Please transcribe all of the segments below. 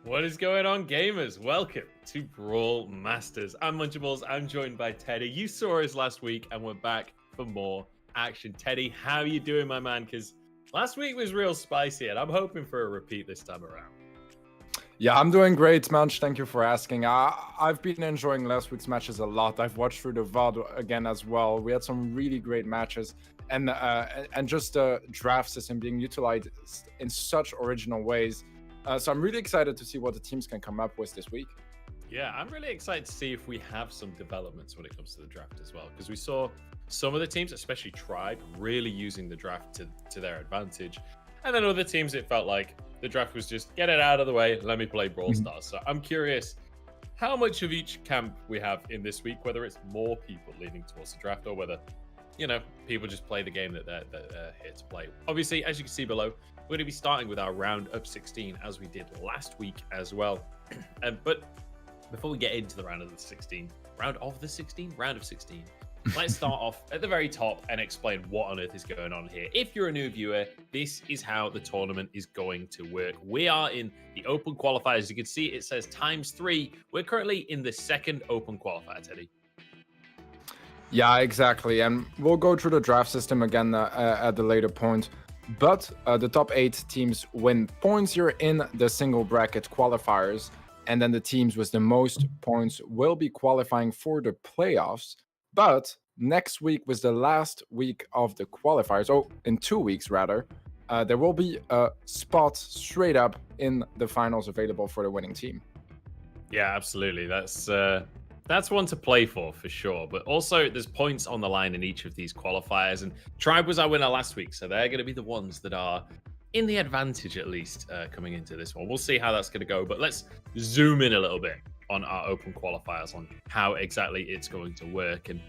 What is going on, gamers? Welcome to Brawl Masters. I'm Munchables. I'm joined by Teddy. You saw us last week, and we're back for more action. Teddy, how are you doing, my man? Because last week was real spicy, and I'm hoping for a repeat this time around. Yeah, I'm doing great, Munch. Thank you for asking. I've been enjoying last week's matches a lot. I've watched through the VOD again as well. We had some really great matches, and just the draft system being utilized in such original ways. So I'm really excited to see what the teams can come up with this week. Yeah, I'm really excited to see if we have some developments when it comes to the draft as well, because we saw some of the teams, especially Tribe, really using the draft to their advantage. And then other teams, it felt like the draft was just get it out of the way, let me play Brawl Stars. So I'm curious how much of each camp we have in this week, whether it's more people leaning towards the draft or whether, people just play the game that they're here to play. Obviously, as you can see below, we're going to be starting with our round of 16 as we did last week as well. But before we get into the round of 16, let's start off at the very top and explain what on earth is going on here. If you're a new viewer, this is how the tournament is going to work. We are in the open qualifiers. As you can see, it says ×3. We're currently in the second open qualifier, Teddy. Yeah, exactly. And we'll go through the draft system again at the later point. But the top 8 teams win points here in the single bracket qualifiers. And then the teams with the most points will be qualifying for the playoffs. But next week was the last week of the qualifiers. Oh, in 2 weeks, rather. There will be a spot straight up in the finals available for the winning team. Yeah, absolutely. That's one to play for sure. But also, there's points on the line in each of these qualifiers. And Tribe was our winner last week, so they're going to be the ones that are in the advantage, at least, coming into this one. We'll see how that's going to go. But let's zoom in a little bit on our open qualifiers, on how exactly it's going to work. And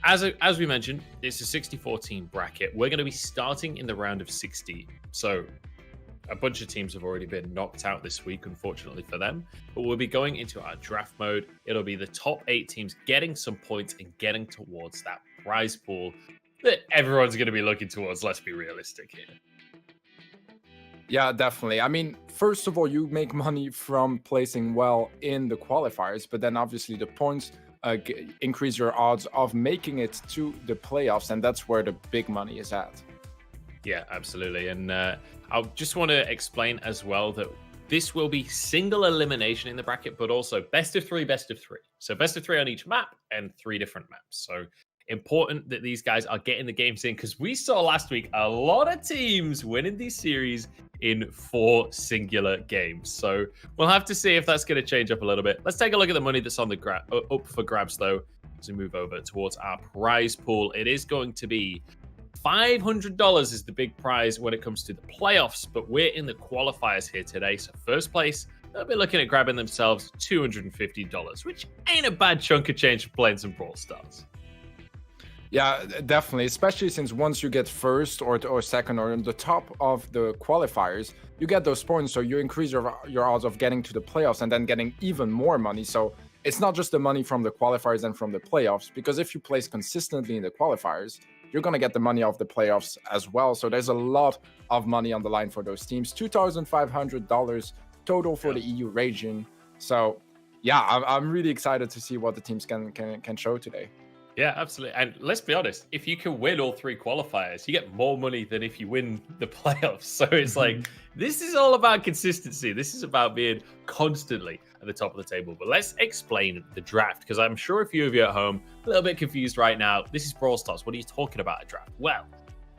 as we mentioned, it's a 64-team bracket. We're going to be starting in the round of 16. So a bunch of teams have already been knocked out this week, unfortunately for them. But we'll be going into our draft mode. It'll be the top 8 teams getting some points and getting towards that prize pool that everyone's going to be looking towards. Let's be realistic here. Yeah, definitely. I mean, first of all, you make money from placing well in the qualifiers, but then obviously the points increase your odds of making it to the playoffs, and that's where the big money is at. Yeah, absolutely. And I just want to explain as well that this will be single elimination in the bracket, but also best of 3, best of 3. So best of 3 on each map and 3 different maps. So important that these guys are getting the games in, because we saw last week a lot of teams winning these series in 4 singular games. So we'll have to see if that's going to change up a little bit. Let's take a look at the money that's on the up for grabs, though, as we move over towards our prize pool. It is going to be $500 is the big prize when it comes to the playoffs, but we're in the qualifiers here today. So first place, they'll be looking at grabbing themselves $250, which ain't a bad chunk of change for playing some Brawl Stars. Yeah, definitely, especially since once you get first or second or in the top of the qualifiers, you get those points, so you increase your odds of getting to the playoffs and then getting even more money. So it's not just the money from the qualifiers and from the playoffs, because if you place consistently in the qualifiers, you're going to get the money of the playoffs as well. So there's a lot of money on the line for those teams. $2,500 total for the EU region. So yeah, I'm really excited to see what the teams can show today. Yeah, absolutely. And let's be honest, if you can win all 3 qualifiers, you get more money than if you win the playoffs. So it's like, this is all about consistency. This is about being constantly at the top of the table. But let's explain the draft, because I'm sure a few of you at home a little bit confused right now. This is Brawl Stars. What are you talking about, a draft? Well,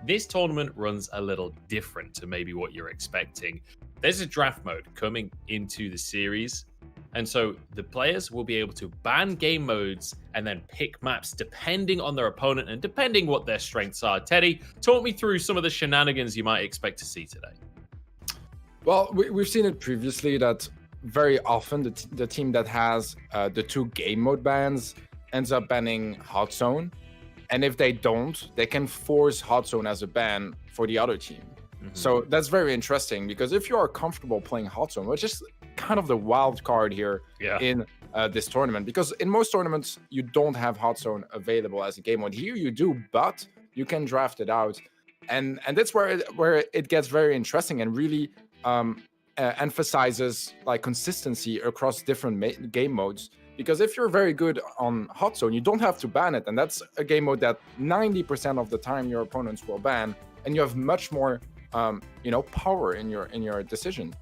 this tournament runs a little different to maybe what you're expecting. There's a draft mode coming into the series. And so the players will be able to ban game modes and then pick maps depending on their opponent and depending what their strengths are. Teddy, talk me through some of the shenanigans you might expect to see today. Well, we've seen it previously that very often the team that has the 2 game mode bans ends up banning Hot Zone. And if they don't, they can force Hot Zone as a ban for the other team. So that's very interesting, because if you are comfortable playing Hot Zone, which is kind of the wild card here in this tournament, because in most tournaments you don't have Hot Zone available as a game mode. Here you do, but you can draft it out, and that's where it gets very interesting and really emphasizes like consistency across different game modes. Because if you're very good on Hot Zone, you don't have to ban it, and that's a game mode that 90% of the time your opponents will ban, and you have much more, power in your decision.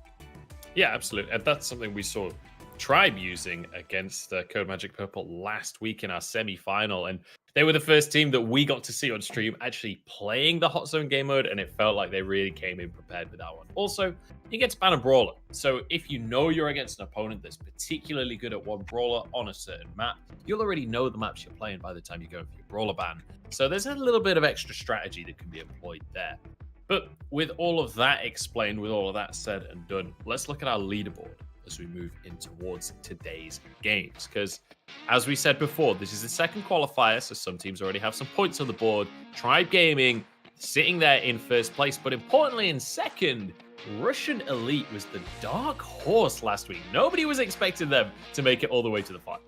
Yeah, absolutely. And that's something we saw Tribe using against Code Magic Purple last week in our semi-final, and they were the first team that we got to see on stream actually playing the Hot Zone game mode, and it felt like they really came in prepared with that one. Also, you get to ban a brawler, so if you know you're against an opponent that's particularly good at one brawler on a certain map, you'll already know the maps you're playing by the time you go for your brawler ban. So there's a little bit of extra strategy that can be employed there. But with all of that explained, with all of that said and done, let's look at our leaderboard as we move in towards today's games. Because as we said before, this is the second qualifier, so some teams already have some points on the board. Tribe Gaming sitting there in first place, but importantly in second, Russian Elite was the dark horse last week. Nobody was expecting them to make it all the way to the finals.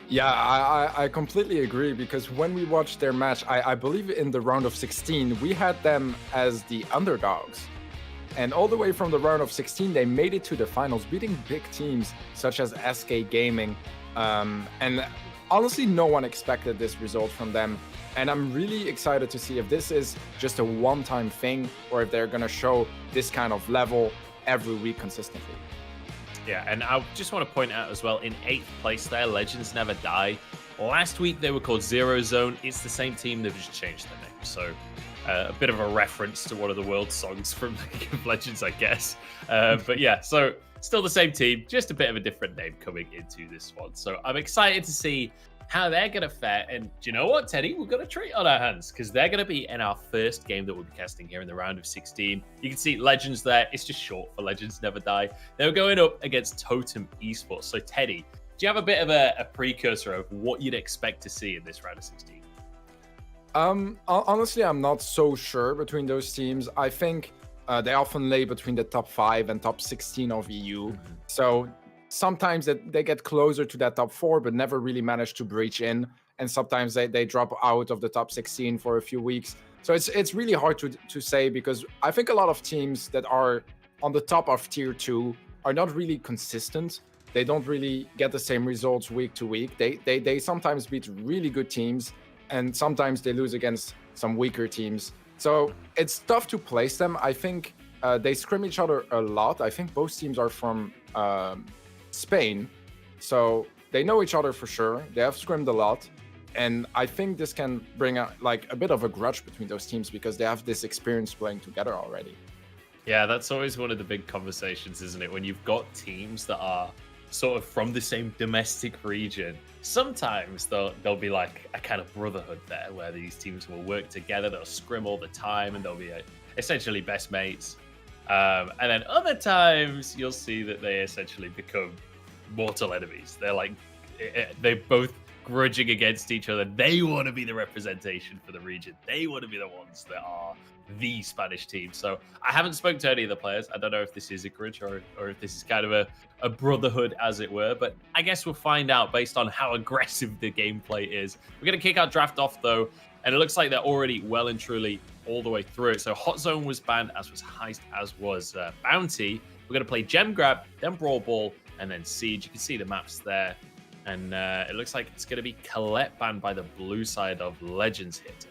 Yeah, I completely agree, because when we watched their match, I believe in the round of 16, we had them as the underdogs. And all the way from the round of 16, they made it to the finals, beating big teams such as SK Gaming. And honestly, no one expected this result from them. And I'm really excited to see if this is just a one-time thing, or if they're going to show this kind of level every week consistently. Yeah, and I just want to point out as well, in 8th place there, Legends Never Die. Last week, they were called Zero Zone. It's the same team, they've just changed their name. So a bit of a reference to one of the world songs from League of Legends, I guess. But yeah, so still the same team, just a bit of a different name coming into this one. So I'm excited to see how they're going to fare. And do you know what, Teddy? We've got a treat on our hands, because they're going to be in our first game that we'll be casting here in the round of 16. You can see Legends there. It's just short for Legends Never Die. They were going up against Totem Esports. So Teddy, do you have a bit of a precursor of what you'd expect to see in this round of 16? Honestly, I'm not so sure between those teams. I think they often lay between the top 5 and top 16 of EU. Mm-hmm. So sometimes they get closer to that top 4, but never really manage to breach in. And sometimes they drop out of the top 16 for a few weeks. So it's really hard to say, because I think a lot of teams that are on the top of tier 2 are not really consistent. They don't really get the same results week to week. They sometimes beat really good teams, and sometimes they lose against some weaker teams. So it's tough to place them. I think they scrim each other a lot. I think both teams are from Spain, so they know each other for sure. They have scrimmed a lot, and I think this can bring a bit of a grudge between those teams, because they have this experience playing together already. Yeah, that's always one of the big conversations, isn't it? When you've got teams that are sort of from the same domestic region, sometimes there'll be like a kind of brotherhood there, where these teams will work together, they'll scrim all the time, and they'll be essentially best mates. And then other times you'll see that they essentially become mortal enemies. They're both grudging against each other. They want to be the representation for the region. They want to be the ones that are the Spanish team. So I haven't spoken to any of the players. I don't know if this is a grudge or if this is kind of a brotherhood, as it were. But I guess we'll find out based on how aggressive the gameplay is. We're going to kick our draft off, though, and it looks like they're already well and truly all the way through it. So Hot Zone was banned, as was Heist, as was Bounty. We're going to play Gem Grab, then Brawl Ball, and then Siege. You can see the maps there. And it looks like it's going to be Colette banned by the blue side of Legends Hit.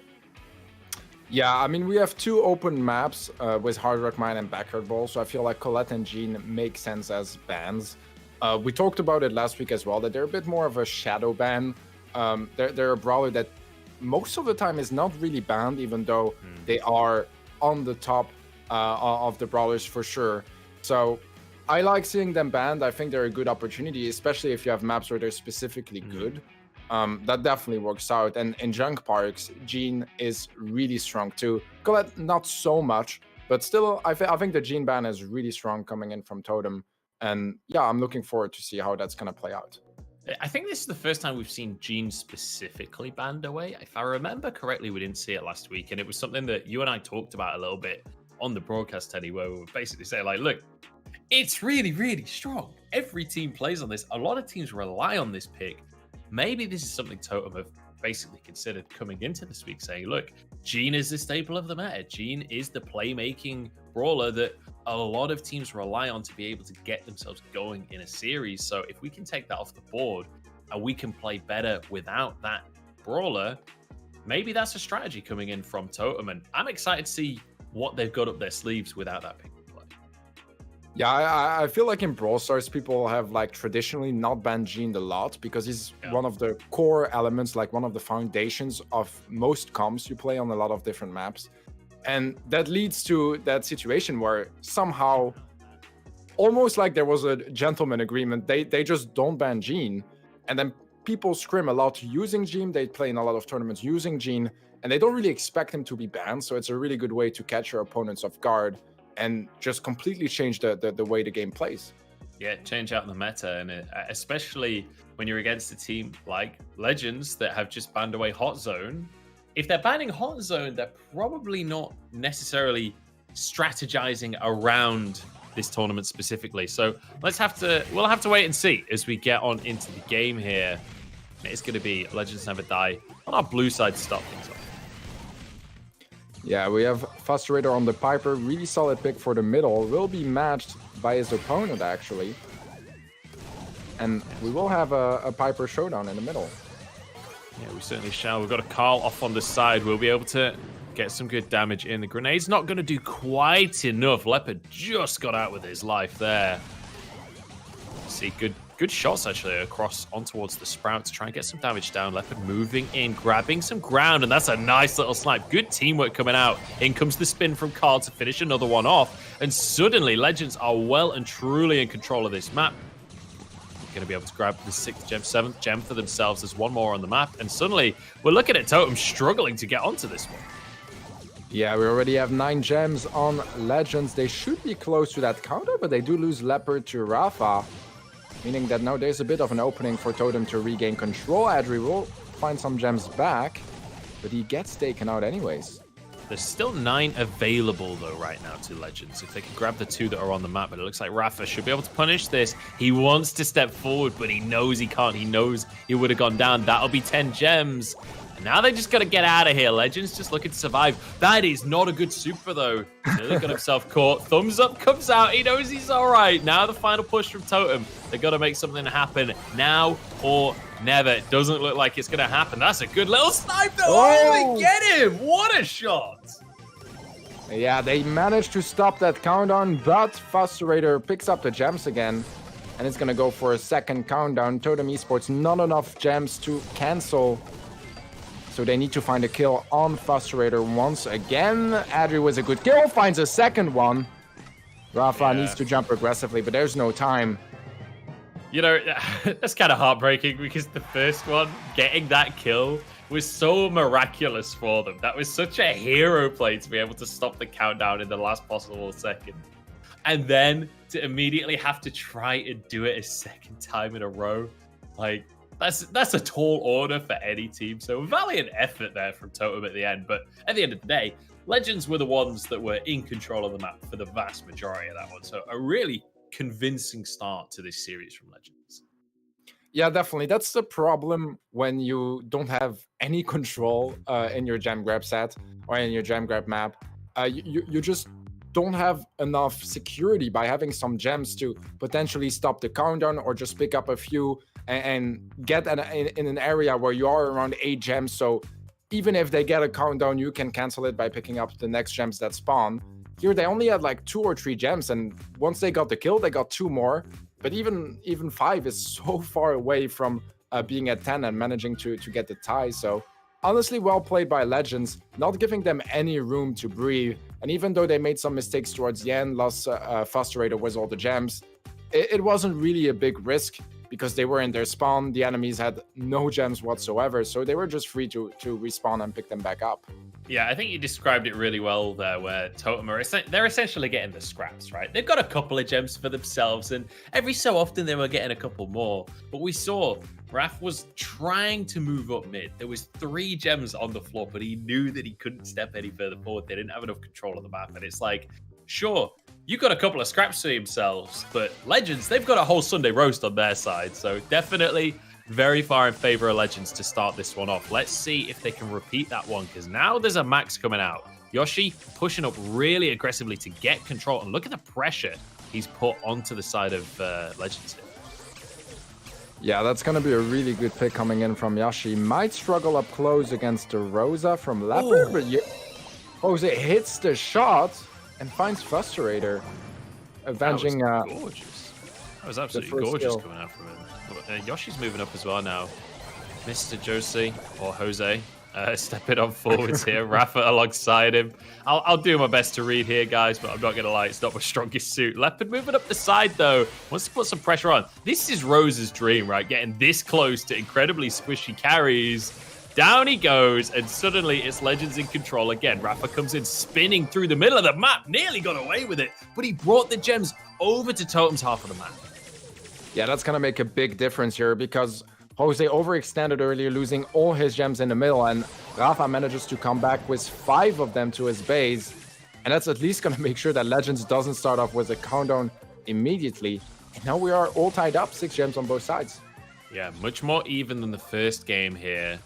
Yeah, I mean, we have 2 open maps with Hard Rock Mine and Backyard Ball, so I feel like Colette and Jean make sense as bans. We talked about it last week as well, that they're a bit more of a shadow ban. They're a brawler that most of the time is not really banned, even though they are on the top of the brawlers for sure. So I like seeing them banned. I think they're a good opportunity, especially if you have maps where they're specifically good. That definitely works out. And in Junk Parks, Jean is really strong too. Colette, not so much, but still, I think the Jean ban is really strong coming in from Totem. And yeah, I'm looking forward to see how that's going to play out. I think this is the first time we've seen Jean specifically banned away. If I remember correctly, we didn't see it last week. And it was something that you and I talked about a little bit on the broadcast, Teddy, where we were basically saying, like, look, it's really, really strong. Every team plays on this. A lot of teams rely on this pick. Maybe this is something Totem have basically considered coming into this week, saying, look, Jean is the staple of the meta. Jean is the playmaking brawler that a lot of teams rely on to be able to get themselves going in a series. So if we can take that off the board and we can play better without that brawler, maybe that's a strategy coming in from Totem. And I'm excited to see what they've got up their sleeves without that pick and play. Yeah, I feel like in Brawl Stars, people have like traditionally not banned Gene a lot because he's one of the core elements, like one of the foundations of most comps you play on a lot of different maps. And that leads to that situation where somehow, almost like there was a gentleman agreement, they just don't ban Gene. And then people scrim a lot using Gene. They play in a lot of tournaments using Gene, and they don't really expect him to be banned. So it's a really good way to catch your opponents off guard and just completely change the way the game plays. Yeah, change out the meta, and especially when you're against a team like Legends that have just banned away Hot Zone. If they're banning Hot Zone, they're probably not necessarily strategizing around this tournament specifically. So we'll have to wait and see as we get on into the game here. It's going to be Legends Never Die on our blue side to start things off. Yeah, we have Frustrator on the Piper. Really solid pick for the middle. Will be matched by his opponent, actually. And we will have a Piper showdown in the middle. Yeah, we certainly shall. We've got a Carl off on the side. We'll be able to get some good damage in. The grenade's not going to do quite enough. Leopard just got out with his life there. See, good shots actually across on towards the Sprout to try and get some damage down. Leopard moving in, grabbing some ground, and that's a nice little snipe. Good teamwork coming out. In comes the spin from Carl to finish another one off. And suddenly, Legends are well and truly in control of this map. Going to be able to grab the 6th gem, 7th gem for themselves. There's one more on the map, and suddenly we're looking at Totem struggling to get onto this one. Yeah, we already have 9 gems on Legends. They should be close to that counter, but they do lose Leopard to Rafa, meaning that now there's a bit of an opening for Totem to regain control. Adri will find some gems back, but he gets taken out anyways. There's still 9 available, though, right now to Legends. If they can grab the 2 that are on the map, but it looks like Rafa should be able to punish this. He wants to step forward, but he knows he can't. He knows he would have gone down. That'll be 10 gems. And now they just got to get out of here. Legends just looking to survive. That is not a good super, though. Nearly got himself caught. Thumbs up comes out. He knows he's all right. Now the final push from Totem. They got to make something happen now or never. It doesn't look like it's going to happen. That's a good little snipe, though. Oh, they get him. What a shot. Yeah, they managed to stop that countdown, but Frustrator picks up the gems again, and it's going to go for a second countdown. Totem Esports, not enough gems to cancel, so they need to find a kill on Frustrator once again. Adri with a good kill, finds a second one. Rafa needs to jump aggressively, but there's no time. You know, that's kind of heartbreaking because the first one, getting that kill, was so miraculous for them. That was such a hero play to be able to stop the countdown in the last possible second. And then to immediately have to try and do it a second time in a row. Like, that's a tall order for any team. So valiant effort there from Totem at the end. But at the end of the day, Legends were the ones that were in control of the map for the vast majority of that one. So a really convincing start to this series from Legends. Yeah, definitely. That's the problem when you don't have any control in your gem grab set or in your gem grab map. You just don't have enough security by having some gems to potentially stop the countdown or just pick up a few and get in an area where you are around 8 gems. So even if they get a countdown, you can cancel it by picking up the next gems that spawn. Here, they only had like 2 or 3 gems, and once they got the kill, they got 2 more. But even 5 is so far away from being at 10 and managing to get the tie. So honestly, well played by Legends, not giving them any room to breathe. And even though they made some mistakes towards the end, lost Frustrator with all the gems, it wasn't really a big risk because they were in their spawn. The enemies had no gems whatsoever, so they were just free to respawn and pick them back up. Yeah, I think you described it really well there, where Totem are they're essentially getting the scraps, right? They've got a couple of gems for themselves, and every so often they were getting a couple more. But we saw Raph was trying to move up mid. There was 3 gems on the floor, but he knew that he couldn't step any further forward. They didn't have enough control of the map, and it's like, sure, you got a couple of scraps for themselves, but Legends, they've got a whole Sunday roast on their side. So definitely very far in favor of Legends to start this one off. Let's see if they can repeat that one, because now there's a Max coming out. Yoshi pushing up really aggressively to get control. And look at the pressure he's put onto the side of Legends here. Yeah, that's going to be a really good pick coming in from Yoshi. Might struggle up close against the Rosa from Leopard, but Jose hits the shot and finds Frustrator, avenging... That was gorgeous. That was absolutely gorgeous coming out from him. But, Yoshi's moving up as well now. Mr. Josie, or Jose, stepping on forwards here. Rafa alongside him. I'll do my best to read here, guys, but I'm not going to lie, it's not my strongest suit. Leopard moving up the side, though. Wants to put some pressure on. This is Rose's dream, right? Getting this close to incredibly squishy carries. Down he goes, and suddenly it's Legends in control again. Rafa comes in spinning through the middle of the map. Nearly got away with it, but he brought the gems over to Totem's half of the map. Yeah, that's going to make a big difference here because Jose overextended earlier, losing all his gems in the middle, and Rafa manages to come back with 5 of them to his base. And that's at least going to make sure that Legends doesn't start off with a countdown immediately. And now we are all tied up, 6 gems on both sides. Yeah, much more even than the first game here.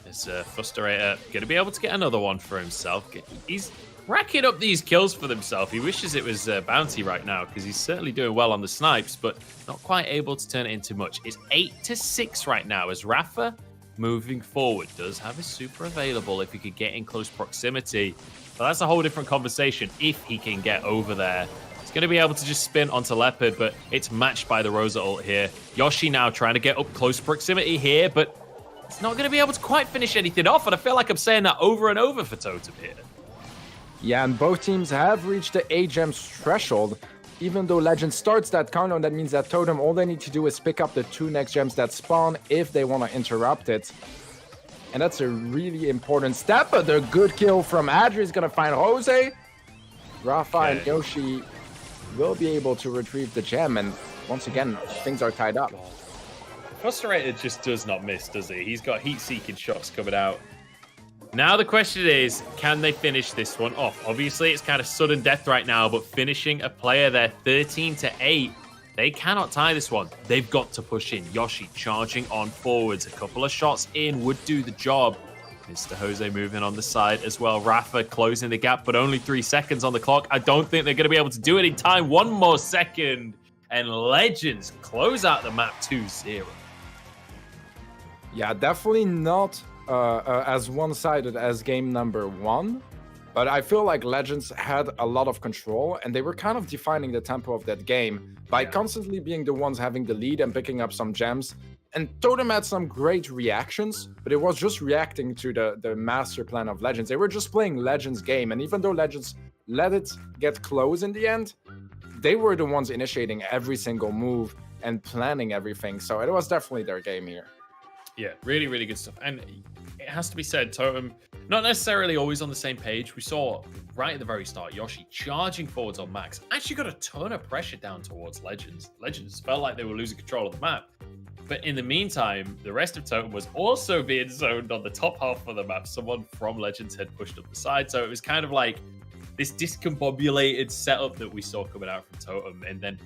Is Frustrator going to be able to get another one for himself? He's racking up these kills for himself. He wishes it was Bounty right now because he's certainly doing well on the snipes, but not quite able to turn it into much. It's 8-6 right now as Rafa, moving forward, does have his super available if he could get in close proximity. But that's a whole different conversation if he can get over there. He's going to be able to just spin onto Leopard, but it's matched by the Rosa ult here. Yoshi now trying to get up close proximity here, but it's not going to be able to quite finish anything off, and I feel like I'm saying that over and over for Totem here. Yeah, and both teams have reached the 8 gems threshold. Even though Legend starts that countdown, that means that Totem, all they need to do is pick up the 2 next gems that spawn if they want to interrupt it. And that's a really important step, but the good kill from Adri is going to find Jose. Rafa and Yoshi will be able to retrieve the gem, and once again, things are tied up. Frustrator just does not miss, does he? He's got heat-seeking shots coming out. Now the question is, can they finish this one off? Obviously, it's kind of sudden death right now, but finishing a player there 13-8, they cannot tie this one. They've got to push in. Yoshi charging on forwards. A couple of shots in would do the job. Mr. Jose moving on the side as well. Rafa closing the gap, but only 3 seconds on the clock. I don't think they're going to be able to do it in time. 1 more second, and Legends close out the map 2-0. Yeah, definitely not as one-sided as game number 1, but I feel like Legends had a lot of control, and they were kind of defining the tempo of that game by constantly being the ones having the lead and picking up some gems. And Totem had some great reactions, but it was just reacting to the master plan of Legends. They were just playing Legends' game, and even though Legends let it get close in the end, they were the ones initiating every single move and planning everything, so it was definitely their game here. Yeah, really, really good stuff. And it has to be said, Totem, not necessarily always on the same page. We saw right at the very start, Yoshi charging forwards on Max. Actually got a ton of pressure down towards Legends. Legends felt like they were losing control of the map. But in the meantime, the rest of Totem was also being zoned on the top half of the map. Someone from Legends had pushed up the side. So it was kind of like this discombobulated setup that we saw coming out from Totem. And then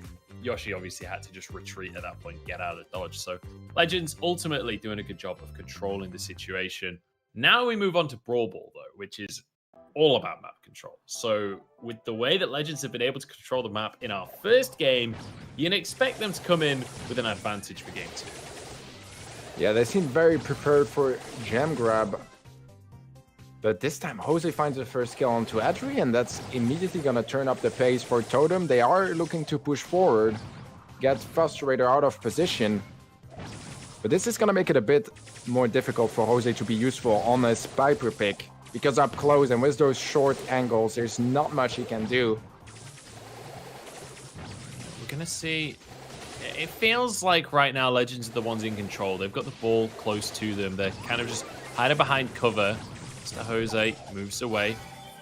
Yoshi obviously had to just retreat at that point, get out of dodge. So Legends ultimately doing a good job of controlling the situation. Now we move on to Brawl Ball, though, which is all about map control. So with the way that Legends have been able to control the map in our first game, you can expect them to come in with an advantage for game 2. Yeah, they seem very prepared for gem grab. But this time, Jose finds the first kill onto Adri, and that's immediately going to turn up the pace for Totem. They are looking to push forward, get Frustrator out of position. But this is going to make it a bit more difficult for Jose to be useful on a Piper pick, because up close and with those short angles, there's not much he can do. We're going to see... It feels like right now Legends are the ones in control. They've got the ball close to them. They're kind of just hiding behind cover. Mr. Jose moves away.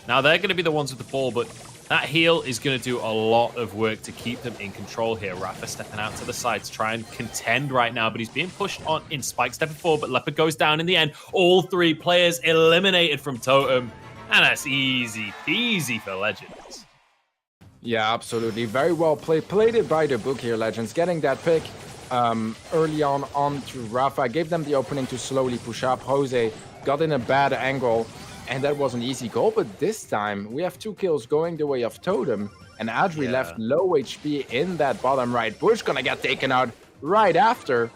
Now they're going to be the ones with the ball, but that heal is going to do a lot of work to keep them in control here. Rafa stepping out to the side to try and contend right now, but he's being pushed on in. Spike stepping forward, but Leopard goes down in the end. All 3 players eliminated from Totem, and that's easy peasy for Legends. Yeah, absolutely. Very well played. Played it by the book here, Legends. Getting that pick early on to Rafa. Gave them the opening to slowly push up. Jose got in a bad angle, And that was an easy goal, but this time we have 2 kills going the way of Totem, and Adri left low HP in that bottom right bush, gonna get taken out right after.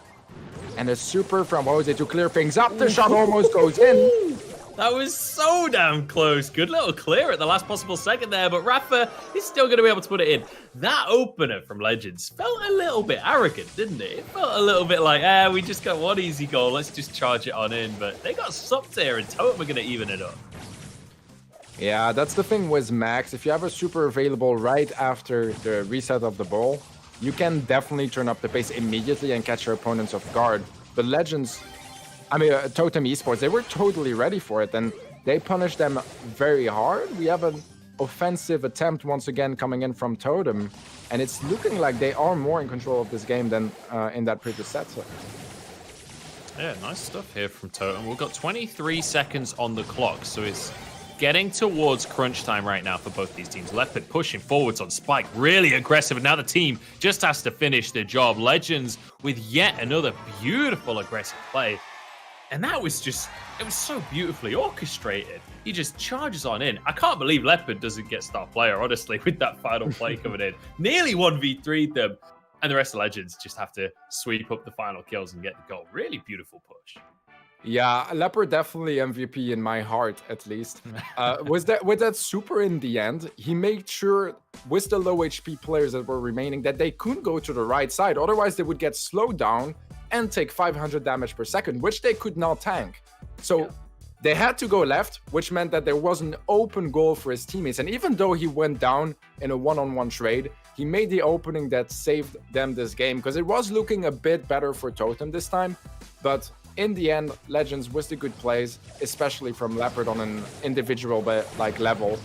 And a super from Jose to clear things up. The shot almost goes in. That was so damn close. Good little clear at the last possible second there, but Rafa is still going to be able to put it in. That opener from Legends felt a little bit arrogant, didn't it? It felt a little bit like, we just got one easy goal. Let's just charge it on in. But they got stopped here, and Totem are going to even it up. Yeah, that's the thing with Max. If you have a super available right after the reset of the ball, you can definitely turn up the pace immediately and catch your opponents off guard. But Legends, Totem Esports, they were totally ready for it, and they punished them very hard. We have an offensive attempt once again coming in from Totem, and it's looking like they are more in control of this game than in that previous set. So. Yeah, nice stuff here from Totem. We've got 23 seconds on the clock, so it's getting towards crunch time right now for both these teams. Leopard pushing forwards on Spike, really aggressive, and now the team just has to finish the job. Legends with yet another beautiful aggressive play. And that was just, it was so beautifully orchestrated. He just charges on in. I can't believe Leopard doesn't get star player, honestly, with that final play coming in. Nearly 1v3'd them. And the rest of Legends just have to sweep up the final kills and get the goal. Really beautiful push. Yeah, Leopard definitely MVP in my heart, at least. With that super in the end, he made sure with the low HP players that were remaining that they couldn't go to the right side. Otherwise, they would get slowed down and take 500 damage per second, which they could not tank. So they had to go left, which meant that there was an open goal for his teammates. And even though he went down in a one-on-one trade, he made the opening that saved them this game, because it was looking a bit better for Totem this time. But in the end, Legends with the good plays, especially from Leopard on an individual level,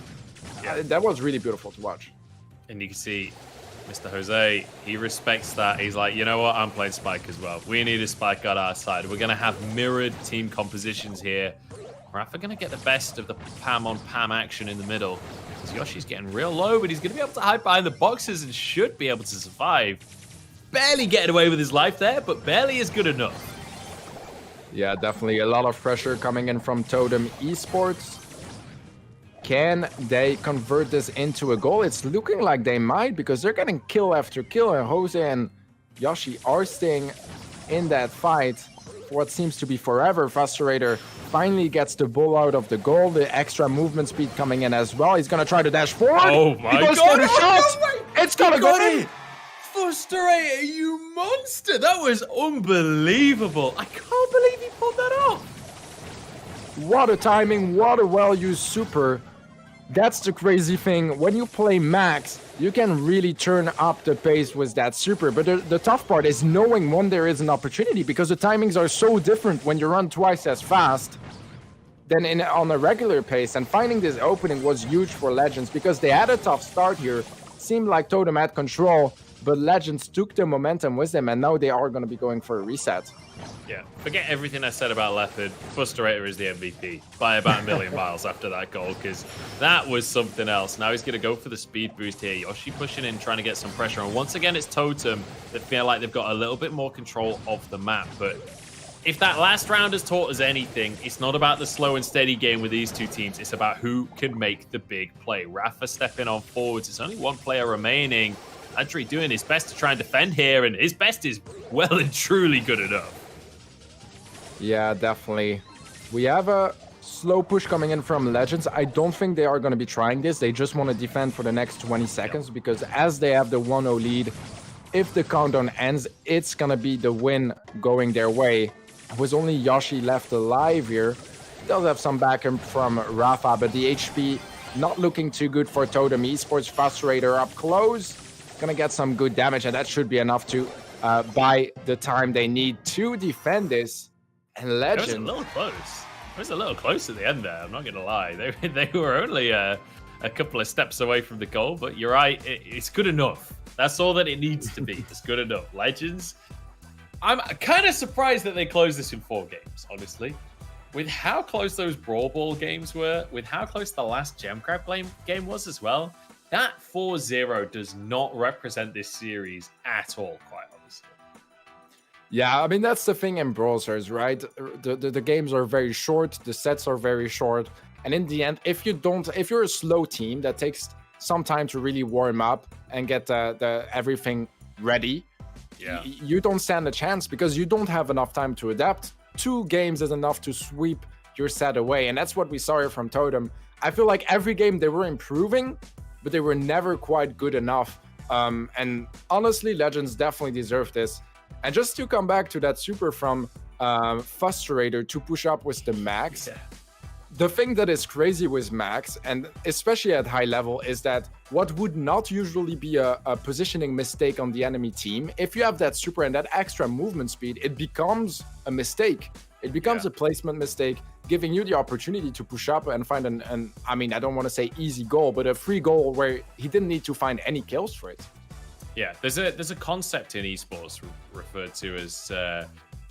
that was really beautiful to watch. And you can see Mr. Jose, he respects that. He's like, you know what? I'm playing Spike as well. We need a Spike on our side. We're going to have mirrored team compositions here. Rafa going to get the best of the Pam on Pam action in the middle. Because Yoshi's getting real low, but he's going to be able to hide behind the boxes and should be able to survive. Barely getting away with his life there, but barely is good enough. Yeah, definitely a lot of pressure coming in from Totem Esports. Can they convert this into a goal? It's looking like they might, because they're getting kill after kill, and Jose and Yoshi are staying in that fight for what seems to be forever. Frustrator finally gets the ball out of the goal. The extra movement speed coming in as well. He's going to try to dash forward. Oh my God. He goes for the shot. It's going to go in. Frustrator, you monster! That was unbelievable. I can't believe he pulled that off. What a timing, what a well-used super. That's the crazy thing. When you play Max, you can really turn up the pace with that super. But the tough part is knowing when there is an opportunity, because the timings are so different when you run twice as fast than on a regular pace. And finding this opening was huge for Legends, because they had a tough start here. Seemed like Totem had control, but Legends took the momentum with them, and now they are going to be going for a reset. Yeah, forget everything I said about Leopard. Frustrator is the MVP by about 1,000,000 miles after that goal, because that was something else. Now he's going to go for the speed boost here. Yoshi pushing in, trying to get some pressure. And once again, it's Totem that feel like they've got a little bit more control of the map. But if that last round has taught us anything, it's not about the slow and steady game with these two teams. It's about who can make the big play. Rafa stepping on forwards. There's only one player remaining. Adri doing his best to try and defend here, and his best is well and truly good enough. Yeah, definitely. We have a slow push coming in from Legends. I don't think they are going to be trying this. They just want to defend for the next 20 seconds, because as they have the 1-0 lead, if the countdown ends, it's going to be the win going their way. With only Yoshi left alive here. He does have some backup from Rafa, but the HP not looking too good for Totem Esports. Frustrator up close. Gonna get some good damage, and that should be enough to buy the time they need to defend this. And Legend, it was a little close. It was a little close at the end there, I'm not gonna lie. They were only a couple of steps away from the goal, but you're right, it's good enough. That's all that it needs to be. It's good enough. Legends, I'm kind of surprised that they closed this in 4 games, honestly. With how close those Brawl Ball games were, with how close the last Gemcrab game was as well, that 4-0 does not represent this series at all, quite honestly. Yeah, I mean, that's the thing in Brawl Stars, right? The games are very short, the sets are very short, And in the end, if you're a slow team that takes some time to really warm up and get the everything ready, you don't stand a chance because you don't have enough time to adapt. 2 games is enough to sweep your set away, and that's what we saw here from Totem. I feel like every game they were improving, but they were never quite good enough. And honestly, Legends definitely deserve this. And just to come back to that super from Frustrator to push up with the Max, the thing that is crazy with Max, and especially at high level, is that what would not usually be a positioning mistake on the enemy team, if you have that super and that extra movement speed, it becomes a mistake. It becomes a placement mistake, giving you the opportunity to push up and find an I mean, I don't want to say easy goal, but a free goal where he didn't need to find any kills for it. Yeah, there's a concept in esports referred to as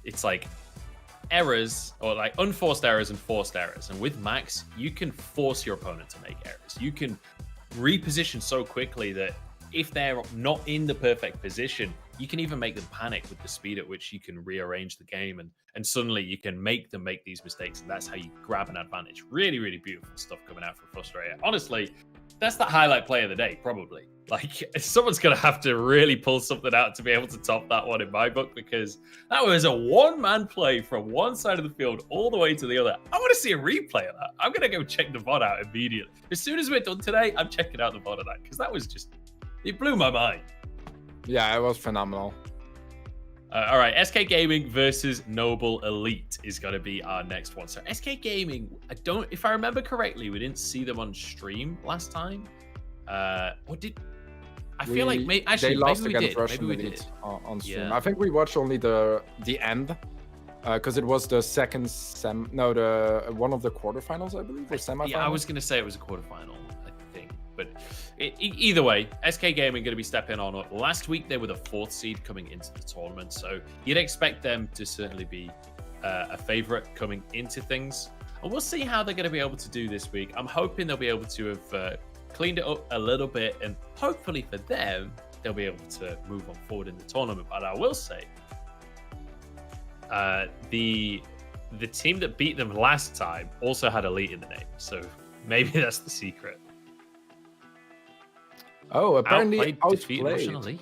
it's like errors, or like unforced errors and forced errors. And with Max, you can force your opponent to make errors. You can reposition so quickly that if they're not in the perfect position, you can even make them panic with the speed at which you can rearrange the game, and suddenly you can make them make these mistakes, and that's how you grab an advantage. Really, really beautiful stuff coming out from Frustrator. Honestly, that's the highlight play of the day, probably. Like, someone's going to have to really pull something out to be able to top that one in my book, because that was a one-man play from one side of the field all the way to the other. I want to see a replay of that. I'm going to go check the VOD out immediately. As soon as we're done today, I'm checking out the VOD of that, because that was just, it blew my mind. Yeah, it was phenomenal. All right, SK Gaming versus Noble Elite is going to be our next one. So SK Gaming, if I remember correctly, we didn't see them on stream last time. What did? I feel like actually they lost maybe we against did. Russian Maybe we Elite did. on stream. Yeah. I think we watched only the end because it was the second one of the quarterfinals, I believe, or semifinals. Yeah, I was going to say it was a quarterfinal, I think, but either way, SK Gaming going to be stepping on up. Last week they were the 4th seed coming into the tournament, so you'd expect them to certainly be a favorite coming into things, and we'll see how they're going to be able to do this week. I'm hoping they'll be able to have cleaned it up a little bit, and hopefully for them, they'll be able to move on forward in the tournament. But I will say, the team that beat them last time also had Elite in the name, so maybe that's the secret. Oh, apparently defeat Russian Elite.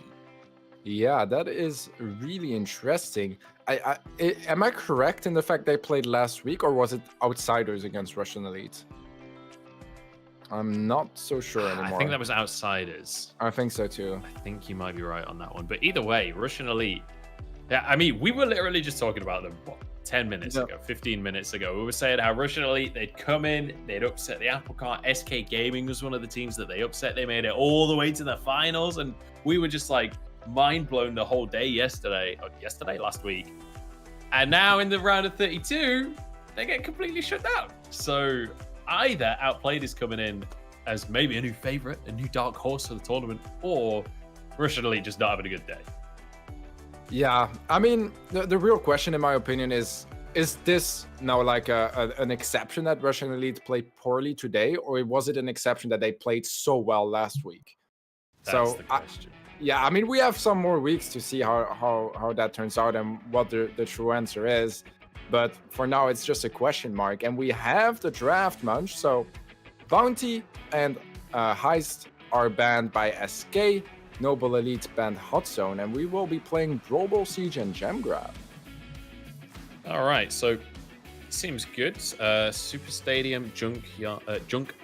Yeah, that is really interesting. Am I correct in the fact they played last week, or was it Outsiders against Russian Elite? I'm not so sure anymore. I think that was Outsiders. I think so too. I think you might be right on that one. But either way, Russian Elite. Yeah, I mean, we were literally just talking about them, 10 minutes ago, 15 minutes ago. We were saying how Russian Elite, they'd come in, they'd upset the apple cart. SK Gaming was one of the teams that they upset. They made it all the way to the finals. And we were just like mind blown the whole day last week. And now in the round of 32, they get completely shut down. So either Outplayed is coming in as maybe a new favorite, a new dark horse for the tournament, or Russian Elite just not having a good day. Yeah, I mean, the real question, in my opinion, is this now like an exception that Russian Elite played poorly today, or was it an exception that they played so well last week? That's the question. Yeah, I mean, we have some more weeks to see how that turns out and what the true answer is. But for now, it's just a question mark. And we have the draft, Munch. So Bounty and Heist are banned by SK. Noble Elite banned Hot Zone. And we will be playing Brawl Siege and Gem Grab. All right, so it seems good. Super Stadium, Junk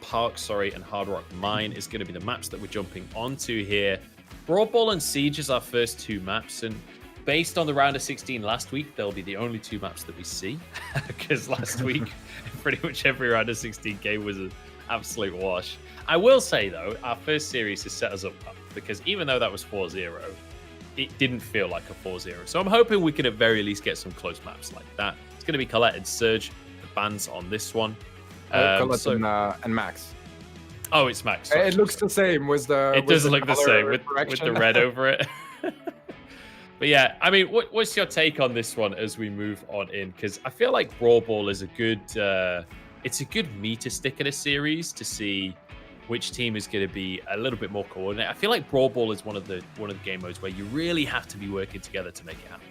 Park, and Hard Rock Mine is going to be the maps that we're jumping onto here. Brawl Ball and Siege is our first 2 maps, and based on the round of 16 last week, they'll be the only 2 maps that we see, because last week, pretty much every round of 16 game was an absolute wash. I will say, though, our first series has set us up well, because even though that was 4-0, it didn't feel like a 4-0. So I'm hoping we can at very least get some close maps like that. It's going to be Colette and Surge, the bans on this one. Colette and Max. Oh, it's Max. Sorry. It looks the same with the. It does look the same with the red over it. But yeah, I mean, what's your take on this one as we move on in? Because I feel like Brawl Ball is a good, it's a good meter stick in a series to see which team is going to be a little bit more coordinated. I feel like Brawl Ball is one of the game modes where you really have to be working together to make it happen.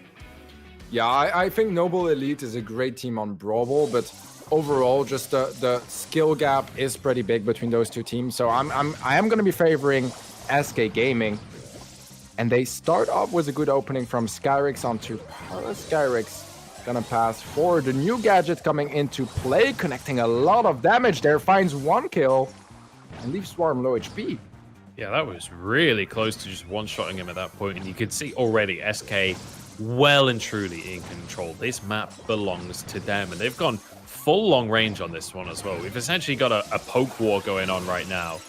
Yeah, I think Noble Elite is a great team on Brawl Ball, but overall, just the skill gap is pretty big between those two teams. So I am gonna be favoring SK Gaming, and they start off with a good opening from Skyrix onto Skyrix. Gonna pass forward. The new gadget coming into play, connecting a lot of damage there. Finds 1 kill and leaves Swarm low HP. Yeah, that was really close to just one-shotting him at that point, and you could see already SK well and truly in control. This map belongs to them, and they've gone full long range on this one as well. We've essentially got a poke war going on right now.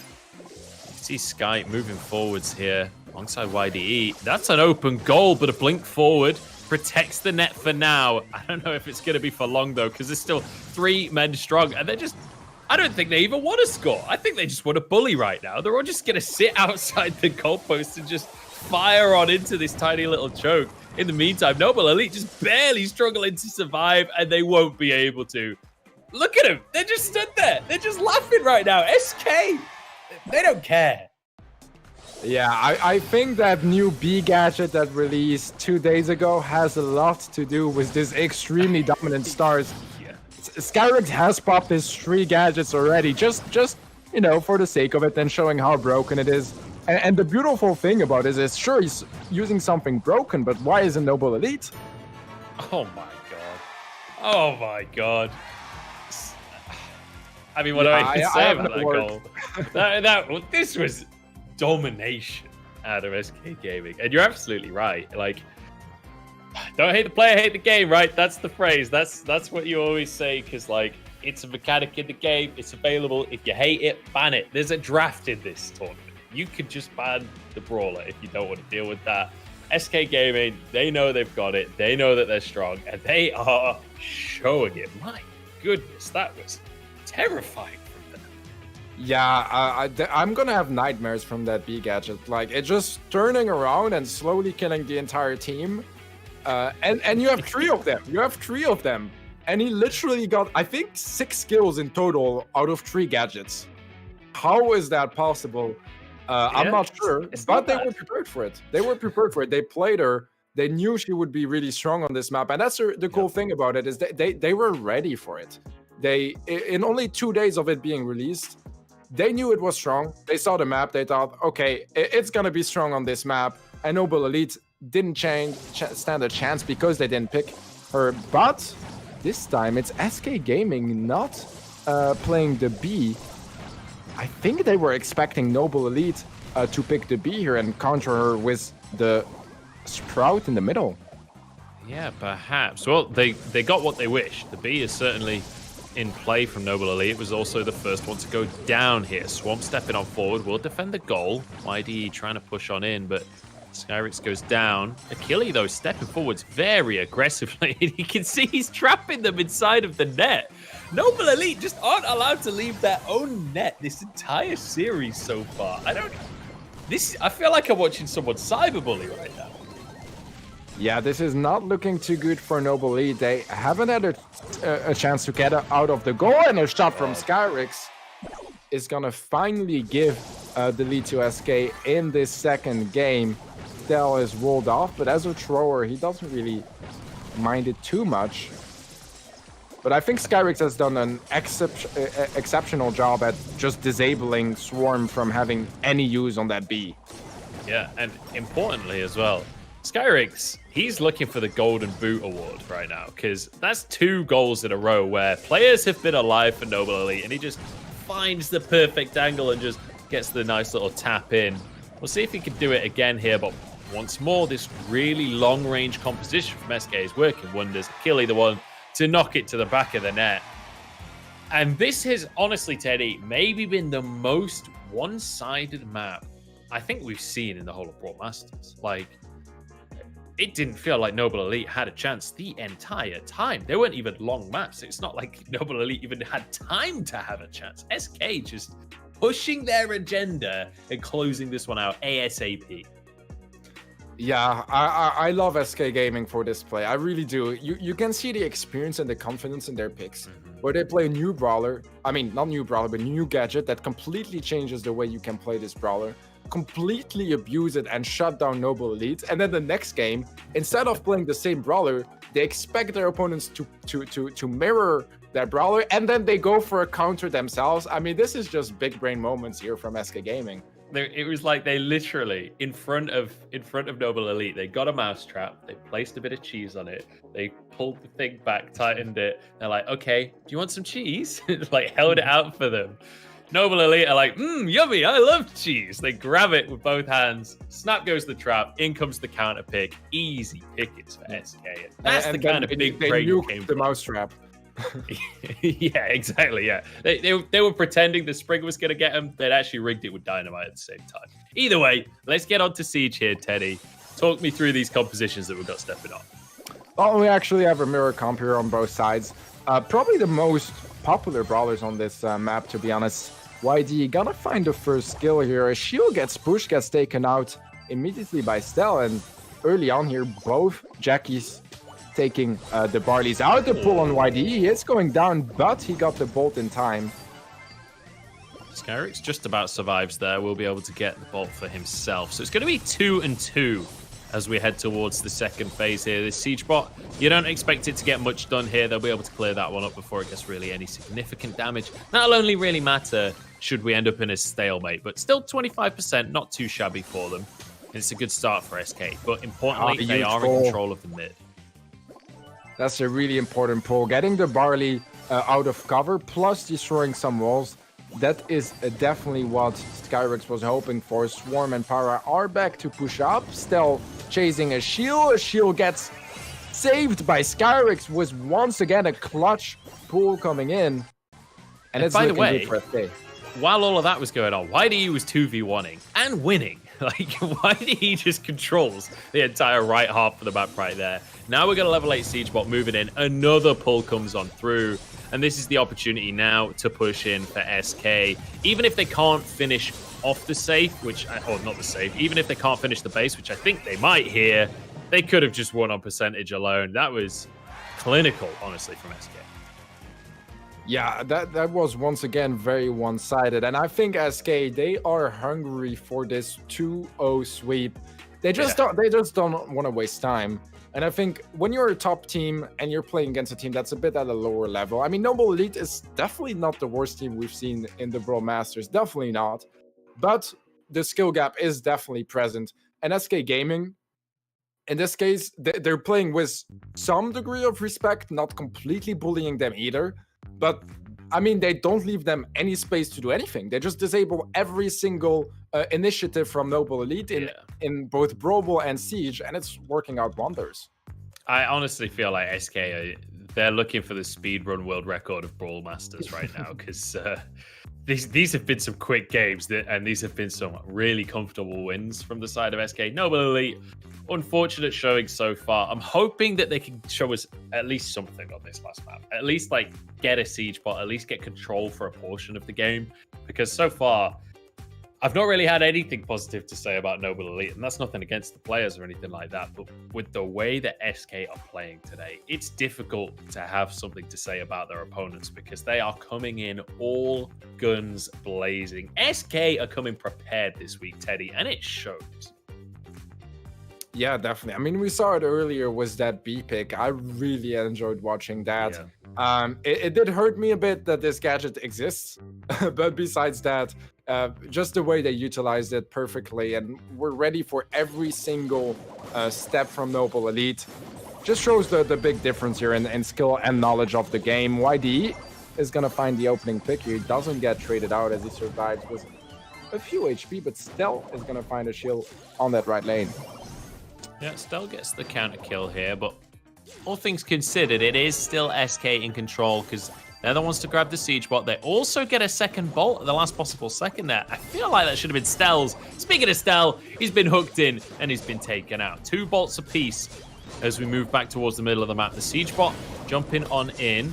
You see Sky moving forwards here alongside YDE. That's an open goal, but a blink forward protects the net for now. I don't know if it's going to be for long, though, because there's still 3 men strong, and they're just... I don't think they even want to score. I think they just want to bully right now. They're all just going to sit outside the goalpost and just fire on into this tiny little choke. In the meantime, Noble Elite just barely struggling to survive, and they won't be able to. Look at them. They're just stood there. They're just laughing right now. SK, they don't care. Yeah, I think that new B gadget that released 2 days ago has a lot to do with this extremely dominant stars. Skyrix has popped his 3 gadgets already, just you know, for the sake of it and showing how broken it is. And the beautiful thing about it is, sure, he's using something broken, but why isn't Noble Elite? Oh my god. Oh my god. I mean, what do I even say about that goal? This was domination out of SK Gaming. And you're absolutely right. Like, don't hate the player, hate the game, right? That's the phrase. That's what you always say, because, like, it's a mechanic in the game. It's available. If you hate it, ban it. There's a draft in this tournament. You could just ban the Brawler if you don't want to deal with that. SK Gaming, they know they've got it. They know that they're strong, and they are showing it. My goodness, that was terrifying from them. Yeah, I'm gonna have nightmares from that B gadget. Like, it's just turning around and slowly killing the entire team. And you have 3 of them. You have 3 of them. And he literally got, I think, 6 kills in total out of 3 gadgets. How is that possible? I'm not sure, but they were prepared for it. They were prepared for it. They played her. They knew she would be really strong on this map. And that's the cool thing about it, is they were ready for it. They, in only 2 days of it being released, they knew it was strong. They saw the map. They thought, okay, it's going to be strong on this map. And Noble Elite didn't stand a chance because they didn't pick her. But this time it's SK Gaming not playing the B. I think they were expecting Noble Elite to pick the B here and counter her with the Sprout in the middle. Yeah, perhaps. Well, they got what they wished. The B is certainly in play from Noble Elite. It was also the first one to go down here. Swamp stepping on forward will defend the goal. YDE trying to push on in, but Skyrix goes down. Achille, though, stepping forwards very aggressively. You can see he's trapping them inside of the net. Noble Elite just aren't allowed to leave their own net this entire series so far. I feel like I'm watching someone cyberbully right now. Yeah, this is not looking too good for Noble Elite. They haven't had a chance to get out of the goal, and a shot from Skyrix is gonna finally give the lead to SK in this second game. Del is rolled off, but as a thrower, he doesn't really mind it too much. But I think Skyrix has done an exceptional job at just disabling Swarm from having any use on that B. Yeah, and importantly as well, Skyrix, he's looking for the Golden Boot Award right now, because that's 2 goals in a row where players have been alive for Noble Elite, and he just finds the perfect angle and just gets the nice little tap in. We'll see if he can do it again here, but once more, this really long-range composition from SK is working wonders. Achille, the one to knock it to the back of the net. And this has, honestly, Teddy, maybe been the most one-sided map I think we've seen in the whole of BrawlMasters. Like, it didn't feel like Noble Elite had a chance the entire time. They weren't even long maps. It's not like Noble Elite even had time to have a chance. SK just pushing their agenda and closing this one out ASAP. Yeah, I love SK Gaming for this play. I really do. You can see the experience and the confidence in their picks. Where they play a new brawler. I mean, not new brawler, but new gadget that completely changes the way you can play this brawler. Completely abuse it and shut down Noble Elite. And then the next game, instead of playing the same brawler, They expect their opponents to mirror their brawler, and then they go for a counter themselves. I mean, this is just big brain moments here from SK Gaming. It was like they literally in front of Noble Elite, they got a mousetrap, they placed a bit of cheese on it, they pulled the thing back, tightened it. They're like, okay, do you want some cheese? Like held it out for them. Noble Elite are like, yummy, I love cheese. They grab it with both hands, snap goes the trap, in comes the counter pick. Easy pickets for SK. And that's the kind of big brain nuked came the mousetrap. Yeah, exactly. Yeah, they were pretending the spring was going to get them. They'd actually rigged it with dynamite at the same time. Either way, let's get on to Siege here, Teddy. Talk me through these compositions that we've got stepping up. Well, we actually have a mirror comp here on both sides. Probably the most popular brawlers on this map, to be honest. YD gonna find the first skill here. A shield gets pushed, gets taken out immediately by Stel, and early on here, both Jackies taking the Barleys out. The pull on YD, he is going down, but he got the bolt in time. Skyrix just about survives there. We'll be able to get the bolt for himself. So it's going to be 2-2 as we head towards the second phase here. This Siege bot, you don't expect it to get much done here. They'll be able to clear that one up before it gets really any significant damage. That'll only really matter should we end up in a stalemate, but still 25%, not too shabby for them. It's a good start for SK, but importantly, they are in control of the mid. That's a really important pull. Getting the Barley out of cover, plus destroying some walls. That is definitely what Skyrix was hoping for. Swarm and Para are back to push up. Stel chasing a shield. A shield gets saved by Skyrix. Was once again a clutch pull coming in. And it's by the looking way, good for SK. While all of that was going on, YDE was 2v1ing and winning. Like, YDE just controls the entire right half of the map right there. Now we're going to level 8 Siege bot moving in. Another pull comes on through. And this is the opportunity now to push in for SK. Even if they can't finish off the safe, or not the safe, even if they can't finish the base, which I think they might here, they could have just won on percentage alone. That was clinical, honestly, from SK. Yeah, that was once again very one-sided. And I think SK, they are hungry for this 2-0 sweep. They just don't want to waste time. And I think when you're a top team and you're playing against a team that's a bit at a lower level, I mean, Noble Elite is definitely not the worst team we've seen in the BrawlMSTRS, definitely not. But the skill gap is definitely present. And SK Gaming, in this case, they're playing with some degree of respect, not completely bullying them either. But, I mean, they don't leave them any space to do anything. They just disable every single initiative from Noble Elite in both Brawl and Siege, and it's working out wonders. I honestly feel like SK, they're looking for the speedrun world record of BrawlMSTRS right now, because these have been some quick games, and these have been some really comfortable wins from the side of SK. Noble Elite, unfortunate showing so far. I'm hoping that they can show us at least something on this last map. At least like get a Siege bot, at least get control for a portion of the game, because so far I've not really had anything positive to say about Noble Elite, and that's nothing against the players or anything like that. But with the way that SK are playing today, it's difficult to have something to say about their opponents because they are coming in all guns blazing. SK are coming prepared this week, Teddy, and it shows. Yeah, definitely. I mean, we saw it earlier was that B pick. I really enjoyed watching that. Yeah. It did hurt me a bit that this gadget exists, but besides that, just the way they utilized it perfectly, and we're ready for every single step from Noble Elite. Just shows the big difference here in skill and knowledge of the game. YD is going to find the opening pick here. He doesn't get traded out as he survives with a few HP, but Stel is going to find a shield on that right lane. Yeah, Stel gets the counter kill here, but all things considered, it is still SK in control because they're the ones to grab the Siege bot. They also get a second bolt at the last possible second there. I feel like that should have been Stel's. Speaking of Stel, he's been hooked in and he's been taken out. 2 bolts apiece as we move back towards the middle of the map. The Siege bot jumping on in.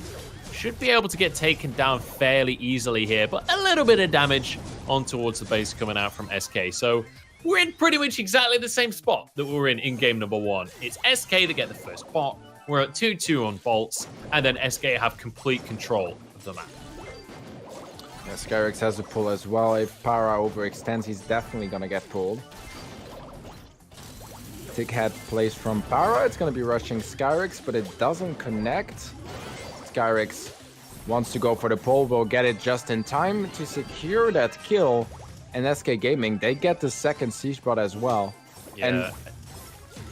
Should be able to get taken down fairly easily here, but a little bit of damage on towards the base coming out from SK. So we're in pretty much exactly the same spot that we were in game number 1. It's SK that get the first bot. We're at 2-2 on bolts, and then SK have complete control of the map. Yeah, Skyrix has a pull as well. If Para overextends, he's definitely going to get pulled. tactic had placed from Para. It's going to be rushing Skyrix, but it doesn't connect. Skyrix wants to go for the pull, will get it just in time to secure that kill. And SK Gaming, they get the second siege bot as well. Yeah,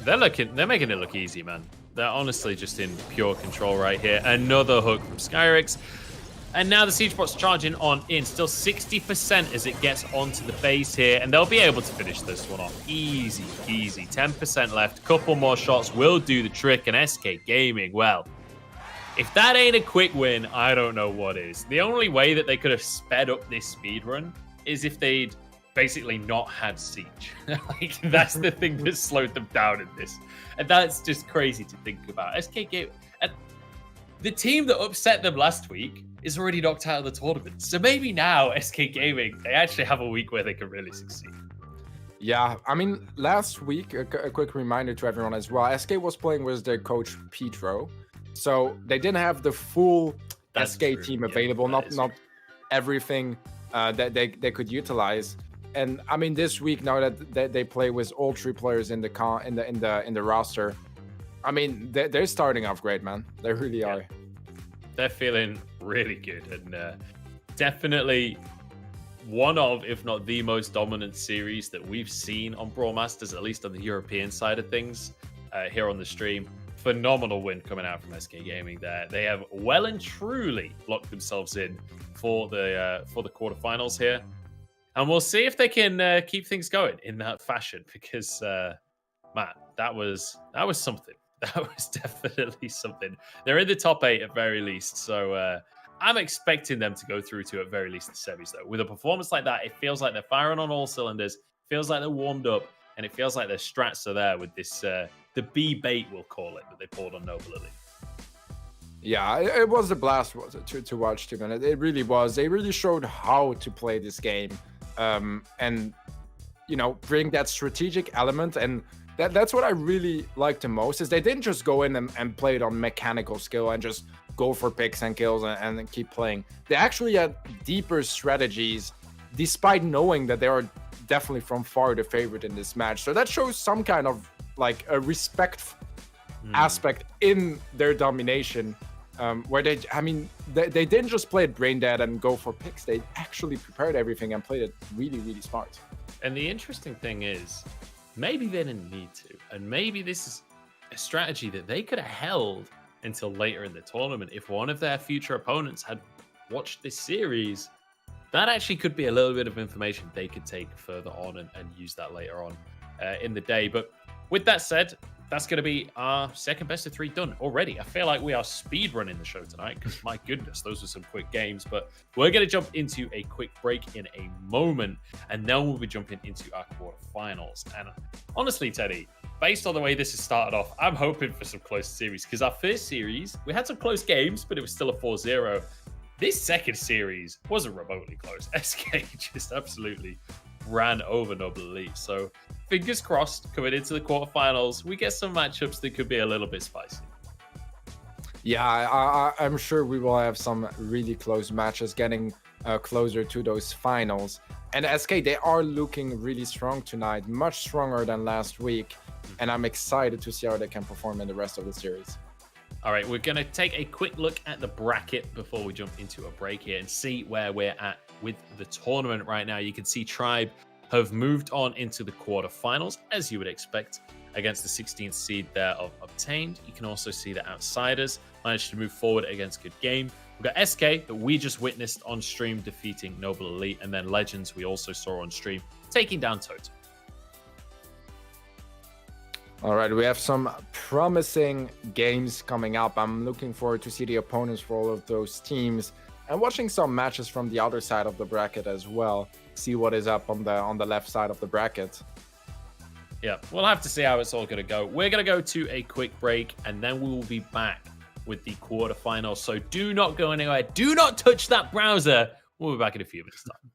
and they're making it look easy, man. They're honestly just in pure control right here. Another hook from Skyrix. And now the siege bot's charging on in. Still 60% as it gets onto the base here. And they'll be able to finish this one off. Easy, easy. 10% left. Couple more shots will do the trick. And SK Gaming, well, if that ain't a quick win, I don't know what is. The only way that they could have sped up this speed run is if they'd basically not had siege. Like, that's the thing that slowed them down in this. And that's just crazy to think about. SK Gaming, the team that upset them last week is already knocked out of the tournament. So maybe now SK Gaming, they actually have a week where they can really succeed. Yeah, I mean, last week, a quick reminder to everyone as well, SK was playing with their coach Petro. So they didn't have the full SK team available, not everything that they could utilize. And I mean, this week, now that they play with all 3 players in the roster, I mean, they're starting off great, man. They really are. They're feeling really good, and definitely one of, if not the most dominant series that we've seen on Brawl Masters, at least on the European side of things, here on the stream. Phenomenal win coming out from SK Gaming there. They have well and truly locked themselves in for the quarterfinals here. And we'll see if they can keep things going in that fashion, because, Matt, that was something. That was definitely something. They're in the top 8 at very least, so I'm expecting them to go through to at very least the semis, though. With a performance like that, it feels like they're firing on all cylinders, feels like they're warmed up, and it feels like their strats are there with this, the B bait, we'll call it, that they pulled on Noble Elite. Yeah, it was a blast to watch, too, man. It really was. They really showed how to play this game. And, you know, bring that strategic element. And that's what I really liked the most, is they didn't just go in and play it on mechanical skill and just go for picks and kills and keep playing. They actually had deeper strategies, despite knowing that they are definitely from far the favorite in this match. So that shows some kind of like a respect aspect in their domination. Where they didn't just play it brain dead and go for picks. They actually prepared everything and played it really, really smart. And the interesting thing is, maybe they didn't need to. And maybe this is a strategy that they could have held until later in the tournament. If one of their future opponents had watched this series, that actually could be a little bit of information they could take further on and use that later on in the day. But with that said, that's going to be our second best of 3 done already. I feel like we are speed running the show tonight, because my goodness, those were some quick games. But we're going to jump into a quick break in a moment, and then we'll be jumping into our quarterfinals. And honestly, Teddy, based on the way this has started off, I'm hoping for some close series, because our first series, we had some close games, but it was still a 4-0. This second series wasn't remotely close. SK just absolutely ran over Noble Elite. So fingers crossed, coming into the quarterfinals, we get some matchups that could be a little bit spicy. Yeah, I'm sure we will have some really close matches getting closer to those finals. And SK, they are looking really strong tonight, much stronger than last week. And I'm excited to see how they can perform in the rest of the series. All right, we're going to take a quick look at the bracket before we jump into a break here and see where we're at with the tournament right now. You can see Tribe have moved on into the quarterfinals, as you would expect, against the 16th seed there of Obtained. You can also see that Outsiders managed to move forward against Good Game. We've got SK that we just witnessed on stream defeating Noble Elite, and then Legends we also saw on stream taking down Totem. All right, we have some promising games coming up. I'm looking forward to see the opponents for all of those teams and watching some matches from the other side of the bracket as well. See what is up on the left side of the bracket. Yeah, we'll have to see how it's all going to go. We're going to go to a quick break, and then we will be back with the quarterfinals. So do not go anywhere. Do not touch that browser. We'll be back in a few minutes' time.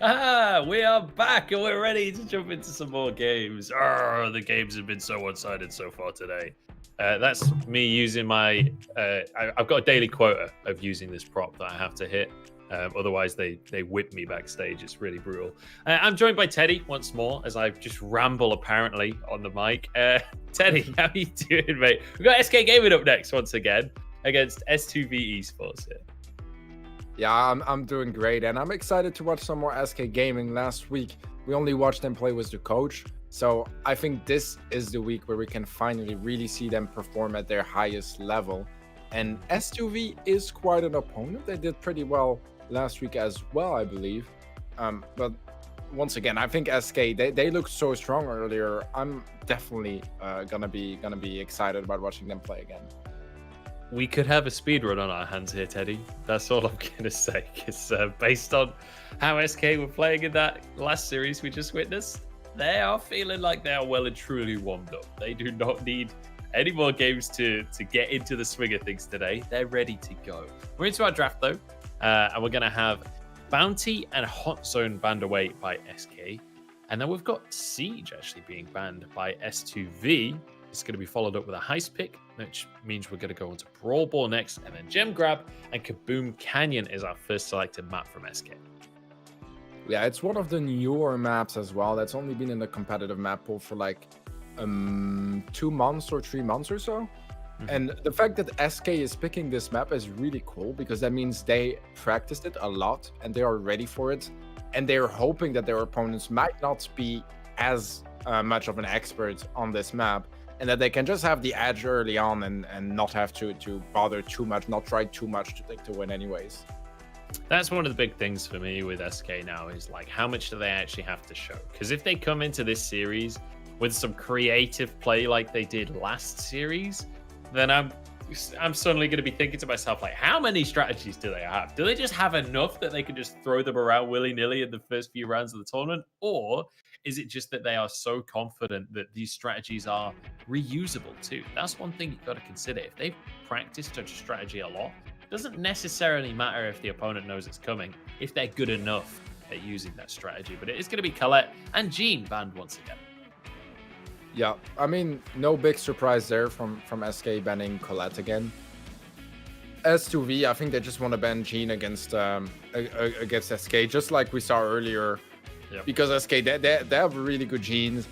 We are back and we're ready to jump into some more games. The games have been so one-sided so far today. That's me using my... I've got a daily quota of using this prop that I have to hit. Otherwise, they whip me backstage. It's really brutal. I'm joined by Teddy once more as I just ramble, apparently, on the mic. Teddy, how you doing, mate? We've got SK Gaming up next once again against S2V Esports here. Yeah, I'm doing great, and I'm excited to watch some more SK Gaming. Last week, we only watched them play with the coach, so I think this is the week where we can finally really see them perform at their highest level. And S2V is quite an opponent. They did pretty well last week as well, I believe. But once again, I think SK, they looked so strong earlier. I'm definitely gonna be excited about watching them play again. We could have a speed run on our hands here, Teddy. That's all I'm going to say. Because based on how SK were playing in that last series we just witnessed, they are feeling like they are well and truly warmed up. They do not need any more games to get into the swing of things today. They're ready to go. We're into our draft, though. And we're going to have Bounty and Hot Zone banned away by SK. And then we've got Siege actually being banned by S2V. It's going to be followed up with a heist pick, which means we're going to go on to Brawl Ball next, and then Gem Grab and Kaboom Canyon is our first selected map from SK. Yeah, it's one of the newer maps as well. That's only been in the competitive map pool for like 2 months or 3 months or so. And the fact that SK is picking this map is really cool because that means they practiced it a lot and they are ready for it. And they're hoping that their opponents might not be as much of an expert on this map, and that they can just have the edge early on and not have to bother too much, not try too much to win anyways. That's one of the big things for me with SK now is like, how much do they actually have to show? Because if they come into this series with some creative play like they did last series, then I'm suddenly going to be thinking to myself, like, how many strategies do they have? Do they just have enough that they can just throw them around willy-nilly in the first few rounds of the tournament? Or is it just that they are so confident that these strategies are reusable too? That's one thing you've got to consider. If they've practiced such a strategy a lot, it doesn't necessarily matter if the opponent knows it's coming, if they're good enough at using that strategy. But it is going to be Colette and Jean banned once again. Yeah, I mean, no big surprise there from SK banning Colette again. S2V, I think they just want to ban Jean against SK, just like we saw earlier. Yep. Because SK, they have really good Jeans,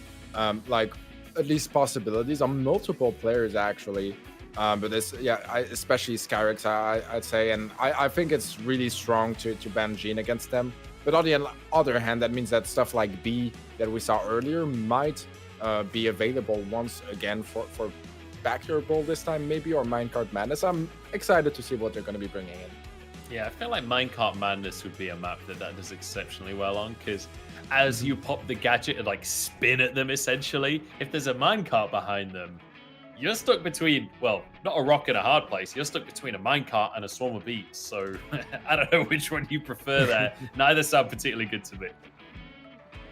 like at least possibilities on multiple players actually. But this, yeah, especially Skyrix, I'd say, and I think it's really strong to ban Jean against them. But on the other hand, that means that stuff like B that we saw earlier might be available once again for Backyard Bowl this time, maybe, or Minecart Madness. I'm excited to see what they're going to be bringing in. Yeah, I feel like Minecart Madness would be a map that does exceptionally well on, because as you pop the gadget and like spin at them, essentially, if there's a minecart behind them, you're stuck between, well, not a rock and a hard place. You're stuck between a minecart and a swarm of bees. So I don't know which one you prefer there. Neither sound particularly good to me.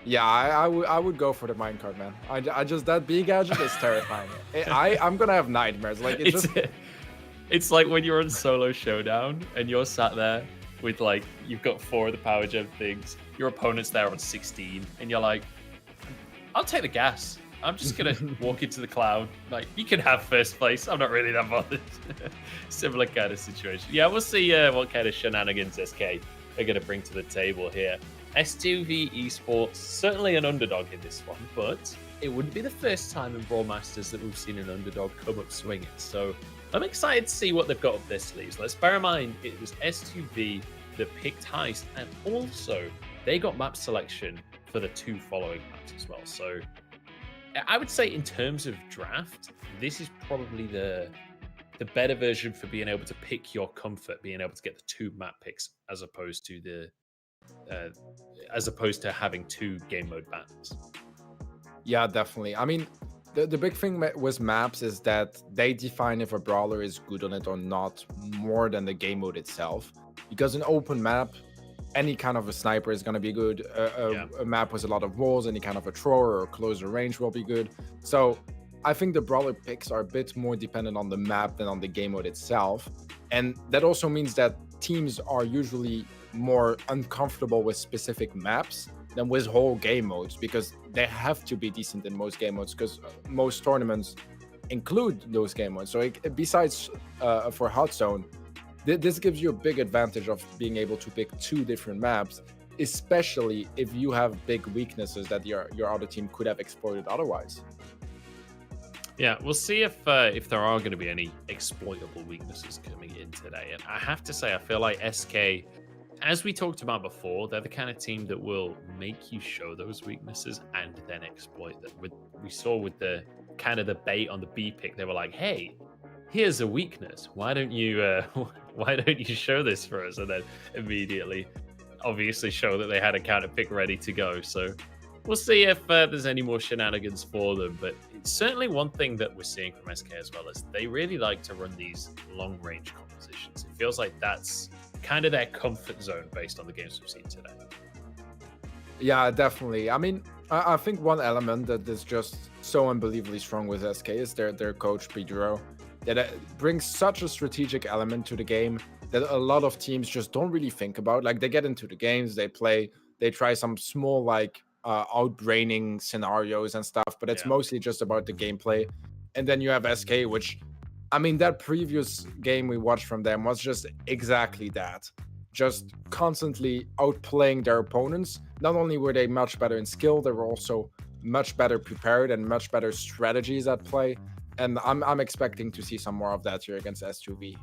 Yeah, I would go for the minecart, man. I just, that bee gadget is terrifying. I'm gonna have nightmares. Like it's like when you're on solo showdown and you're sat there with like, you've got 4 of the power gem things, your opponent's there on 16, and you're like, I'll take the gas. I'm just gonna walk into the cloud. Like, you can have first place. I'm not really that bothered. Similar kind of situation. Yeah, we'll see what kind of shenanigans SK are gonna bring to the table here. S2V Esports, certainly an underdog in this one, but it wouldn't be the first time in Brawl Masters that we've seen an underdog come up swinging. So I'm excited to see what they've got up their sleeves. Let's bear in mind, it was S2V that picked Heist, and also they got map selection for the 2 following maps as well. So I would say in terms of draft, this is probably the better version for being able to pick your comfort, being able to get the 2 map picks as opposed to having 2 game mode bans. Yeah, definitely. I mean, the big thing with maps is that they define if a brawler is good on it or not more than the game mode itself. Because an open map, any kind of a sniper is going to be good. A map with a lot of walls, any kind of a thrower or closer range will be good. So I think the brawler picks are a bit more dependent on the map than on the game mode itself. And that also means that teams are usually more uncomfortable with specific maps than with whole game modes, because they have to be decent in most game modes, because most tournaments include those game modes. So besides for Hot Zone, this gives you a big advantage of being able to pick 2 different maps, especially if you have big weaknesses that your other team could have exploited otherwise. Yeah, we'll see if there are going to be any exploitable weaknesses coming in today. And I have to say, I feel like SK, as we talked about before, they're the kind of team that will make you show those weaknesses and then exploit them. We saw with the kind of the bait on the B pick, they were like, "Hey, here's a weakness. Why don't you show this for us?" And then immediately, obviously, show that they had a counter pick ready to go. So we'll see if there's any more shenanigans for them. But it's certainly one thing that we're seeing from SK as well, is they really like to run these long range compositions. It feels like that's kind of their comfort zone based on the games we've seen today. Yeah, definitely. I mean, I think one element that is just so unbelievably strong with SK is their coach, Pedro, that brings such a strategic element to the game that a lot of teams just don't really think about. Like, they get into the games, they play, they try some small, like, outbraining scenarios and stuff, but it's mostly just about the gameplay. And then you have SK, which, I mean, that previous game we watched from them was just exactly that. Just constantly outplaying their opponents. Not only were they much better in skill, they were also much better prepared and much better strategies at play. And I'm expecting to see some more of that here against S2V.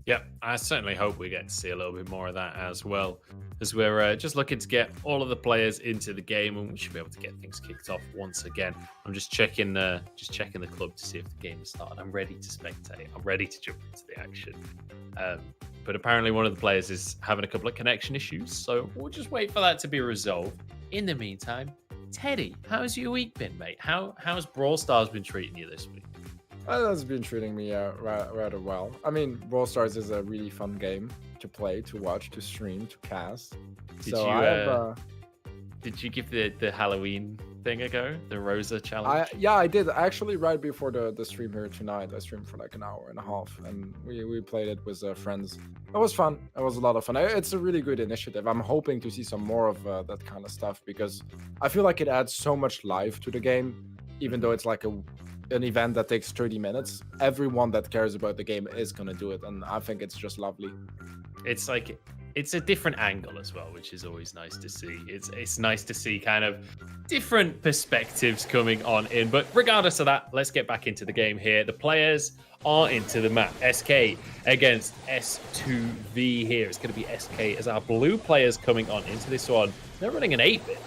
Yeah, I certainly hope we get to see a little bit more of that as well, as we're just looking to get all of the players into the game, and we should be able to get things kicked off once again. I'm just checking the club to see if the game has started. I'm ready to spectate. I'm ready to jump into the action. But apparently one of the players is having a couple of connection issues, so we'll just wait for that to be resolved. In the meantime, Teddy, how's your week been, mate? How's Brawl Stars been treating you this week? That's been treating me rather well. I mean, Brawl Stars is a really fun game to play, to watch, to stream, to cast. Did you give the Halloween thing a go? The Rosa challenge? Yeah, I did. Actually, right before the stream here tonight, I streamed for like an hour and a half, and we played it with friends. It was fun. It was a lot of fun. It's a really good initiative. I'm hoping to see some more of that kind of stuff, because I feel like it adds so much life to the game, even though it's like an event that takes 30 minutes. Everyone that cares about the game is going to do it, and I think it's just lovely. It's like, it's a different angle as well, which is always nice to see. It's nice to see kind of different perspectives coming on in. But regardless of that, let's get back into the game here. The players are into the map. SK against S2V here. It's going to be SK as our blue players coming on into this one. They're running an 8-bit.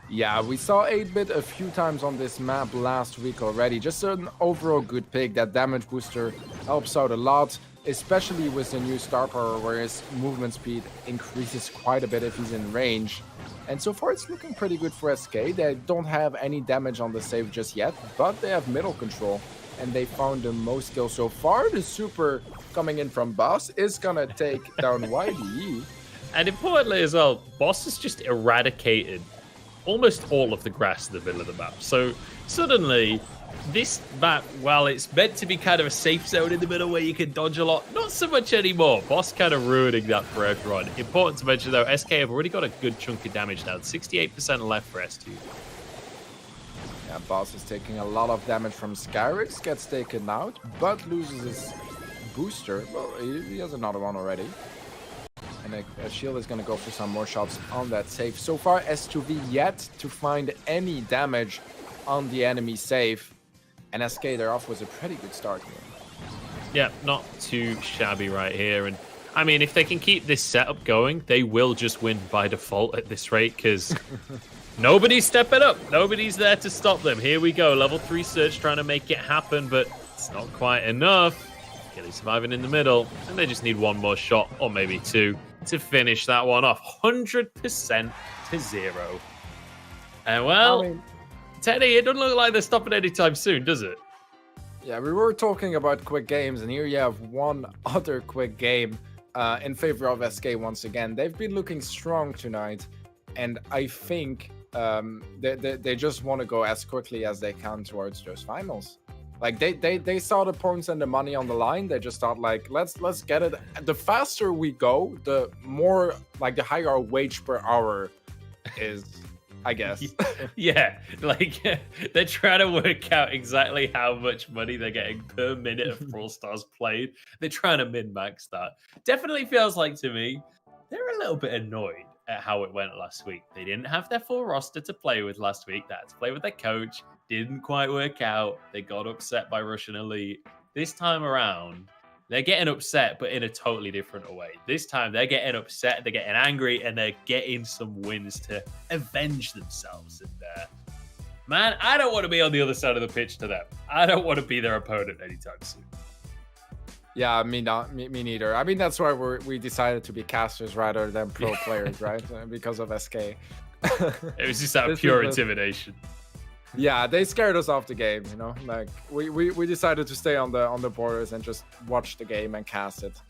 Yeah, we saw 8-bit a few times on this map last week already. Just an overall good pick. That damage booster helps out a lot, especially with the new star power, where his movement speed increases quite a bit if he's in range. And so far it's looking pretty good for SK. They don't have any damage on the save just yet, but they have middle control, and they found the most kills so far. The super coming in from Boss is gonna take down YDE. And importantly as well, Boss has just eradicated almost all of the grass in the middle of the map. So suddenly, this map, while it's meant to be kind of a safe zone in the middle where you can dodge a lot, not so much anymore. Boss kind of ruining that for everyone. Important to mention though, SK have already got a good chunk of damage now. 68% left for S2. Yeah, Boss is taking a lot of damage from Skyrix, gets taken out, but loses his booster. Well, he has another one already. And a shield is going to go for some more shots on that save. So far, S2V yet to find any damage on the enemy save. And SK, they're off with a pretty good start here. Yeah, not too shabby right here. And I mean, if they can keep this setup going, they will just win by default at this rate, because nobody's stepping up. Nobody's there to stop them. Here we go. Level 3 Search trying to make it happen, but it's not quite enough. Kelly surviving in the middle, and they just need one more shot, or maybe two, to finish that one off. 100% to 0. And well, I mean, Teddy, it doesn't look like they're stopping anytime soon, does it? Yeah, we were talking about quick games, and here you have one other quick game in favor of SK once again. They've been looking strong tonight, and I think they just want to go as quickly as they can towards those finals. Like they saw the points and the money on the line. They just thought like, let's get it. The faster we go, the more like the higher our wage per hour is, I guess. Yeah, like they're trying to work out exactly how much money they're getting per minute of Brawl Stars played. They're trying to min-max that. Definitely feels like to me, they're a little bit annoyed at how it went last week. They didn't have their full roster to play with last week. They had to play with their coach. Didn't quite work out. They got upset by Russian Elite. This time around, they're getting upset, but in a totally different way. This time, they're getting upset, they're getting angry, and they're getting some wins to avenge themselves. And man, I don't want to be on the other side of the pitch to them. I don't want to be their opponent anytime soon. Yeah, me neither. I mean, that's why we decided to be casters rather than pro players, right? Because of SK. It was just out of pure intimidation. Yeah, they scared us off the game, you know. Like we decided to stay on the borders and just watch the game and cast it.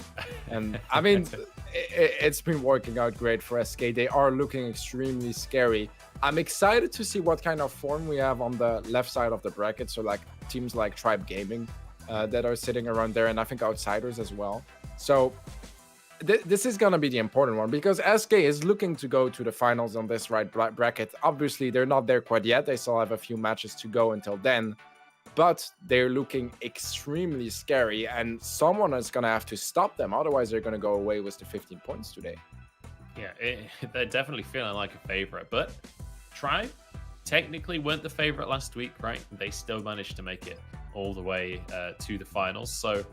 And I mean, it's been working out great for SK. They are looking extremely scary. I'm excited to see what kind of form we have on the left side of the bracket. So like teams like Tribe Gaming that are sitting around there, and I think Outsiders as well. So this is going to be the important one because SK is looking to go to the finals on this right bracket. Obviously, they're not there quite yet. They still have a few matches to go until then, but they're looking extremely scary, and someone is going to have to stop them. Otherwise, they're going to go away with the 15 points today. Yeah, they're definitely feeling like a favorite, but Tribe technically weren't the favorite last week, right? They still managed to make it all the way to the finals. So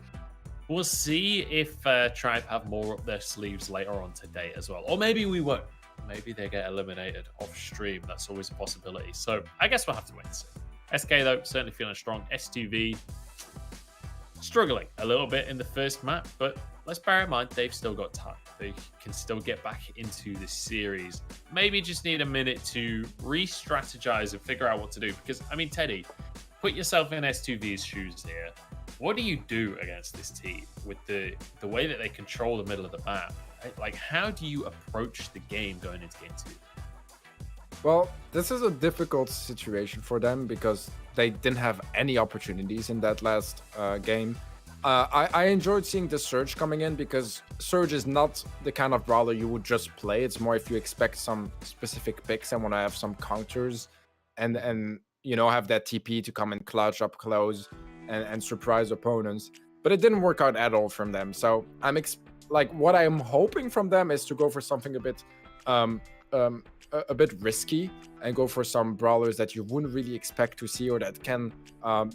we'll see if Tribe have more up their sleeves later on today as well. Or maybe we won't. Maybe they get eliminated off stream. That's always a possibility. So I guess we'll have to wait and see. SK, though, certainly feeling strong. S2V struggling a little bit in the first map, but let's bear in mind they've still got time. They can still get back into the series. Maybe just need a minute to re-strategize and figure out what to do. Because, I mean, Teddy, put yourself in S2V's shoes here. What do you do against this team with the way that they control the middle of the map? Like, how do you approach the game going into game 2? Well, this is a difficult situation for them because they didn't have any opportunities in that last game. I enjoyed seeing the Surge coming in because Surge is not the kind of brawler you would just play. It's more if you expect some specific picks and want to have some counters and you know, have that TP to come and clutch up close and surprise opponents. But it didn't work out at all from them. So I'm what I'm hoping from them is to go for something a bit risky and go for some brawlers that you wouldn't really expect to see or that can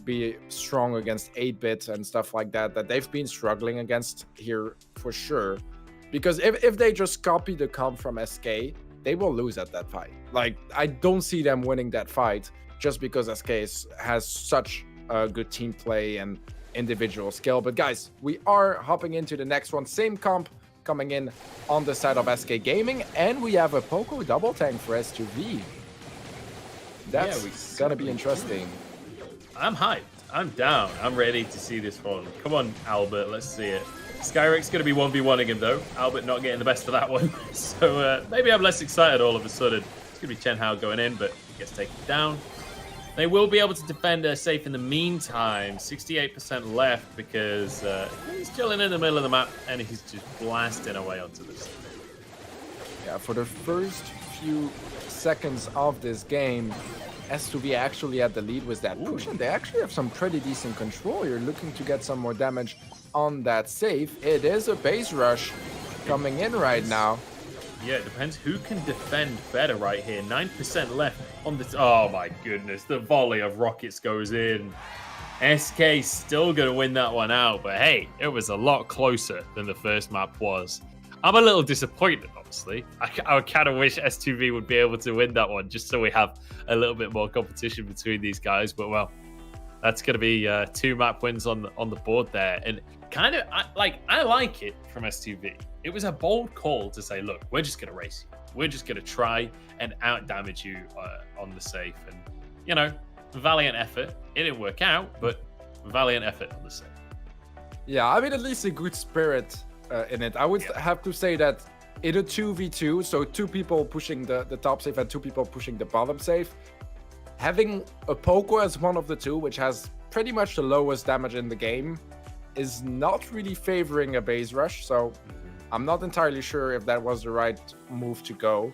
be strong against 8-bit and stuff like that they've been struggling against here for sure. Because if they just copy the comp from SK, they will lose at that fight. Like, I don't see them winning that fight just because SK has such good team play and individual skill. But guys, we are hopping into the next one. Same comp coming in on the side of SK Gaming, and we have a Poco double tank for S2V. That's gonna be interesting. I'm hyped. I'm down. I'm ready to see this one. Come on, Albert. Let's see it. Skyric's going to be 1v1ing him, though. Albert not getting the best of that one. So maybe I'm less excited all of a sudden. It's going to be Chen Hao going in, but he gets taken down. They will be able to defend safe in the meantime. 68% left because he's chilling in the middle of the map and he's just blasting away onto this. Yeah, for the first few seconds of this game, S2V actually had the lead with that push, and they actually have some pretty decent control. You're looking to get some more damage on that safe. It is a base rush coming in right now. Yeah, it depends who can defend better right here. 9% left on this. Oh my goodness, the volley of rockets goes in. SK still going to win that one out, but hey, it was a lot closer than the first map was. I'm a little disappointed, honestly. I kind of wish S2V would be able to win that one just so we have a little bit more competition between these guys. But, well, that's going to be 2 map wins on the board there. And kind of, I like it from S2V. It was a bold call to say, look, we're just going to race you. We're just going to try and out-damage you on the safe. And, you know, valiant effort. It didn't work out, but valiant effort on the safe. Yeah, I mean, at least a good spirit in it. I would have to say that in a 2v2, so 2 people pushing the top safe and 2 people pushing the bottom safe, having a Poco as one of the 2, which has pretty much the lowest damage in the game, is not really favoring a base rush. So I'm not entirely sure if that was the right move to go.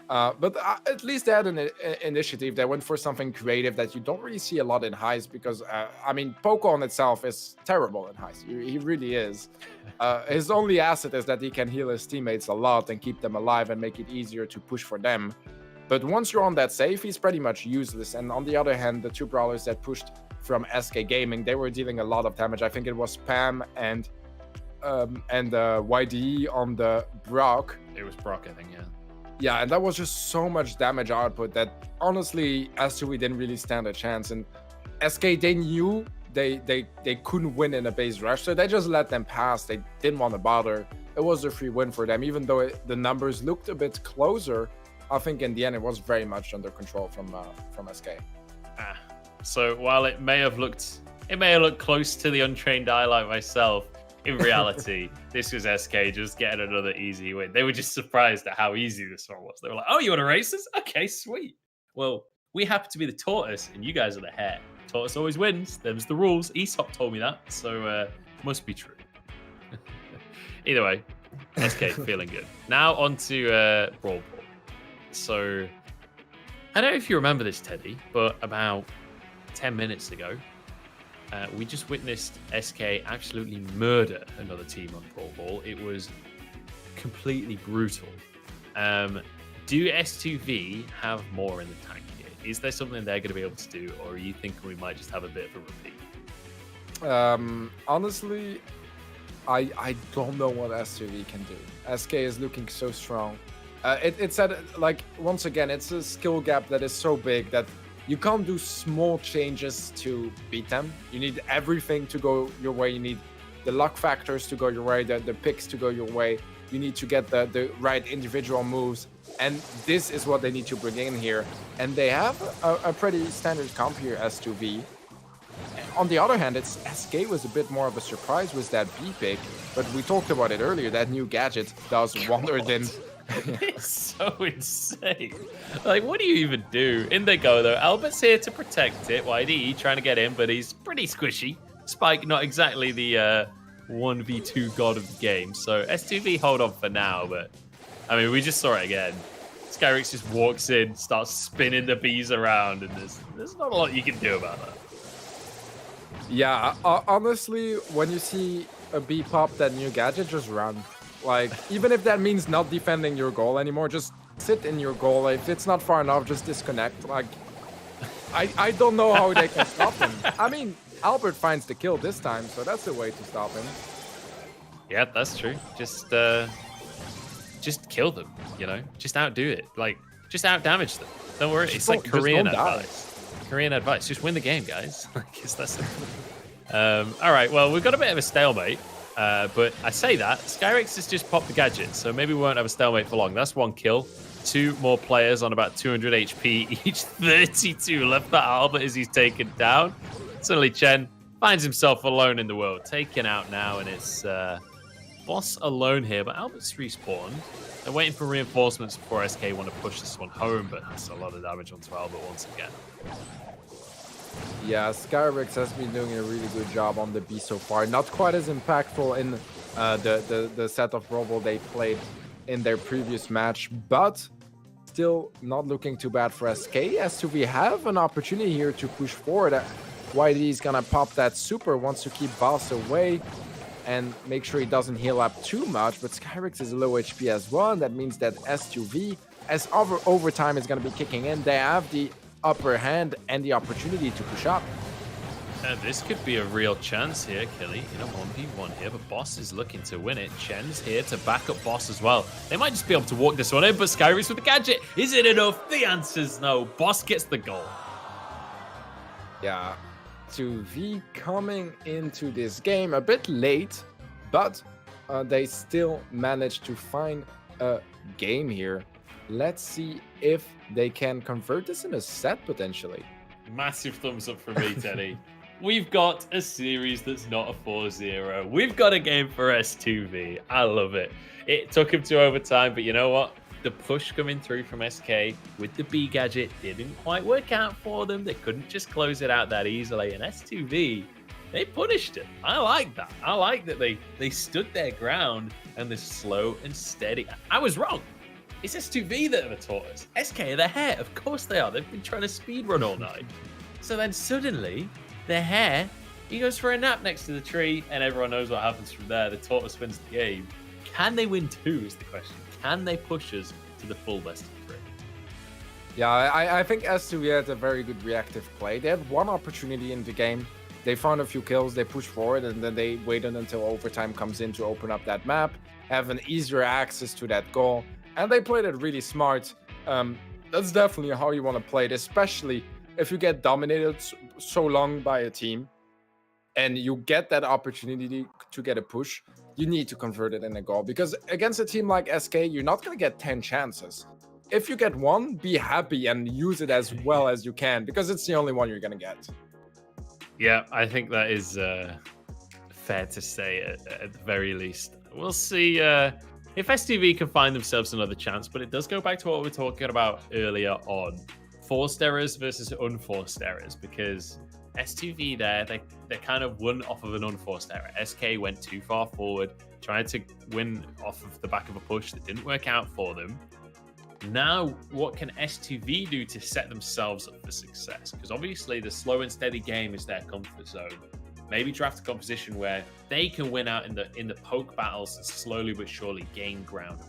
But at least they had an initiative. They went for something creative that you don't really see a lot in highs because, I mean, Poco on itself is terrible in highs. He really is. His only asset is that he can heal his teammates a lot and keep them alive and make it easier to push for them. But once you're on that save, he's pretty much useless. And on the other hand, the two brawlers that pushed from SK Gaming, they were dealing a lot of damage. I think it was Pam and YDE on the Brock. It was Brock, I think, yeah. Yeah, and that was just so much damage output that honestly, S2V didn't really stand a chance. And SK, they knew they couldn't win in a base rush, so they just let them pass. They didn't want to bother. It was a free win for them, even though the numbers looked a bit closer. I think in the end, it was very much under control from SK. So while it may have looked close to the untrained eye like myself, in reality, this was SK just getting another easy win. They were just surprised at how easy this one was. They were like, "Oh, you want to race us? Okay, sweet. Well, we happen to be the tortoise, and you guys are the hare. Tortoise always wins. Them's the rules. Aesop told me that, so must be true." Either way, SK feeling good. Now on to Brawl Ball. So, I don't know if you remember this, Teddy, but about 10 minutes ago, we just witnessed SK absolutely murder another team on Brawl Ball. It was completely brutal. Do S2V have more in the tank here? Is there something they're going to be able to do, or are you thinking we might just have a bit of a repeat? Honestly, I don't know what S2V can do. SK is looking so strong. It's at, like, once again, it's a skill gap that is so big that you can't do small changes to beat them. You need everything to go your way. You need the luck factors to go your way, the picks to go your way. You need to get the right individual moves. And this is what they need to bring in here. And they have a pretty standard comp here, S2V. On the other hand, SK was a bit more of a surprise with that B pick. But we talked about it earlier, that new gadget does wonders in... It's so insane. Like, what do you even do? In they go, though. Albert's here to protect it. YDE trying to get in, but he's pretty squishy. Spike, not exactly the 1v2 god of the game. So S2V hold on for now, but I mean, we just saw it again. Skyrix just walks in, starts spinning the bees around, and there's not a lot you can do about that. Yeah, honestly, when you see a bee pop that new gadget, just run. Like, even if that means not defending your goal anymore, just sit in your goal. If it's not far enough, just disconnect. Like, I don't know how they can stop him. I mean, Albert finds the kill this time, so that's a way to stop him. Yeah, that's true. Just kill them, you know? Just outdo it. Like, just outdamage them. Don't worry. It's like Korean advice. Korean advice. Just win the game, guys. Like, it's that simple. All right, well, we've got a bit of a stalemate. But I say that, Skyrix has just popped the gadget, so maybe we won't have a stalemate for long. That's one kill. 2 more players on about 200 HP, each 32 left for Albert as he's taken down. Suddenly Chen finds himself alone in the world, taken out now, and it's Boss alone here, but Albert's respawned. They're waiting for reinforcements before SK want to push this one home, but that's a lot of damage onto Albert once again. Yeah, Skyrix has been doing a really good job on the B so far. Not quite as impactful in the set of Brawl Ball they played in their previous match, but still not looking too bad for SK. S2V have an opportunity here to push forward. YD is gonna pop that super, wants to keep Boss away and make sure he doesn't heal up too much, but Skyrix is low HP as well, and that means that S2V, as overtime is gonna be kicking in, they have the upper hand and the opportunity to push up. This could be a real chance here, Killy. You know, 1v1 here, but Boss is looking to win it. Chen's here to back up Boss as well. They might just be able to walk this one in, but Skyrix with the gadget. Is it enough? The answer's no. Boss gets the goal. Yeah, 2V coming into this game a bit late, but they still managed to find a game here. Let's see if they can convert this in a set, potentially. Massive thumbs up from me, Teddy. We've got a series that's not a 4-0. We've got a game for S2V. I love it. It took him to overtime, but you know what? the push coming through from SK with the B gadget didn't quite work out for them. They couldn't just close it out that easily. And S2V, they punished it. I like that. I like that they stood their ground and they're slow and steady. I was wrong. It's S2V that have taught us. SK are the hair. Of course they are. They've been trying to speedrun all night. So then suddenly, the hair, he goes for a nap next to the tree, and everyone knows what happens from there. The tortoise wins the game. Can they win 2 is the question. Can they push us to the full best of 3? Yeah, I think S2V had a very good reactive play. They had one opportunity in the game. They found a few kills, they pushed forward, and then they waited until overtime comes in to open up that map, have an easier access to that goal, and they played it really smart. That's definitely how you want to play it, especially if you get dominated so long by a team and you get that opportunity to get a push. You need to convert it in a goal, because against a team like SK, you're not going to get 10 chances. If you get one, be happy and use it as well as you can, because it's the only one you're going to get. Yeah, I think that is fair to say at the very least. We'll see if STV can find themselves another chance, but it does go back to what we were talking about earlier on forced errors versus unforced errors, because STV there, they kind of won off of an unforced error. SK went too far forward, tried to win off of the back of a push that didn't work out for them. Now, what can S2V do to set themselves up for success? Because obviously the slow and steady game is their comfort zone. Maybe draft a composition where they can win out in the poke battles and slowly but surely gain ground.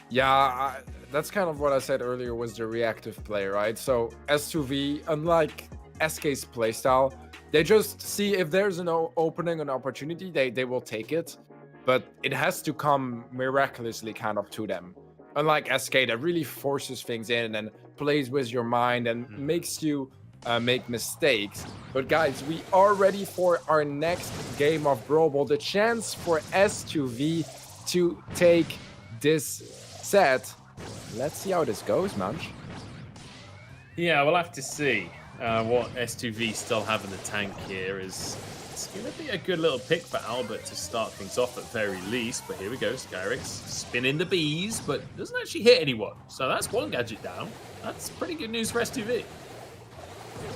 Yeah, that's kind of what I said earlier was the reactive play, right? So S2V, unlike SK's playstyle, they just see if there's an opening, an opportunity, they will take it. But it has to come miraculously kind of to them. Unlike SK, that really forces things in and plays with your mind and makes you make mistakes. But guys, we are ready for our next game of Brawl Ball. The chance for S2V to take this set. Let's see how this goes, man. Yeah, we'll have to see what S2V still have in the tank here. It's going to be a good little pick for Albert to start things off at very least. But here we go, Skyrix spinning the bees, but doesn't actually hit anyone. So that's one gadget down. That's pretty good news for S2V.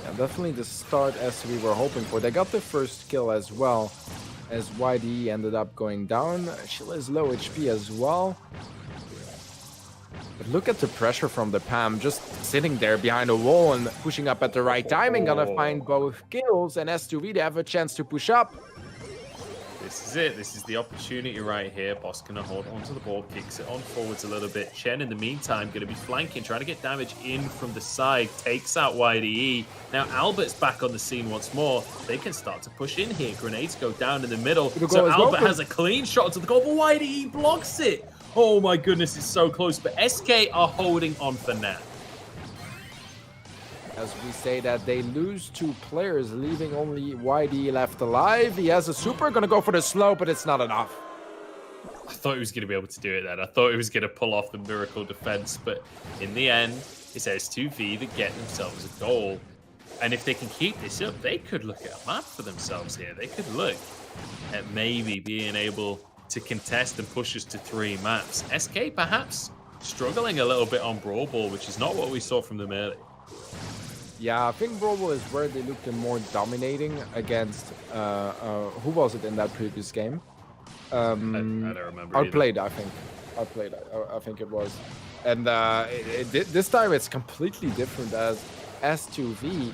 Yeah, definitely the start as we were hoping for. They got the first kill as well, as YD ended up going down. Sheila is low HP as well. But look at the pressure from the Pam, just sitting there behind a wall and pushing up at the right timing. Gonna find both kills, and S2V, they have a chance to push up. This is it. This is the opportunity right here. Boss gonna hold onto the ball, kicks it on forwards a little bit. Chen, in the meantime, gonna be flanking, trying to get damage in from the side. Takes out YDE. Now Albert's back on the scene once more. They can start to push in here. Grenades go down in the middle. So Albert has a clean shot to the goal, but YDE blocks it. Oh my goodness, it's so close. But SK are holding on for now. As we say that, they lose 2 players, leaving only YD left alive. He has a super, gonna go for the slow, but it's not enough. I thought he was going to be able to do it then. I thought he was going to pull off the miracle defense, but in the end, it's S2V that get themselves a goal. And if they can keep this up, they could look at a map for themselves here. They could look at maybe being able to contest and push us to 3 maps. SK perhaps struggling a little bit on Brawl Ball, which is not what we saw from them early. Yeah, I think Brawl Ball is where they looked more dominating against, who was it in that previous game? I don't remember. Outplayed, I think. Outplayed, I think it was. And this time it's completely different, as S2V,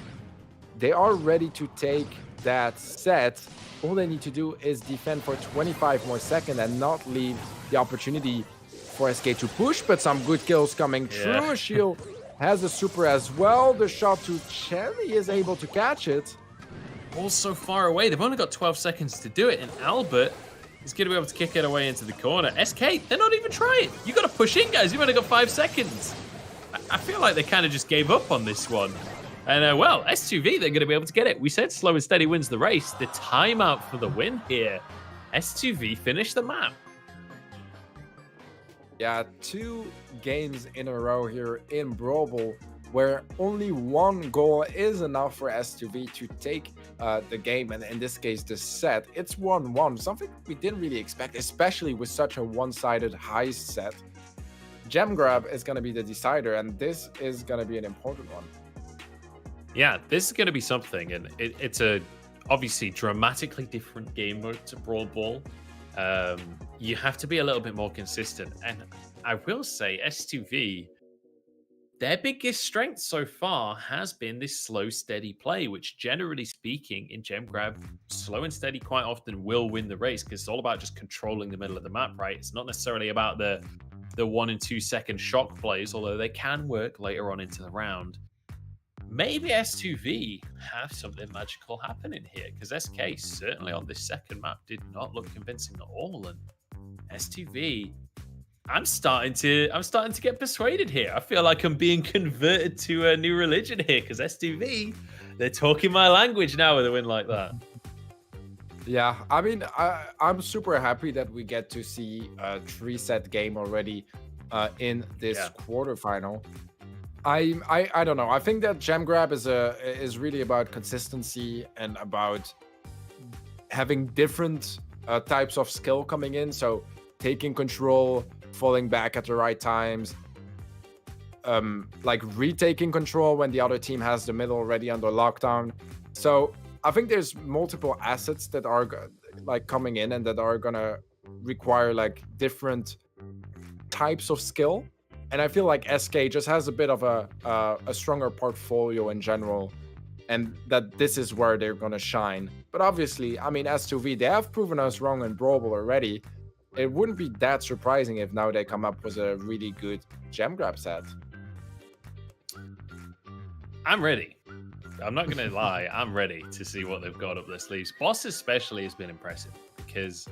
they are ready to take that set. All they need to do is defend for 25 more seconds and not leave the opportunity for SK to push, but some good kills coming through. Shield has a super as well. The shot to Chen, he is able to catch it. All so far away. They've only got 12 seconds to do it, and Albert is going to be able to kick it away into the corner. SK, they're not even trying. You got to push in, guys. You've only got 5 seconds. I feel like they kind of just gave up on this one. And, well, S2V, they're going to be able to get it. We said slow and steady wins the race. The timeout for the win here. S2V finished the map. Yeah, 2 games in a row here in Brawl Ball, where only 1 goal is enough for S2V to take the game, and in this case, the set. It's 1-1, something we didn't really expect, especially with such a one-sided high set. gem grab is going to be the decider, and this is going to be an important one. Yeah, this is going to be something, and it's a obviously dramatically different game mode to Brawl Ball. You have to be a little bit more consistent, and I will say S2V, their biggest strength so far has been this slow, steady play, which generally speaking in gem grab, slow and steady quite often will win the race because it's all about just controlling the middle of the map, right? It's not necessarily about the 1 and 2 second shock plays, although they can work later on into the round. Maybe S2V have something magical happening here because SK certainly on this second map did not look convincing at all, and S2V, I'm starting to get persuaded here. I feel like I'm being converted to a new religion here because S2V, they're talking my language now with a win like that. Yeah, I mean, I'm super happy that we get to see a 3-set game already in this quarterfinal. I don't know. I think that gem grab is really about consistency and about having different types of skill coming in. So taking control, falling back at the right times, like retaking control when the other team has the middle already under lockdown. So I think there's multiple assets that are like coming in and that are gonna require like different types of skill. And I feel like SK just has a bit of a stronger portfolio in general, and that this is where they're gonna shine. But obviously, I mean, S2V, they have proven us wrong in Brawl Ball already. It wouldn't be that surprising if now they come up with a really good gem grab set. I'm ready. I'm not going to lie. I'm ready to see what they've got up their sleeves. Boss especially has been impressive because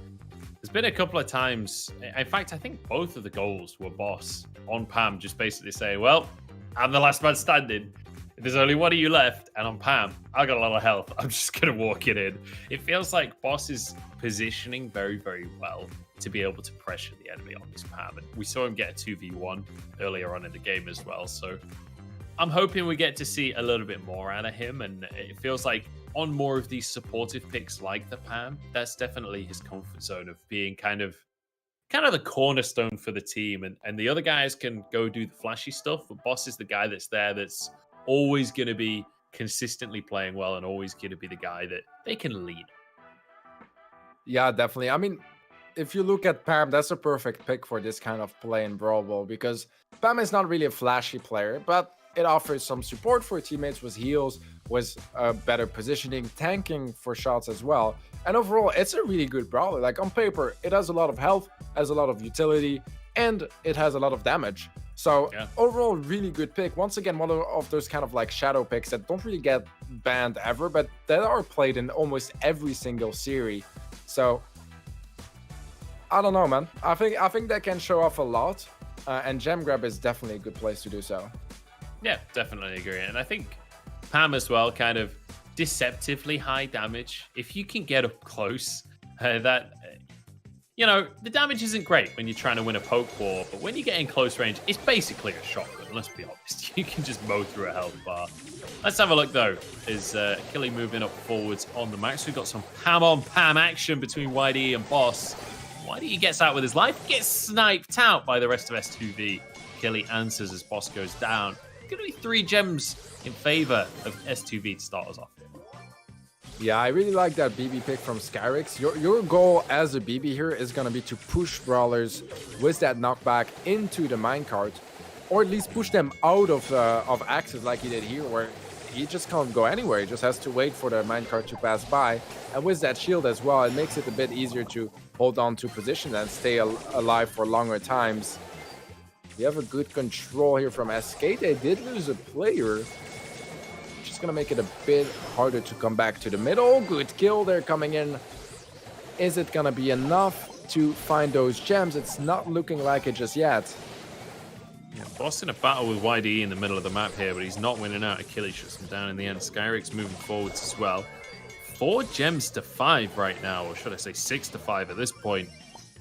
there's been a couple of times. In fact, I think both of the goals were Boss on Pam just basically saying, well, I'm the last man standing. There's only one of you left, and on Pam, I got a lot of health. I'm just going to walk it in. It feels like Boss is positioning very, very well to be able to pressure the enemy on this Pam. And we saw him get a 2v1 earlier on in the game as well. So I'm hoping we get to see a little bit more out of him. And it feels like on more of these supportive picks like the Pam, that's definitely his comfort zone of being kind of the cornerstone for the team. And the other guys can go do the flashy stuff, but Boss is the guy that's there that's always going to be consistently playing well and always going to be the guy that they can lead. Yeah, definitely. I mean, if you look at Pam, that's a perfect pick for this kind of play in Brawl Ball because Pam is not really a flashy player, but it offers some support for teammates with heals, with better positioning, tanking for shots as well. And overall, it's a really good brawler. Like on paper, it has a lot of health, has a lot of utility, and it has a lot of damage. So overall, really good pick. Once again, one of those kind of like shadow picks that don't really get banned ever, but that are played in almost every single series. So I don't know, man. I think that can show off a lot, and gem grab is definitely a good place to do so. Yeah, definitely agree. And I think Pam as well, kind of deceptively high damage. If you can get up close, you know, the damage isn't great when you're trying to win a poke war, but when you get in close range, it's basically a shotgun, let's be honest. You can just mow through a health bar. Let's have a look, though. Is Killy moving up forwards on the max? We've got some Pam on Pam action between YDE and Boss. YDE gets out with his life, gets sniped out by the rest of S2V. Killy answers as Boss goes down. Going to be 3 gems in favor of S2V to start us off here. Yeah, I really like that BB pick from Skyrix. Your goal as a BB here is going to be to push brawlers with that knockback into the minecart, or at least push them out of access like he did here, where he just can't go anywhere. He just has to wait for the minecart to pass by. And with that shield as well, it makes it a bit easier to hold on to position and stay alive for longer times. You have a good control here from SK. They did lose a player, which is going to make it a bit harder to come back to the middle. Good kill there coming in. Is it going to be enough to find those gems? It's not looking like it just yet. Yeah, Boss in a battle with YDE in the middle of the map here, but he's not winning out. Achilles shuts him down in the end. Skyrix moving forwards as well. 4 gems to 5 right now, or should I say 6 to 5 at this point.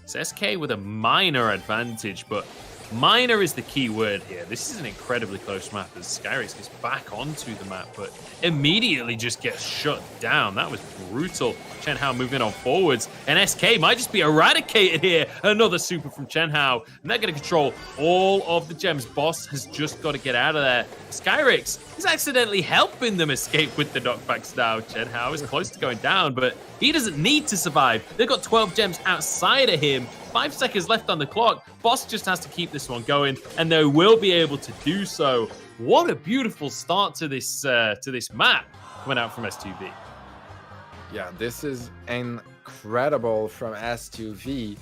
It's SK with a minor advantage, but Minor is the key word here. This is an incredibly close map as Skyrix gets back onto the map, but immediately just gets shut down. That was brutal. Chen Hao moving on forwards, and SK might just be eradicated here. Another super from Chen Hao, and they're going to control all of the gems. Boss has just got to get out of there. Skyrix is accidentally helping them escape with the knockbacks now. Chen Hao is close to going down, but he doesn't need to survive. They've got 12 gems outside of him. 5 seconds left on the clock. Boss just has to keep this one going, and they will be able to do so. What a beautiful start to this map coming out from S2V. Yeah, this is incredible from S2V.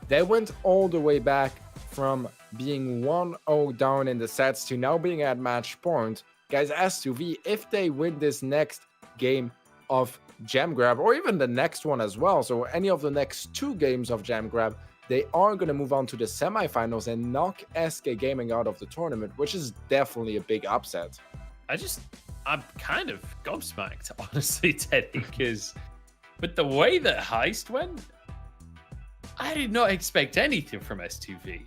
They went all the way back from being 1-0 down in the sets to now being at match point. Guys, S2V, if they win this next game of Gem Grab, or even the next one as well, so any of the next 2 games of Gem Grab, they are going to move on to the semifinals and knock SK Gaming out of the tournament, which is definitely a big upset. I'm kind of gobsmacked, honestly, Teddy, because with the way that Heist went, I did not expect anything from S2V.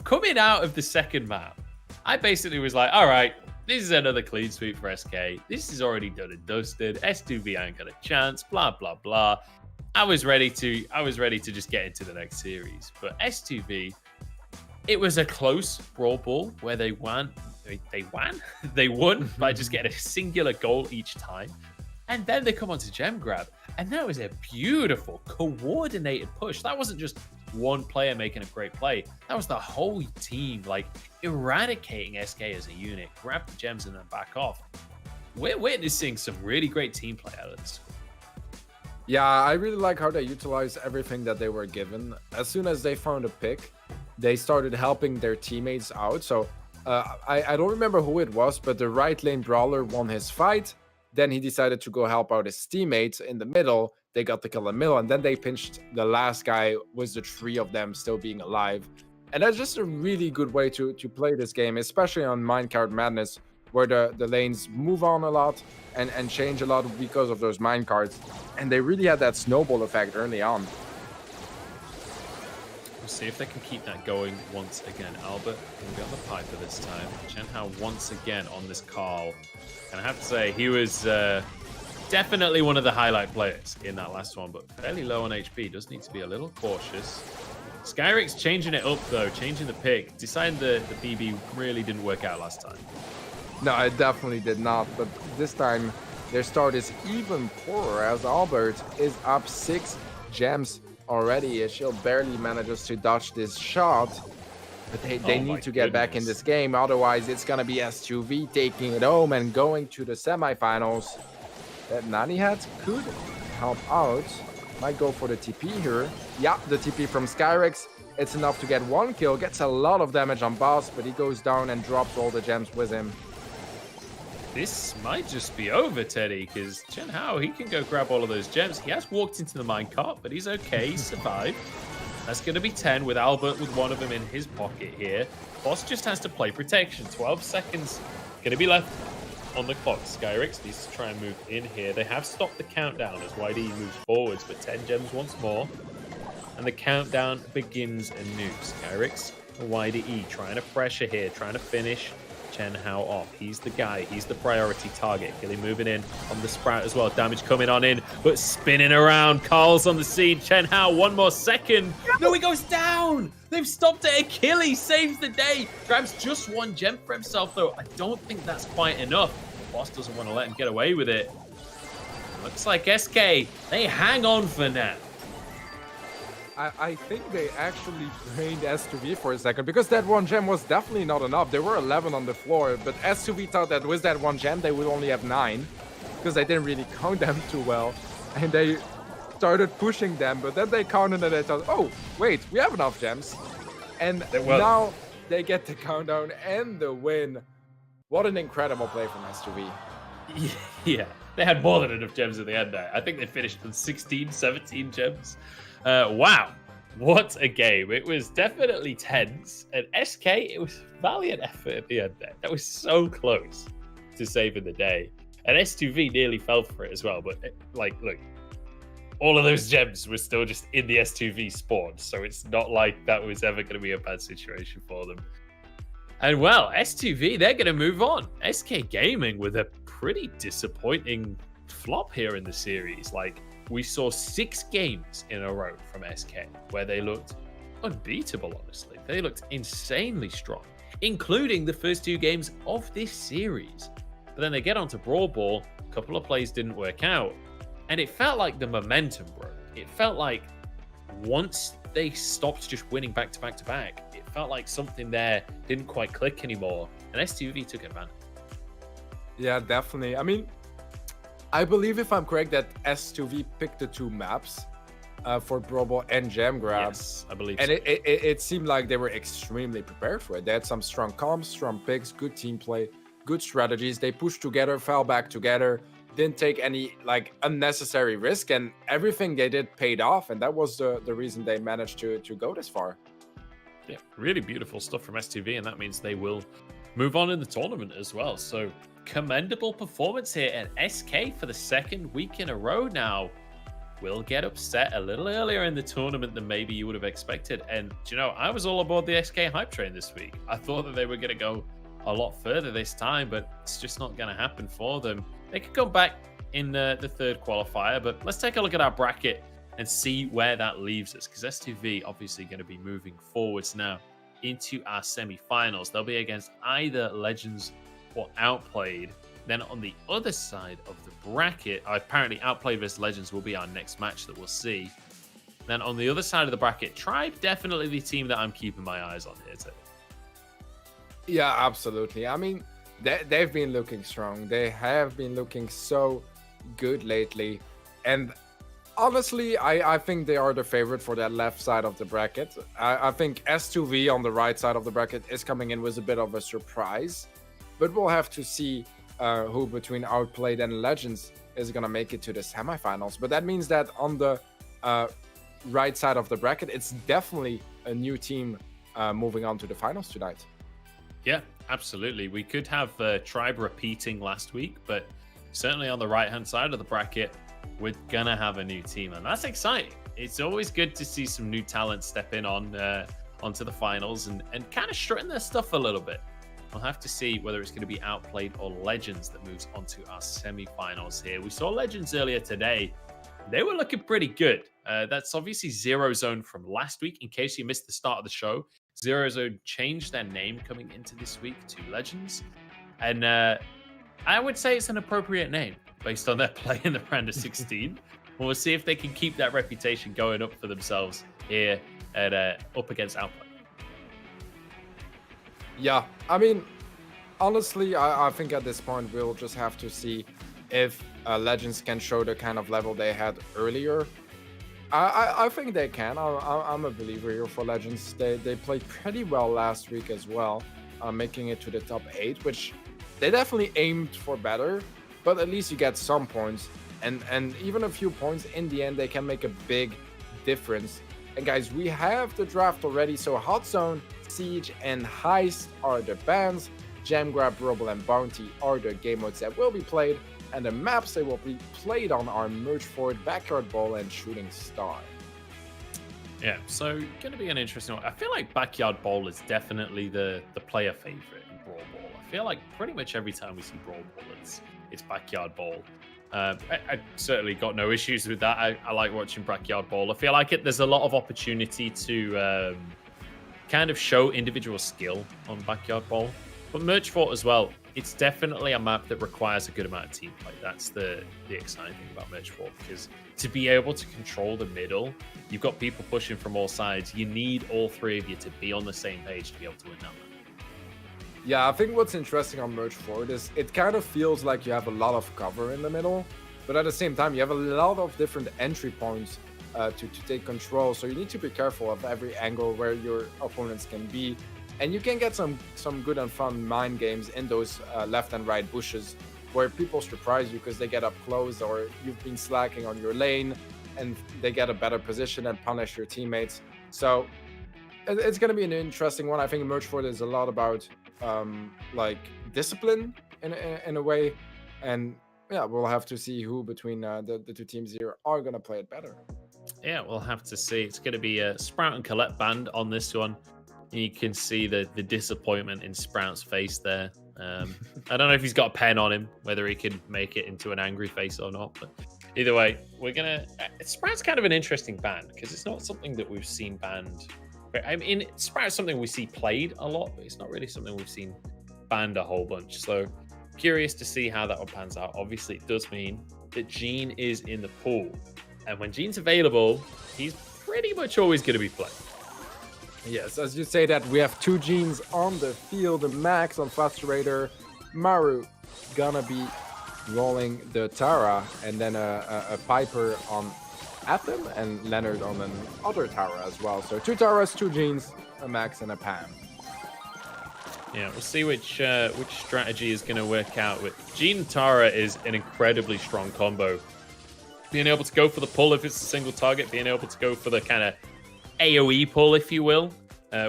Coming out of the second map, I basically was like, all right, this is another clean sweep for SK. This is already done and dusted. S2V ain't got a chance, blah, blah, blah. I was ready to just get into the next series. But S2V, it was a close Brawl Ball where they won by just getting a singular goal each time. And then they come on to Gem Grab. And that was a beautiful, coordinated push. That wasn't just one player making a great play. That was the whole team, like, eradicating SK as a unit, grab the gems and then back off. We're witnessing some really great team play out of this. Yeah, I really like how they utilized everything that they were given. As soon as they found a pick, they started helping their teammates out. So I don't remember who it was, but the right lane brawler won his fight. Then he decided to go help out his teammates in the middle. They got the kill in the middle, and then they pinched the last guy with the 3 of them still being alive. And that's just a really good way to play this game, especially on Minecart Madness, where the lanes move on a lot and change a lot because of those minecarts. And they really had that snowball effect early on. We'll see if they can keep that going once again. Albert will be on the Piper this time. Chen Hao once again on this Carl. And I have to say, he was definitely one of the highlight players in that last one, but fairly low on HP. Does need to be a little cautious. Skyrix changing it up, though, changing the pick. Deciding the BB really didn't work out last time. No, it definitely did not. But this time, their start is even poorer as Albert is up 6 gems already. She'll barely manages to dodge this shot. But they need to get back in this game. Otherwise, it's going to be S2V taking it home and going to the semifinals. That Nanihat could help out. Might go for the TP here. Yeah, the TP from Skyrix. It's enough to get 1 kill. Gets a lot of damage on Boss, but he goes down and drops all the gems with him. This might just be over, Teddy, because Chen Hao, he can go grab all of those gems. He has walked into the minecart, but he's okay. He survived. That's going to be 10 with Albert with 1 of them in his pocket here. Boss just has to play protection. 12 seconds going to be left on the clock. Skyrix needs to try and move in here. They have stopped the countdown as YD moves forwards, but 10 gems once more. And the countdown begins anew. Skyrix and YDE trying to pressure here, trying to finish Chen Hao off. He's the guy. He's the priority target. Gilly moving in on the Sprout as well. Damage coming on in, but spinning around. Carl's on the scene. Chen Hao, 1 more second. No, he goes down. They've stopped it. Achilles saves the day. Grabs just 1 gem for himself, though. I don't think that's quite enough. Boss doesn't want to let him get away with it. Looks like SK, they hang on for now. I think they actually drained S2V for a second, because that 1 gem was definitely not enough. There were 11 on the floor, but S2V thought that with that 1 gem, they would only have 9, because they didn't really count them too well. And they started pushing them, but then they counted and they thought, oh, wait, we have enough gems. And now they get the countdown and the win. What an incredible play from S2V. Yeah, they had more than enough gems at the end there. I think they finished with 16, 17 gems. Wow, what a game. It was definitely tense. And SK, it was valiant effort at the end there. That was so close to saving the day. And S2V nearly fell for it as well. But, look, all of those gems were still just in the S2V spawn. So it's not like that was ever going to be a bad situation for them. And well, S2V, they're going to move on. SK Gaming with a pretty disappointing flop here in the series. Like, we saw 6 games in a row from SK where they looked unbeatable, honestly. They looked insanely strong, including the first 2 games of this series. But then they get onto Brawl Ball, a couple of plays didn't work out, and it felt like the momentum broke. It felt like once they stopped just winning back to back to back, it felt like something there didn't quite click anymore, and S2V took advantage. Yeah, definitely. I mean, I believe, if I'm correct, that S2V picked the 2 maps for Brawl Ball and Gem Grab. Yes, I believe and so. it seemed like they were extremely prepared for it. They had some strong comms, strong picks, good team play, good strategies. They pushed together, fell back together, didn't take any like unnecessary risk, and everything they did paid off. And that was the reason they managed to go this far. Yeah, really beautiful stuff from S2V, and that means they will move on in the tournament as well. So commendable performance here at SK for the 2nd week in a row now. Will get upset a little earlier in the tournament than maybe you would have expected. And, you know, I was all aboard the SK hype train this week. I thought that they were going to go a lot further this time, but it's just not going to happen for them. They could come back in the 3rd qualifier, but let's take a look at our bracket and see where that leaves us, because S2V obviously going to be moving forwards now into our semi-finals. They'll be against either Legends or Outplayed. Then on the other side of the bracket, apparently Outplayed vs Legends will be our next match that we'll see. Then on the other side of the bracket, Tribe, definitely the team that I'm keeping my eyes on here too. Yeah, absolutely. I mean, they've been looking strong. They have been looking so good lately. And honestly, I think they are the favorite for that left side of the bracket. I think S2V on the right side of the bracket is coming in with a bit of a surprise. But we'll have to see who between Outplayed and Legends is going to make it to the semifinals. But that means that on the right side of the bracket, it's definitely a new team moving on to the finals tonight. Yeah, absolutely. We could have Tribe repeating last week, but certainly on the right-hand side of the bracket, we're going to have a new team, and that's exciting. It's always good to see some new talent step in onto the finals and kind of strutting their stuff a little bit. We'll have to see whether it's going to be Outplayed or Legends that moves onto our semi-finals here. We saw Legends earlier today. They were looking pretty good. That's obviously Zero Zone from last week. In case you missed the start of the show, Zero Zone changed their name coming into this week to Legends. And I would say it's an appropriate name based on their play in the round of 16. We'll see if they can keep that reputation going up for themselves here at up against Outplayed. Yeah, I mean, honestly, I think at this point we'll just have to see if Legends can show the kind of level they had earlier. I think they can. I'm a believer here for Legends. They played pretty well last week as well, making it to the top 8, which they definitely aimed for better, but at least you get some points. And even a few points in the end, they can make a big difference. And guys, we have the draft already, so Hot Zone, Siege, and Heist are the bans. Gem Grab, Rubble, and Bounty are the game modes that will be played, and the maps that will be played on are Merge Fort, Backyard Ball, and Shooting Star. Yeah, so going to be an interesting one. I feel like Backyard Ball is definitely the player favorite in Brawl Ball. I feel like pretty much every time we see Brawl Ball, it's Backyard Ball. I certainly got no issues with that. I like watching Backyard Ball. I feel like there's a lot of opportunity to kind of show individual skill on Backyard Ball. But Merge Fort as well, it's definitely a map that requires a good amount of team play. That's the exciting thing about Merge Fort, because to be able to control the middle, you've got people pushing from all sides. You need all 3 of you to be on the same page to be able to win that map. Yeah, I think what's interesting on Merge Fort is it kind of feels like you have a lot of cover in the middle, but at the same time, you have a lot of different entry points to take control. So you need to be careful of every angle where your opponents can be. And you can get some good and fun mind games in those left and right bushes where people surprise you because they get up close, or you've been slacking on your lane and they get a better position and punish your teammates. So it's going to be an interesting one. I think Merge Fort is a lot about like discipline in a way, and Yeah, we'll have to see who between the two teams here are gonna play it better. Yeah, we'll have to see. It's going to be a Sprout and Colette band on this one. You can see the disappointment in Sprout's face there. I don't know if he's got a pen on him, whether he can make it into an angry face or not. But either way, we're gonna. Sprout's kind of an interesting band because it's not something that we've seen banned. I mean, Sprout's something we see played a lot, but it's not really something we've seen banned a whole bunch. So curious to see how that one pans out. Obviously, it does mean that Gene is in the pool, and when Gene's available, he's pretty much always going to be played. Yes, as you say that, we have two Genes on the field. Max on Frustrator, Maru gonna be rolling the Tara, and then a Piper on Atom, and Leonard on another Tara as well. So two Taras, two Genes, a Max, and a Pam. Yeah, we'll see which strategy is going to work out. With Gene and Tara is an incredibly strong combo. Being able to go for the pull if it's a single target, being able to go for the kind of AoE pull, if you will,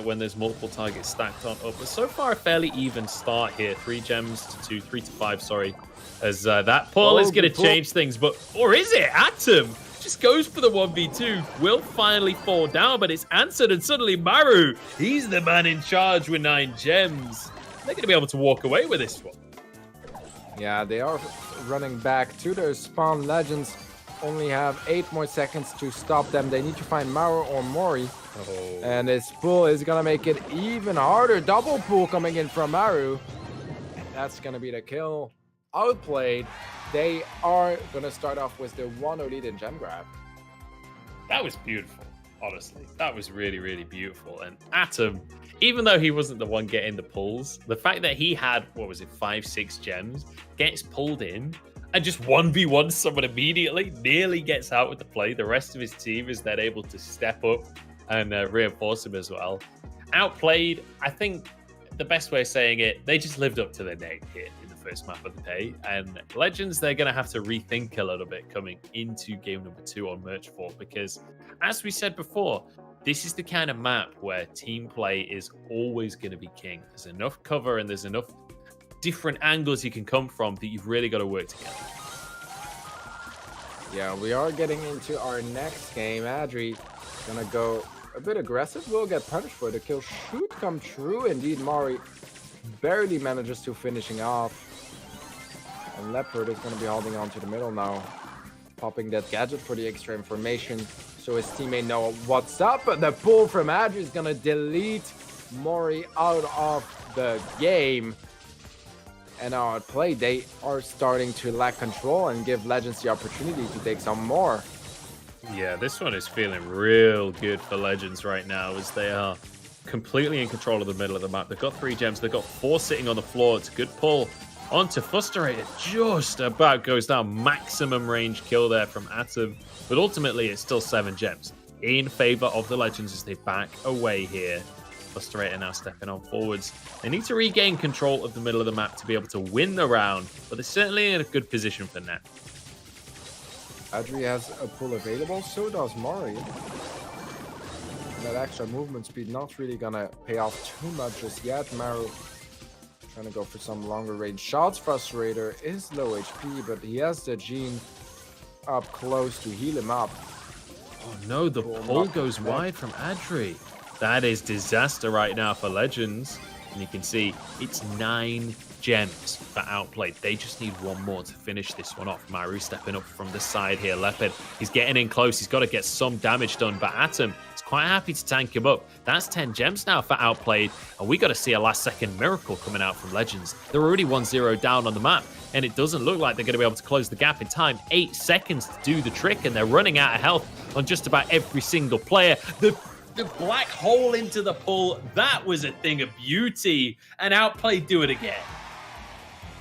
when there's multiple targets stacked on up. But so far, a fairly even start here. 3 gems to 2, 3 to 5, sorry. As that pull is going to change things. But, or is it? Atom just goes for the 1v2. Will finally fall down, but it's answered. And suddenly Maru, he's the man in charge with 9 gems. They're going to be able to walk away with this one. Yeah, they are running back to their spawn. Legends only have 8 more seconds to stop them. They need to find Maru or Mori. Oh. And this pull is going to make it even harder. Double pull coming in from Maru. That's going to be the kill. Outplayed. They are going to start off with the 1-0 lead in gem grab. That was beautiful, honestly. That was really, really beautiful. And Atom, even though he wasn't the one getting the pulls, the fact that he had, 5, 6 gems, gets pulled in, and just 1v1 someone immediately, nearly gets out with the play. The rest of his team is then able to step up and reinforce him as well. Outplayed, I think the best way of saying it, they just lived up to their name here in the first map of the day. And Legends, they're going to have to rethink a little bit coming into game number 2 on Merch Fort, because as we said before, this is the kind of map where team play is always going to be king. There's enough cover and there's enough different angles you can come from that you've really got to work together. Yeah, we are getting into our next game. Adri gonna go a bit aggressive. Will get punished for the kill. Should come true. Indeed, Mari barely manages to finishing off. And Leopard is gonna be holding on to the middle now. Popping that gadget for the extra information so his teammate know what's up. But the pull from Adri is gonna delete Mori out of the game. And our play, they are starting to lack control and give Legends the opportunity to take some more. Yeah, this one is feeling real good for Legends right now, as they are completely in control of the middle of the map. They've got 3 gems. They've got 4 sitting on the floor. It's a good pull onto Frustrator. Just about goes down. Maximum range kill there from Atom. But ultimately, it's still 7 gems in favor of the Legends as they back away here. Frustrator now stepping on forwards. They need to regain control of the middle of the map to be able to win the round, but they're certainly in a good position for now. Adri has a pull available, so does Mari. That extra movement speed not really gonna pay off too much just yet. Maru trying to go for some longer range shots. Frustrator is low HP, but he has the Gene up close to heal him up. Oh no, the pull goes wide from Adri. That is disaster right now for Legends. And you can see it's 9 gems for Outplayed. They just need 1 more to finish this one off. Maru stepping up from the side here. Leopard, he's getting in close. He's got to get some damage done. But Atom is quite happy to tank him up. That's 10 gems now for Outplayed. And we got to see a last-second miracle coming out from Legends. They're already 1-0 down on the map. And it doesn't look like they're going to be able to close the gap in time. 8 seconds to do the trick. And they're running out of health on just about every single player. The black hole into the pull, that was a thing of beauty. And Outplayed do it again.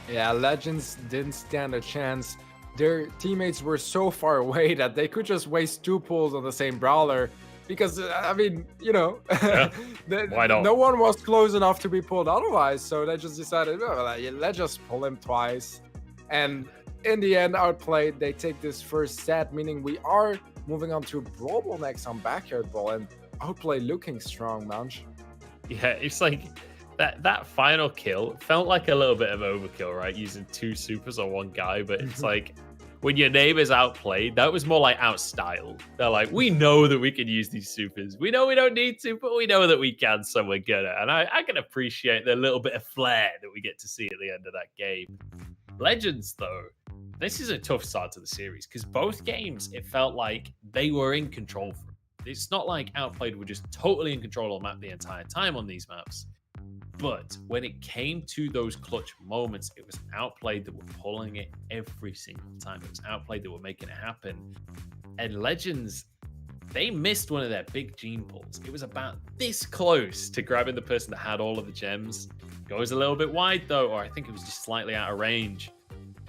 Yeah, Legends didn't stand a chance. Their teammates were so far away that they could just waste 2 pulls on the same brawler. Because, I mean, you know, yeah. Why not? No one was close enough to be pulled otherwise. So they just decided, oh, let's just pull him twice. And in the end, Outplayed, they take this first set, meaning we are moving on to Brawl Ball next on Backyard Ball. And Outplay looking strong, man. Yeah, it's like That final kill felt like a little bit of overkill, right? Using 2 supers on one guy, but it's like when your neighbor's outplayed, that was more like outstyled. They're like, we know that we can use these supers. We know we don't need to, but we know that we can, so we're gonna. And I can appreciate the little bit of flair that we get to see at the end of that game. Legends, though, this is a tough start to the series because both games, it felt like they were in control. It's not like Outplayed were just totally in control of the map the entire time on these maps. But when it came to those clutch moments, it was Outplayed that were pulling it every single time. It was Outplayed that were making it happen. And Legends, they missed one of their big gene pulls. It was about this close to grabbing the person that had all of the gems. Goes a little bit wide though, or I think it was just slightly out of range.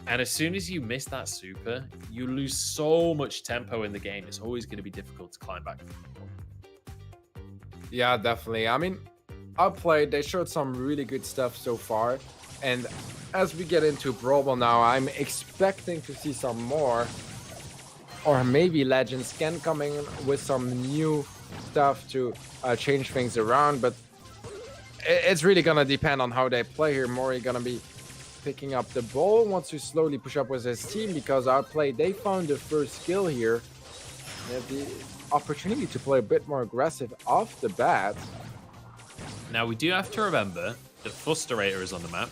And as soon as you miss that super, you lose so much tempo in the game. It's always going to be difficult to climb back. Yeah, definitely. I mean, Outplayed, they showed some really good stuff so far. And as we get into Brawl now, I'm expecting to see some more. Or maybe Legends can come in with some new stuff to change things around. But it's really going to depend on how they play here. Mori going to be picking up the ball, wants to slowly push up with his team because Outplayed, they found the first kill here. They have the opportunity to play a bit more aggressive off the bat. Now, we do have to remember that Frustrator is on the map,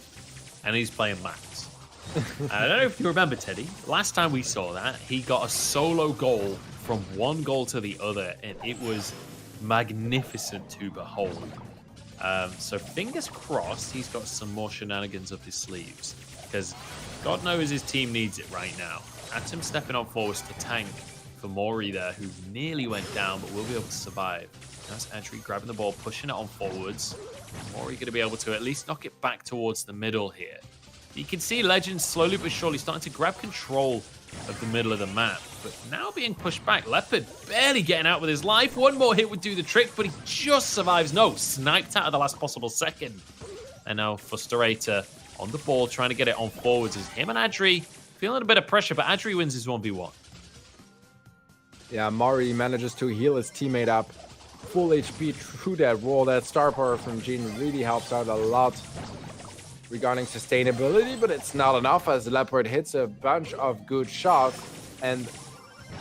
and he's playing Max. I don't know if you remember, Teddy. Last time we saw that, he got a solo goal from one goal to the other, and it was magnificent to behold. So fingers crossed he's got some more shenanigans up his sleeves, because God knows his team needs it right now. Atom stepping on forwards to tank for Mori there, who nearly went down, but will be able to survive. That's Adri grabbing the ball, pushing it on forwards. Mori going to be able to at least knock it back towards the middle here. You can see Legends slowly but surely starting to grab control of the middle of the map, but now being pushed back. Leopard barely getting out with his life. One more hit would do the trick, but he just survives. No, sniped out of the last possible second. And now Frustrator on the ball, trying to get it on forwards. Is him and Adri feeling a bit of pressure, but Adri wins his 1v1. Yeah, Mari manages to heal his teammate up. Full HP through that wall. That star power from Jean really helps out a lot regarding sustainability, but it's not enough as Leopard hits a bunch of good shots, and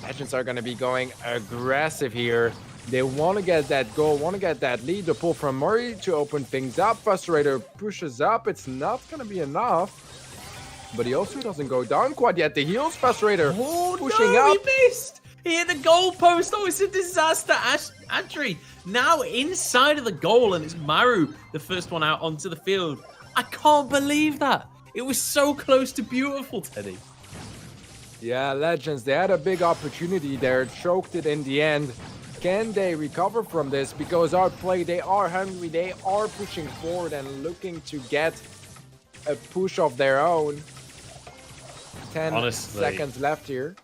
Legends are going to be going aggressive here. They want to get that goal, want to get that lead. The pull from Murray to open things up. Frustrator pushes up. It's not going to be enough, but he also doesn't go down quite yet. The heals, Frustrator pushing up. He missed! He hit the goalpost. Oh, it's a disaster. Adri now inside of the goal, and it's Maru, the first one out onto the field. I can't believe that. It was so close to beautiful, Teddy. Yeah, Legends, they had a big opportunity there, choked it in the end. Can they recover from this? Because Outplayed, they are hungry, they are pushing forward and looking to get a push of their own. 10 seconds left here.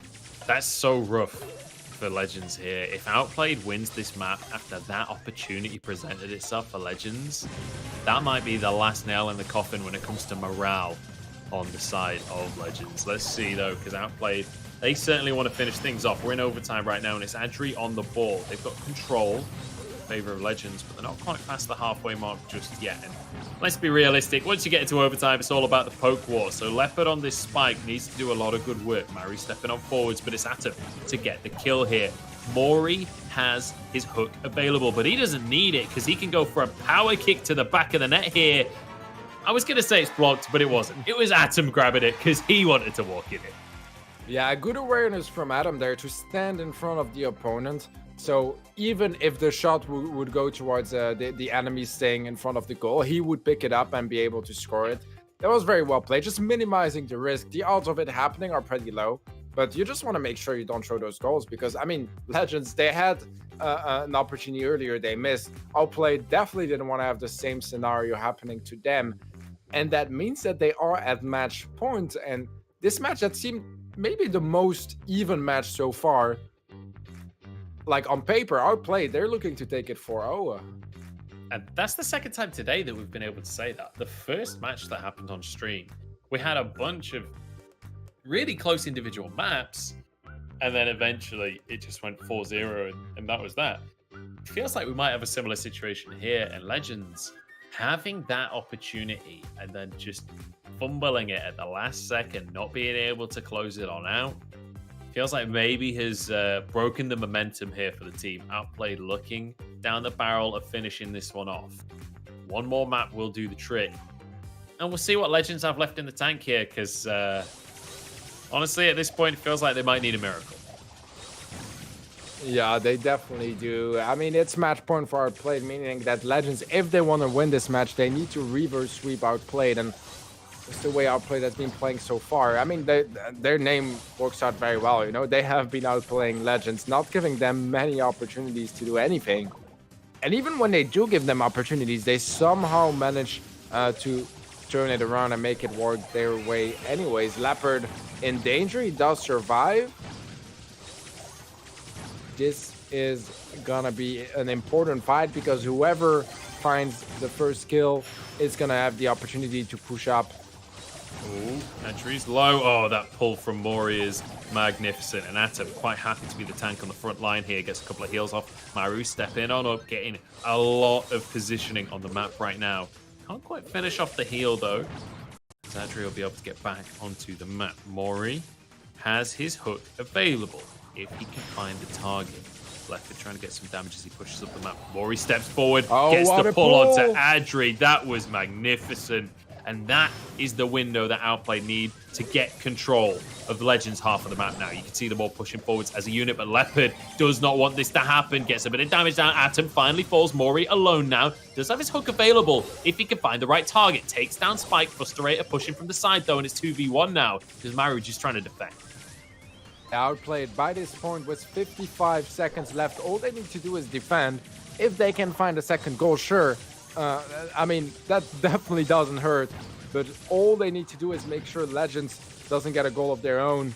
That's so rough for Legends here. If Outplayed wins this map after that opportunity presented itself for Legends, that might be the last nail in the coffin when it comes to morale on the side of Legends. Let's see, though, because Outplayed, they certainly want to finish things off. We're in overtime right now, and it's Adri on the ball. They've got control in favor of Legends, but they're not quite past the halfway mark just yet. And let's be realistic. Once you get into overtime, it's all about the poke war. So Leopard on this spike needs to do a lot of good work. Mari stepping on forwards, but it's Atom to get the kill here. Mori has his hook available, but he doesn't need it because he can go for a power kick to the back of the net here. I was going to say it's blocked, but it wasn't. It was Atom grabbing it because he wanted to walk in it. Yeah, good awareness from Atom there to stand in front of the opponent. So even if the shot would go towards the enemy staying in front of the goal, he would pick it up and be able to score it. That was very well played, just minimizing the risk. The odds of it happening are pretty low, but you just want to make sure you don't throw those goals because, I mean, Legends, they had an opportunity earlier they missed. Outplayed definitely didn't want to have the same scenario happening to them. And that means that they are at match point. And this match that seemed maybe the most even match so far, like on paper, Outplayed, they're looking to take it 4-0. And that's the second time today that we've been able to say that. The first match that happened on stream, we had a bunch of really close individual maps, and then eventually it just went 4-0, and that was that. It feels like we might have a similar situation here, and Legends, having that opportunity and then just fumbling it at the last second, not being able to close it on out, feels like maybe has broken the momentum here for the team. Outplayed looking down the barrel of finishing this one off. One more map will do the trick. And we'll see what Legends have left in the tank here, because honestly, at this point, it feels like they might need a miracle. Yeah, they definitely do. I mean, it's match point for Outplayed, meaning that Legends, if they want to win this match, they need to reverse sweep Outplayed, and it's the way Outplayed has been playing so far. I mean, their name works out very well, you know? They have been outplaying Legends, not giving them many opportunities to do anything. And even when they do give them opportunities, they somehow manage to turn it around and make it work their way anyways. Leopard in danger, he does survive. This is gonna be an important fight because whoever finds the first kill is gonna have the opportunity to push up. Ooh, entry's low. Oh, that pull from Mori is magnificent. And Atom quite happy to be the tank on the front line here. Gets a couple of heals off. Maru stepping on up, getting a lot of positioning on the map right now. Can't quite finish off the heal though. Zadri will be able to get back onto the map. Mori has his hook available if he can find the target. Leopard trying to get some damage as he pushes up the map. Mori steps forward, gets the pull onto Adri. That was magnificent. And that is the window that Outplay need to get control of the Legends half of the map now. You can see them all pushing forwards as a unit, but Leopard does not want this to happen. Gets a bit of damage down. Atom finally falls. Mori alone now. Does have his hook available if he can find the right target. Takes down Spike. Frustrator pushing from the side though, and it's 2v1 now because Maru just trying to defend. Outplayed by this point with 55 seconds left. All they need to do is defend. If they can find a second goal, sure. I mean, that definitely doesn't hurt, but all they need to do is make sure Legends doesn't get a goal of their own,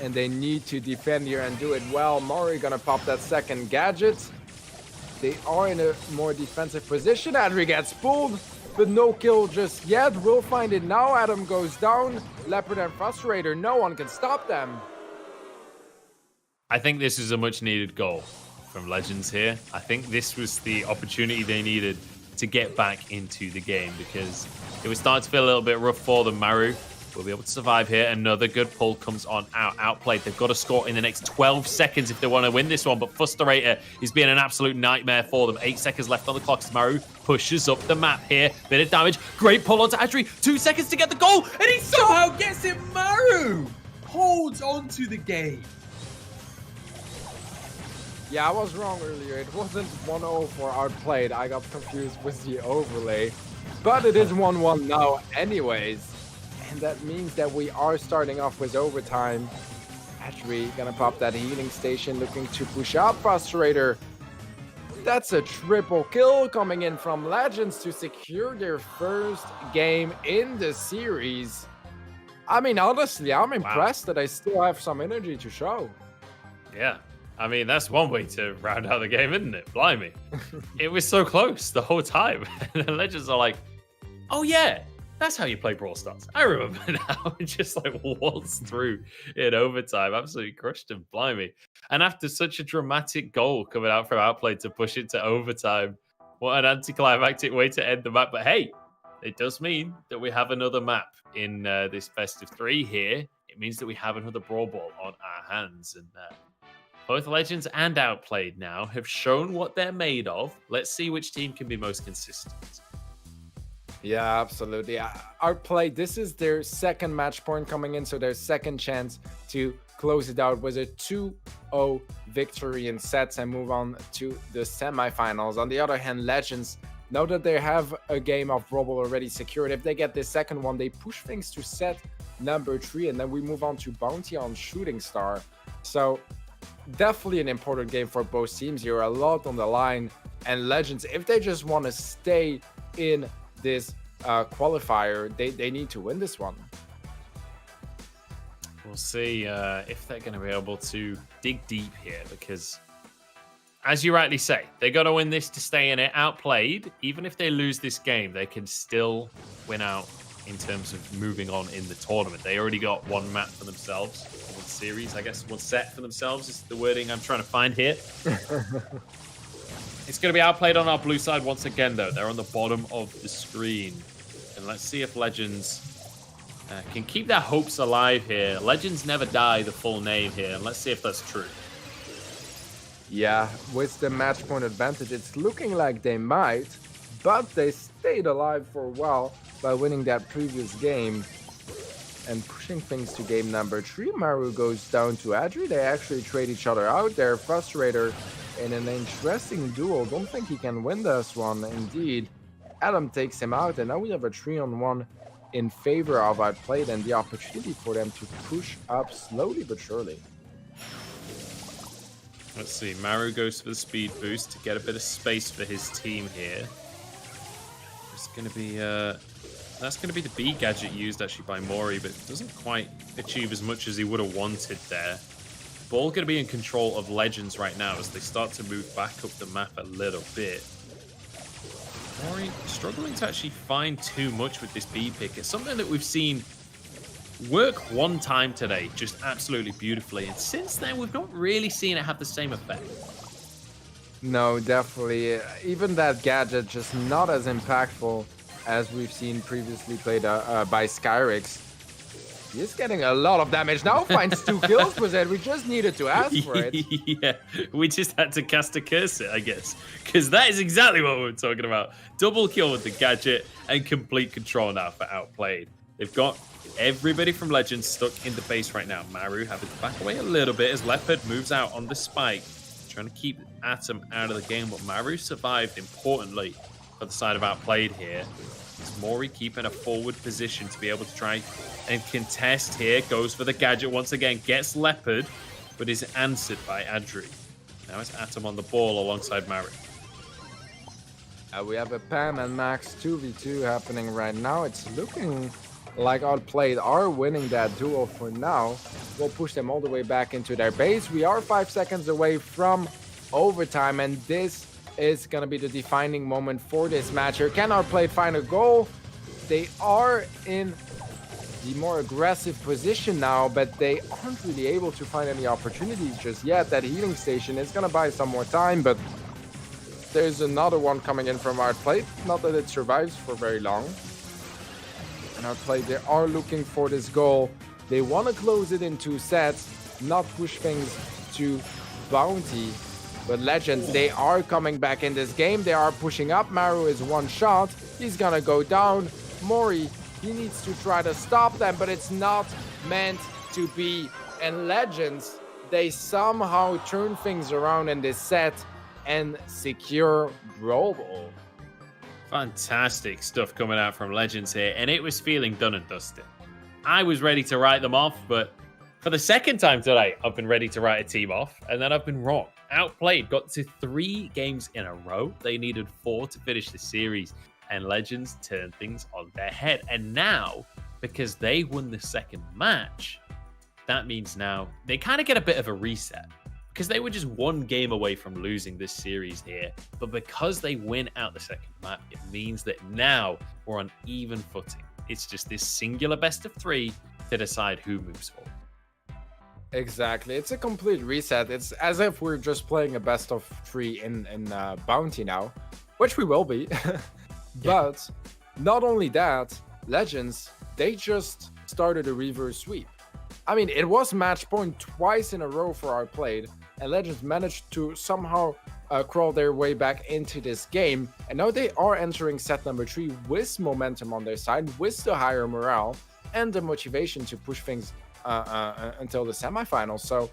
and they need to defend here and do it well. Mori gonna pop that second gadget. They are in a more defensive position. Adri gets pulled, but no kill just yet. We'll find it now. Adam goes down. Leopard and Frustrator, no one can stop them. I think this is a much needed goal from Legends here. I think this was the opportunity they needed to get back into the game because it was starting to feel a little bit rough for them. Maru will be able to survive here. Another good pull comes on out. Outplayed. They've got to score in the next 12 seconds if they want to win this one, but Frustrator is being an absolute nightmare for them. 8 seconds left on the clock as Maru pushes up the map here. Bit of damage. Great pull onto Adri. 2 seconds to get the goal, and he Somehow gets it. Maru holds on to the game. Yeah, I was wrong earlier. It wasn't 1-0 for Outplayed. I got confused with the overlay. But it is 1-1 now anyways. And that means that we are starting off with overtime. Adri gonna pop that healing station, looking to push out Frustrator. That's a triple kill coming in from Legends to secure their first game in the series. I mean, honestly, I'm impressed that I still have some energy to show. Yeah. I mean, that's one way to round out the game, isn't it? Blimey. It was so close the whole time. And the Legends are like, oh yeah, that's how you play Brawl Stars. I remember now. Just like waltzed through in overtime. Absolutely crushed him. Blimey. And after such a dramatic goal coming out from Outplay to push it to overtime, what an anticlimactic way to end the map. But hey, it does mean that we have another map in this best of 3 here. It means that we have another Brawl Ball on our hands. And both Legends and Outplayed now have shown what they're made of. Let's see which team can be most consistent. Yeah, absolutely. Outplayed, this is their second match point coming in, so their second chance to close it out with a 2-0 victory in sets and move on to the semifinals. On the other hand, Legends, now that they have a game of Brawl Ball already secured, if they get this second one, they push things to set number 3, and then we move on to Bounty on Shooting Star. So definitely an important game for both teams here, a lot on the line. And Legends, if they just want to stay in this qualifier, they need to win this one. We'll see if they're going to be able to dig deep here, because as you rightly say, they got to win this to stay in it. Outplayed, even if they lose this game, they can still win out in terms of moving on in the tournament. They already got one map for themselves, one series, I guess, one set for themselves is the wording I'm trying to find here. It's going to be outplayed on our blue side once again, though. They're on the bottom of the screen. And let's see if Legends can keep their hopes alive here. Legends never die, the full name here. And let's see if that's true. Yeah, with the match point advantage, it's looking like they might, but they stayed alive for a while by winning that previous game and pushing things to game number 3. Maru goes down to Adri. They actually trade each other out there. Frustrator in an interesting duel. Don't think he can win this one. Indeed, Adam takes him out, and now we have a 3-on-1 in favor of Outplayed and the opportunity for them to push up slowly but surely. Let's see. Maru goes for the speed boost to get a bit of space for his team here. It's going to be that's going to be the B gadget used actually by Mori, but doesn't quite achieve as much as he would have wanted there. Ball going to be in control of Legends right now as they start to move back up the map a little bit. Mori struggling to actually find too much with this B pick. It's something that we've seen work one time today, just absolutely beautifully. And since then, we've not really seen it have the same effect. No, definitely. Even that gadget just not as impactful as we've seen previously played by Skyrix. He's getting a lot of damage now, finds 2 kills with it. We just needed to ask for it. Yeah, we just had to cast a curse it, I guess. Because that is exactly what we're talking about. Double kill with the gadget and complete control now for Outplayed. They've got everybody from Legends stuck in the base right now. Maru having to back away a little bit as Leopard moves out on the spike, trying to keep Atom out of the game. But Maru survived importantly for the side of Outplayed here. It's Mori keeping a forward position to be able to try and contest here. Goes for the gadget once again, gets Leopard, but is answered by Adri. Now it's Atom on the ball alongside Maru. We have a Pam and Max 2v2 happening right now. It's looking like Outplayed are winning that duel for now. We'll push them all the way back into their base. We are 5 seconds away from overtime, and this is going to be the defining moment for this match here. Can Outplayed find a goal? They are in the more aggressive position now, but they aren't really able to find any opportunities just yet. That healing station is going to buy some more time, but there's another one coming in from Outplayed. Not that it survives for very long. And Outplayed, they are looking for this goal. They want to close it in 2 sets, not push things to Bounty. But Legends, they are coming back in this game. They are pushing up. Maru is 1 shot. He's gonna go down. Mori, he needs to try to stop them, but it's not meant to be. And Legends, they somehow turn things around in this set and secure Brawl Ball. Fantastic stuff coming out from Legends here, and it was feeling done and dusted. I was ready to write them off, but for the second time today, I've been ready to write a team off, and then I've been wrong. Outplayed got to 3 games in a row. They needed 4 to finish the series, and Legends turned things on their head. And now, because they won the second match, that means now they kind of get a bit of a reset, because they were just 1 game away from losing this series here. But because they win out the second map, it means that now we're on even footing. It's just this singular best of 3 to decide who moves forward. Exactly. It's a complete reset. It's as if we're just playing a best of 3 in Bounty now, which we will be. But not only that, Legends, they just started a reverse sweep. I mean, it was match point twice in a row for Outplayed, and Legends managed to somehow crawl their way back into this game. And now they are entering set number 3 with momentum on their side, with the higher morale and the motivation to push things until the semifinals. So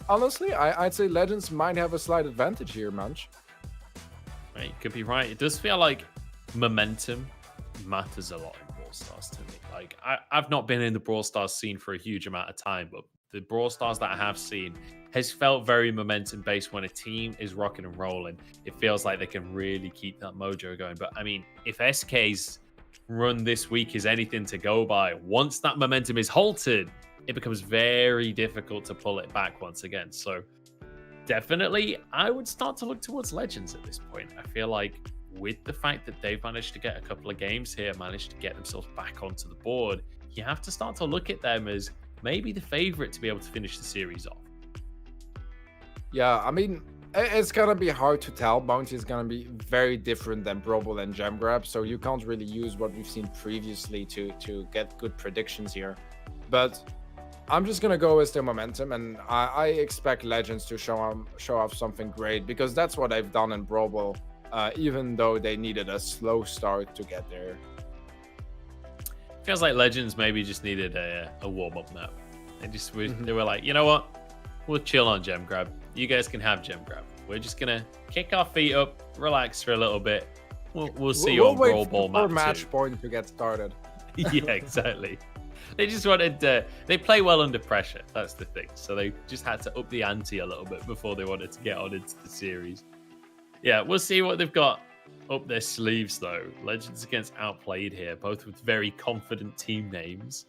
honestly, I'd say Legends might have a slight advantage here, Munch. Right, you could be right. It does feel like momentum matters a lot in Brawl Stars to me. Like, I've not been in the Brawl Stars scene for a huge amount of time, but the Brawl Stars that I have seen has felt very momentum based. When a team is rocking and rolling, it feels like they can really keep that mojo going. But I mean, if SK's run this week is anything to go by, once that momentum is halted, it becomes very difficult to pull it back once again. So definitely, I would start to look towards Legends at this point. I feel like with the fact that they've managed to get a couple of games here, managed to get themselves back onto the board, you have to start to look at them as maybe the favorite to be able to finish the series off. Yeah, I mean, It's gonna be hard to tell. Bounty is gonna be very different than Brawl and Gem Grab, so you can't really use what we've seen previously to get good predictions here. But I'm just gonna go with the momentum, and I expect Legends to show off something great, because that's what they've done in Brawl, even though they needed a slow start to get there. Feels like Legends maybe just needed a warm-up map. They were like, you know what? We'll chill on Gem Grab. You guys can have Gem Grab. We're just gonna kick our feet up, relax for a little bit. We'll see you on Brawl Ball map 2. Match point to get started. Yeah, exactly. They just wanted they play well under pressure. That's the thing. So they just had to up the ante a little bit before they wanted to get on into the series. Yeah, we'll see what they've got up their sleeves, though. Legends against Outplayed here, both with very confident team names.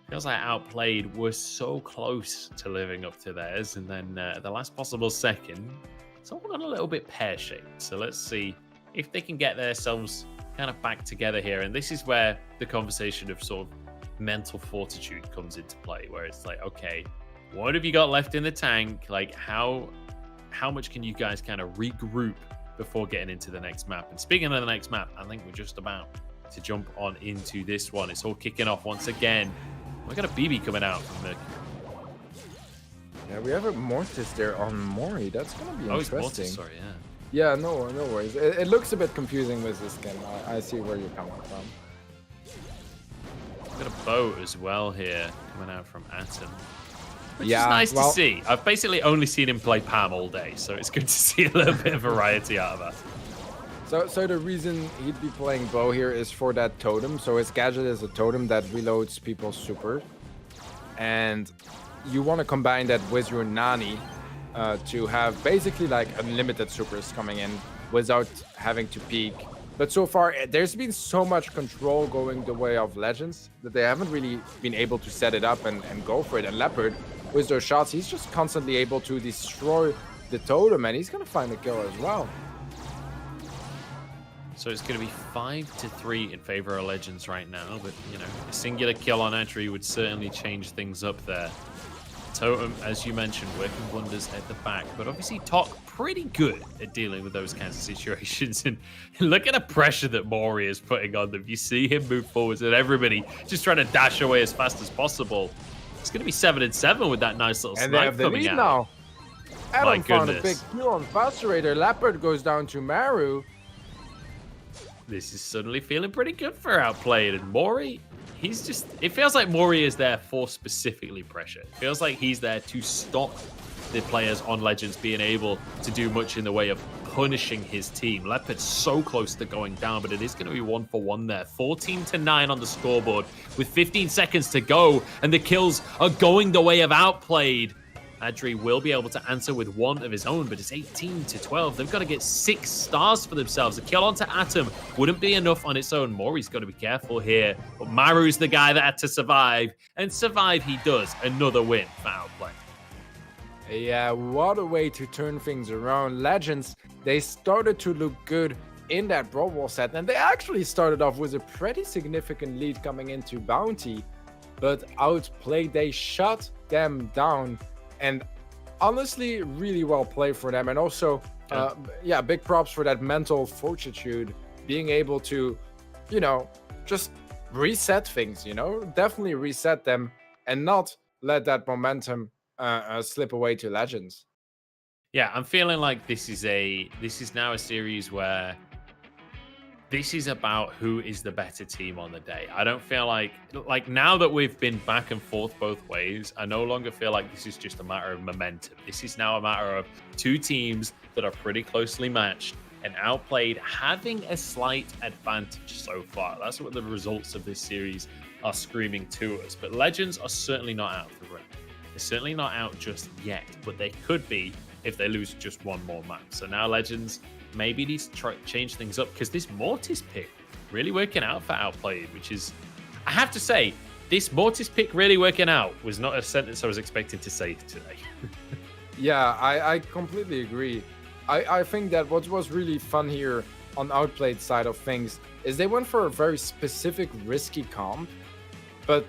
Feels like Outplayed were so close to living up to theirs, and then the last possible second, it's all gone a little bit pear-shaped. So let's see if they can get themselves kind of back together here. And this is where the conversation of sort of mental fortitude comes into play, where it's like, okay, what have you got left in the tank? Like, how much can you guys kind of regroup before getting into the next map? And speaking of the next map, I think we're just about to jump on into this one. It's all kicking off once again. We got a BB coming out from Mercury. Yeah, we have a Mortis there on Mori. That's gonna be interesting. It's Mortis, sorry, yeah. Yeah, no worries. It looks a bit confusing with this skin. I see where you're coming from. Got a boat as well here coming out from Atom. Which is Yeah, nice well, to see. I've basically only seen him play Pam all day, so it's good to see a little bit of variety out of Atom. So the reason he'd be playing Bo here is for that totem. So his gadget is a totem that reloads people's super. And you want to combine that with your Nani to have basically like unlimited supers coming in without having to peek. But so far, there's been so much control going the way of Legends that they haven't really been able to set it up and go for it. And Leopard, with those shots, he's just constantly able to destroy the totem, and he's going to find a kill as well. So it's going to be 5-3 in favor of Legends right now, but you know, a singular kill on entry would certainly change things up there. Totem, as you mentioned, working wonders at the back, but obviously Tok pretty good at dealing with those kinds of situations. And look at the pressure that Mori is putting on them. You see him move forwards, and everybody just trying to dash away as fast as possible. It's going to be 7-7 with that nice little and they snipe have the coming lead out. now. Adam found a big goodness. kill on Fasterator. Leopard goes down to Maru. This is suddenly feeling pretty good for Outplayed. And Mori, he's just... It feels like Mori is there for specifically pressure. It feels like he's there to stop the players on Legends being able to do much in the way of punishing his team. Leopard's so close to going down, but it is going to be 1-for-1 there. 14-9 on the scoreboard with 15 seconds to go, and the kills are going the way of Outplayed. Adri will be able to answer with one of his own, but it's 18-12. They've got to get 6 stars for themselves. A kill onto Atom wouldn't be enough on its own. Mori's got to be careful here, but Maru's the guy that had to survive, and survive he does. Another win for Outplay. Yeah, what a way to turn things around. Legends, they started to look good in that Brawl set, and they actually started off with a pretty significant lead coming into Bounty, but Outplayed, they shut them down. And honestly, really well played for them. And also, big props for that mental fortitude, being able to, you know, just reset things, you know, definitely reset them and not let that momentum slip away to Legends. Yeah, I'm feeling like this is now a series where this is about who is the better team on the day. I don't feel like now that we've been back and forth both ways, I no longer feel like this is just a matter of momentum. This is now a matter of two teams that are pretty closely matched and Outplayed having a slight advantage so far. That's what the results of this series are screaming to us. But Legends are certainly not out of the running. They're certainly not out just yet, but they could be if they lose just one more map. So now Legends maybe needs to try change things up, because this Mortis pick really working out for Outplayed, which is, I have to say, this Mortis pick really working out was not a sentence I was expecting to say today. Yeah, I completely agree. I think that what was really fun here on Outplayed side of things is they went for a very specific risky comp, but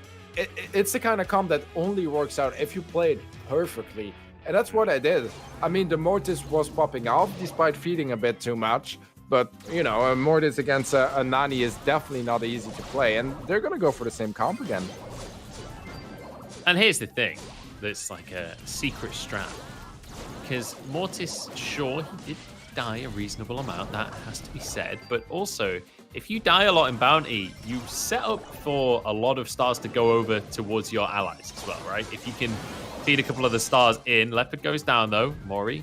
it's the kind of comp that only works out if you play it perfectly. And that's what I did. I mean, the Mortis was popping off despite feeding a bit too much. But, you know, a Mortis against a Nani is definitely not easy to play. And they're going to go for the same comp again. And here's the thing. That's like a secret strat. Because Mortis, sure, he did die a reasonable amount. That has to be said. But also, if you die a lot in Bounty, you set up for a lot of stars to go over towards your allies as well, right? If you can feed a couple of the stars in. Leopard goes down, though. Mori,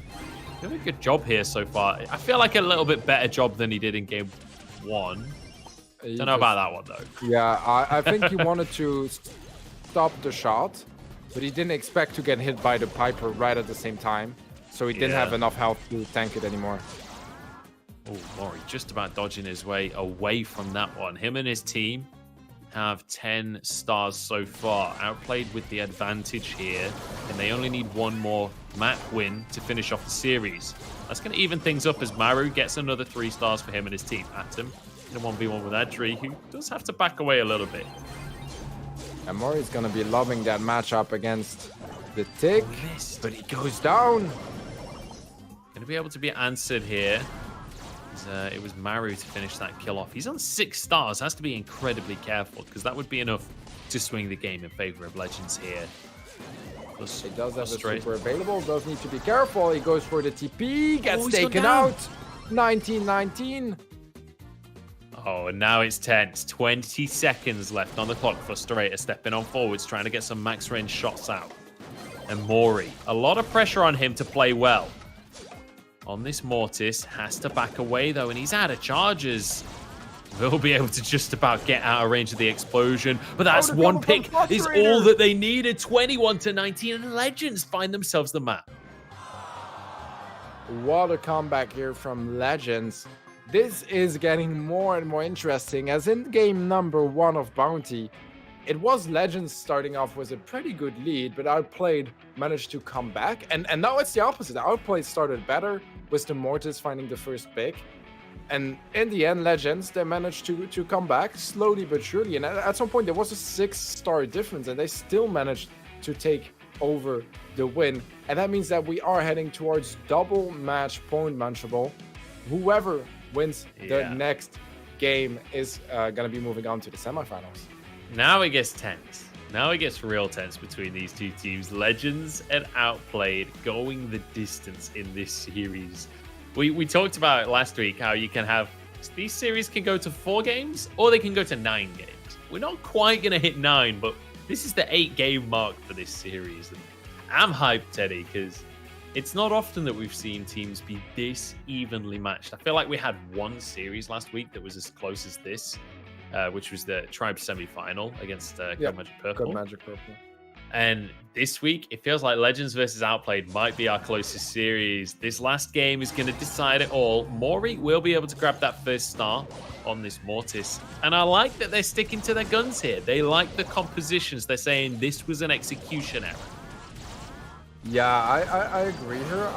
doing a good job here so far. I feel like a little bit better job than he did in game 1. Don't know about that one, though. Yeah, I think he wanted to stop the shot, but he didn't expect to get hit by the Piper right at the same time. So he didn't have enough health to tank it anymore. Oh, Mori just about dodging his way away from that one. Him and his team have 10 stars so far. Outplayed with the advantage here. And they only need one more map win to finish off the series. That's going to even things up as Maru gets another 3 stars for him and his team. Atom in a 1v1 with Adri, who does have to back away a little bit. And Mori's going to be loving that matchup against the Tick. But he goes down. Going to be able to be answered here. It was Maru to finish that kill off. He's on 6 stars. Has to be incredibly careful because that would be enough to swing the game in favor of Legends here. Plus, he does have a super available. Does need to be careful. He goes for the TP. Gets taken out. 19-19. Oh, and now it's tense. 20 seconds left on the clock. Frustrator stepping on forwards, trying to get some max range shots out. And Mori, a lot of pressure on him to play well. On this Mortis, has to back away though, and he's out of charges. Will be able to just about get out of range of the explosion, but that's one pick is all that they needed. 21-19, and Legends find themselves the map. What a comeback here from Legends. This is getting more and more interesting, as in game number 1 of Bounty, it was Legends starting off with a pretty good lead, but Outplayed managed to come back. And now it's the opposite. Outplayed started better with the Mortis finding the first pick. And in the end, Legends, they managed to come back slowly but surely. And at some point, there was a 6-star difference, and they still managed to take over the win. And that means that we are heading towards double match point munchable. Whoever wins the next game is going to be moving on to the semifinals. Now it gets tense. Now it gets real tense between these two teams. Legends and Outplayed going the distance in this series. We talked about last week how you can have... These series can go to 4 games or they can go to 9 games. We're not quite going to hit 9, but this is the 8-game mark for this series. And I'm hyped, Teddy, because it's not often that we've seen teams be this evenly matched. I feel like we had one series last week that was as close as this. Which was the Tribe semi-final against God Magic Purple. God Magic Purple. And this week, it feels like Legends versus Outplayed might be our closest series. This last game is going to decide it all. Mori will be able to grab that first star on this Mortis. And I like that they're sticking to their guns here. They like the compositions. They're saying this was an execution error. Yeah, I agree here.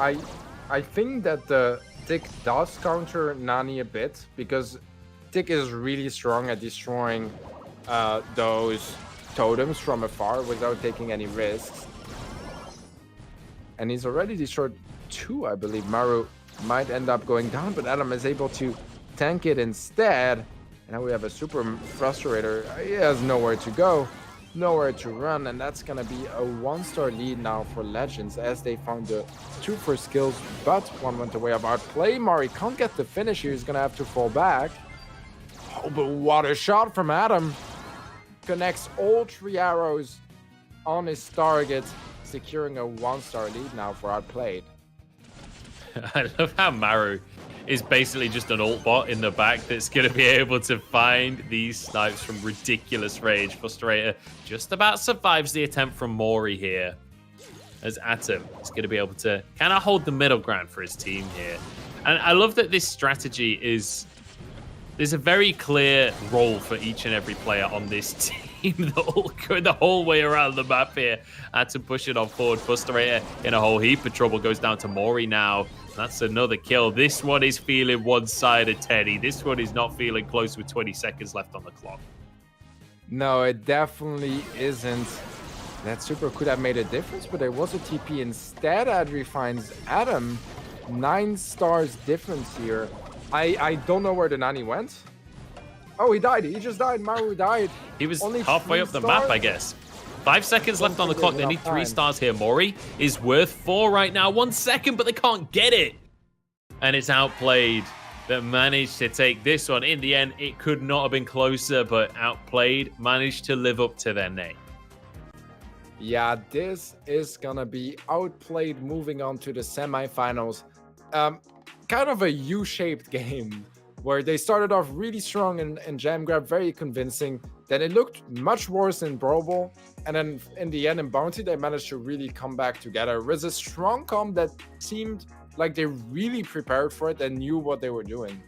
I think that the Tick does counter Nani a bit because Tick is really strong at destroying those totems from afar without taking any risks. And he's already destroyed 2, I believe. Maru might end up going down, but Adam is able to tank it instead. And now we have a super frustrator. He has nowhere to go, nowhere to run, and that's gonna be a 1-star lead now for Legends as they found the 2 first kills, but 1 went away of Outplay. Mari can't get the finish here. He's gonna have to fall back. Oh, but what a shot from Adam. Connects all 3 arrows on his target, securing a 1-star lead now for Outplayed. I love how Maru is basically just an ult bot in the back that's going to be able to find these snipes from ridiculous range. Frustrator just about survives the attempt from Mori here, as Atom is going to be able to kind of hold the middle ground for his team here. And I love that this strategy is... There's a very clear role for each and every player on this team the whole way around the map here. Atom pushing on forward. Frustrator in a whole heap of trouble. Goes down to Mori now. That's another kill. This one is feeling one-sided, Teddy. This one is not feeling close with 20 seconds left on the clock. No, it definitely isn't. That super could have made a difference, but there was a TP instead. Adri finds Adam. 9 stars difference here. I don't know where the Nani went. Oh, he died. He just died. Maru died. He was Only halfway 3 up the stars? map, I guess. 5 seconds left on the clock. They need 3 time. stars here. Mori is worth 4 right now. 1 second, but they can't get it. And it's outplayed. That managed to take this one. In the end, it could not have been closer, but outplayed. Managed to live up to their name. Yeah, this is gonna be outplayed moving on to the semifinals. Kind of a U-shaped game where they started off really strong in Jam Grab, very convincing. Then it looked much worse in Brawl Ball. And then in the end in Bounty, they managed to really come back together with a strong comp that seemed like they really prepared for it and knew what they were doing.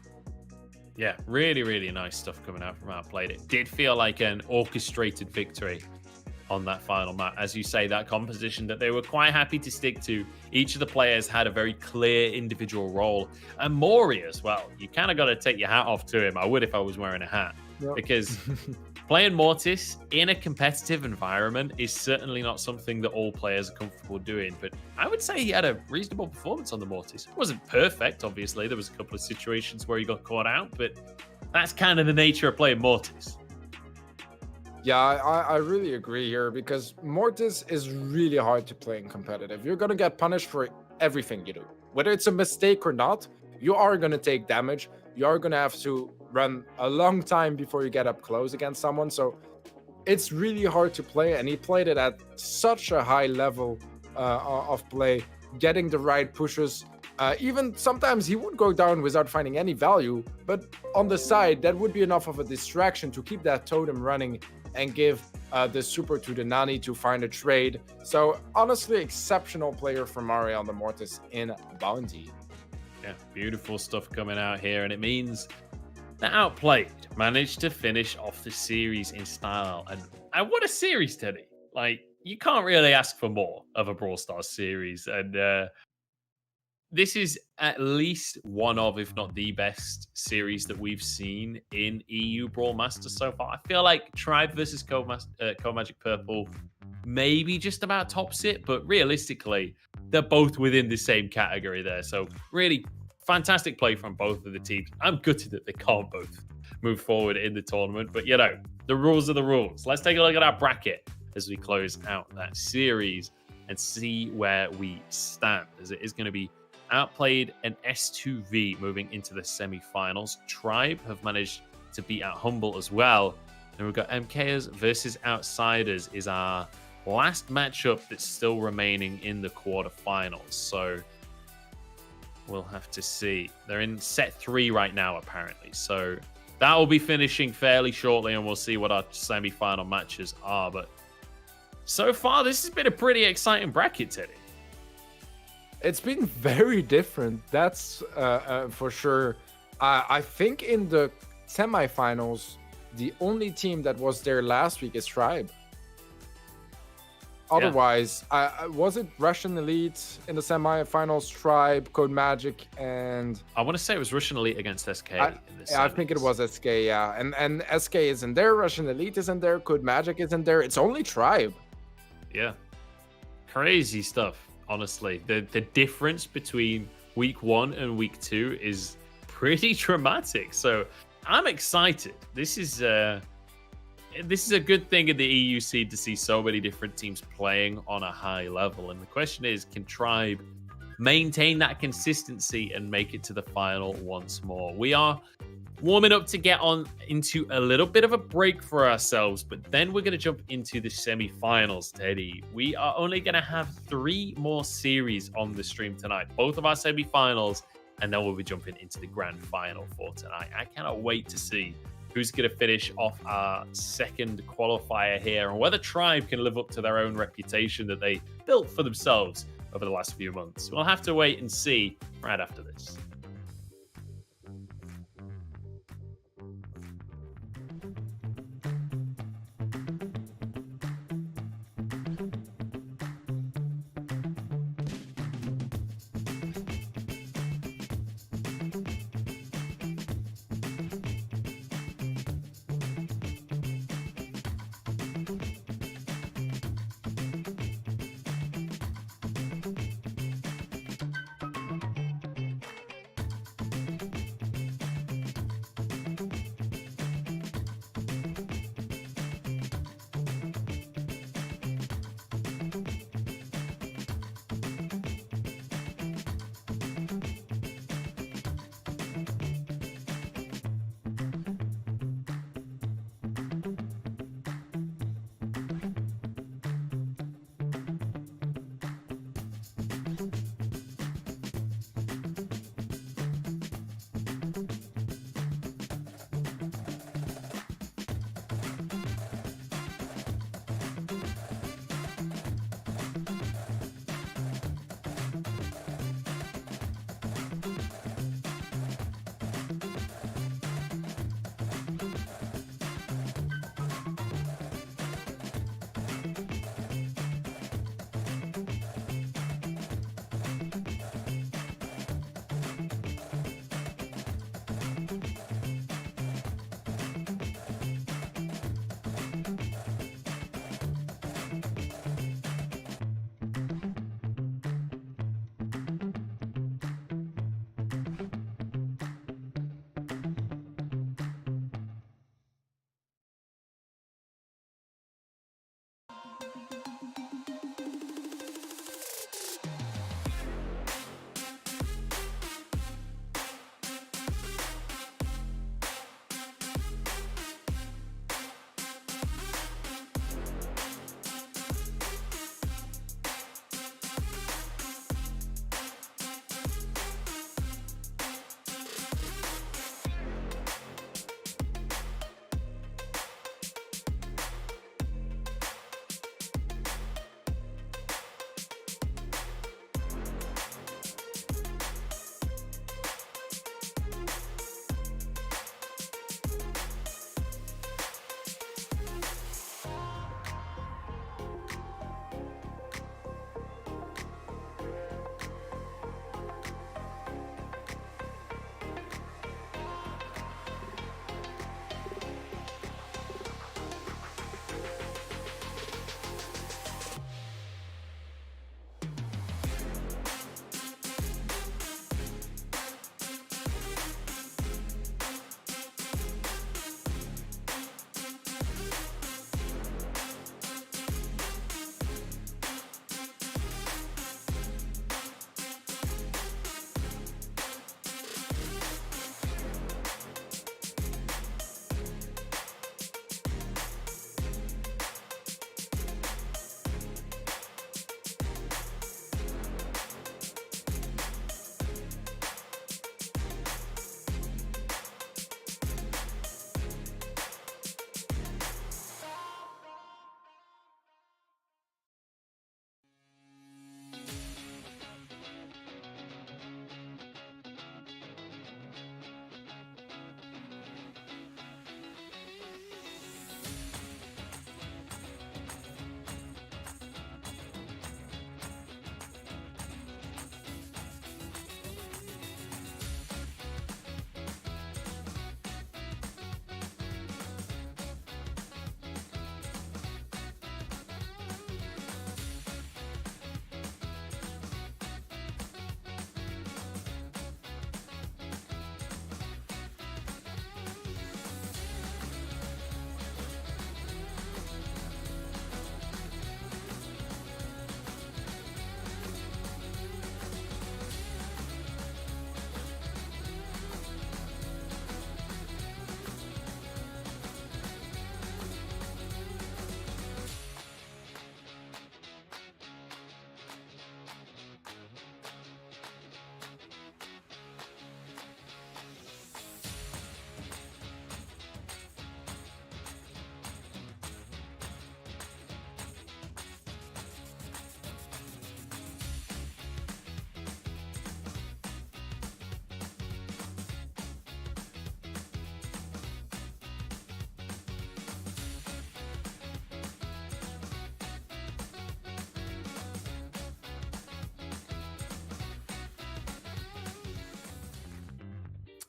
Yeah, really, really nice stuff coming out from Outplayed. It did feel like an orchestrated victory on that final map. As you say, that composition that they were quite happy to stick to. Each of the players had a very clear individual role. And Mori as well. You kind of got to take your hat off to him. I would if I was wearing a hat. Yep. Because playing Mortis in a competitive environment is certainly not something that all players are comfortable doing. But I would say he had a reasonable performance on the Mortis. It wasn't perfect, obviously. There was a couple of situations where he got caught out. But that's kind of the nature of playing Mortis. Yeah, I really agree here because Mortis is really hard to play in competitive. You're going to get punished for everything you do. Whether it's a mistake or not, you are going to take damage. You are going to have to run a long time before you get up close against someone. So it's really hard to play. And he played it at such a high level of play, getting the right pushes. Even sometimes he would go down without finding any value. But on the side, that would be enough of a distraction to keep that totem running and give the super to the Nani to find a trade. So honestly, exceptional player from Mario on the Mortis in Bounty. Yeah, beautiful stuff coming out here. And it means that Outplayed managed to finish off the series in style. And what a series, Teddy. Like, you can't really ask for more of a Brawl Stars series. And this is at least one of, if not the best series that we've seen in EU BrawlMasters so far. I feel like Tribe versus Co-Magic Purple maybe just about tops it, but realistically, they're both within the same category there. So really fantastic play from both of the teams. I'm gutted that they can't both move forward in the tournament, but you know, the rules are the rules. Let's take a look at our bracket as we close out that series and see where we stand, as it is going to be Outplayed and S2V moving into the semi-finals. Tribe have managed to beat out Humble as well. And we've got MKers versus Outsiders is our last matchup that's still remaining in the quarterfinals. So we'll have to see. They're in set 3 right now, apparently. So that will be finishing fairly shortly, and we'll see what our semi-final matches are. But so far, this has been a pretty exciting bracket, Teddy. It's been very different, that's for sure. I think in the semifinals, the only team that was there last week is Tribe. Otherwise, was it Russian Elite in the semifinals, Tribe, Code Magic, and... I want to say it was Russian Elite against SK. I think it was SK, yeah. And SK isn't there, Russian Elite isn't there, Code Magic isn't there. It's only Tribe. Yeah. Crazy stuff. Honestly, the difference between week 1 and week 2 is pretty dramatic. So I'm excited. This is a good thing in the EU scene to see so many different teams playing on a high level. And the question is, can Tribe maintain that consistency and make it to the final once more? We are warming up to get on into a little bit of a break for ourselves, but then we're going to jump into the semi-finals, Teddy. We are only going to have 3 more series on the stream tonight, both of our semi-finals, and then we'll be jumping into the grand final for tonight. I cannot wait to see who's going to finish off our second qualifier here and whether Tribe can live up to their own reputation that they built for themselves over the last few months. We'll have to wait and see right after this.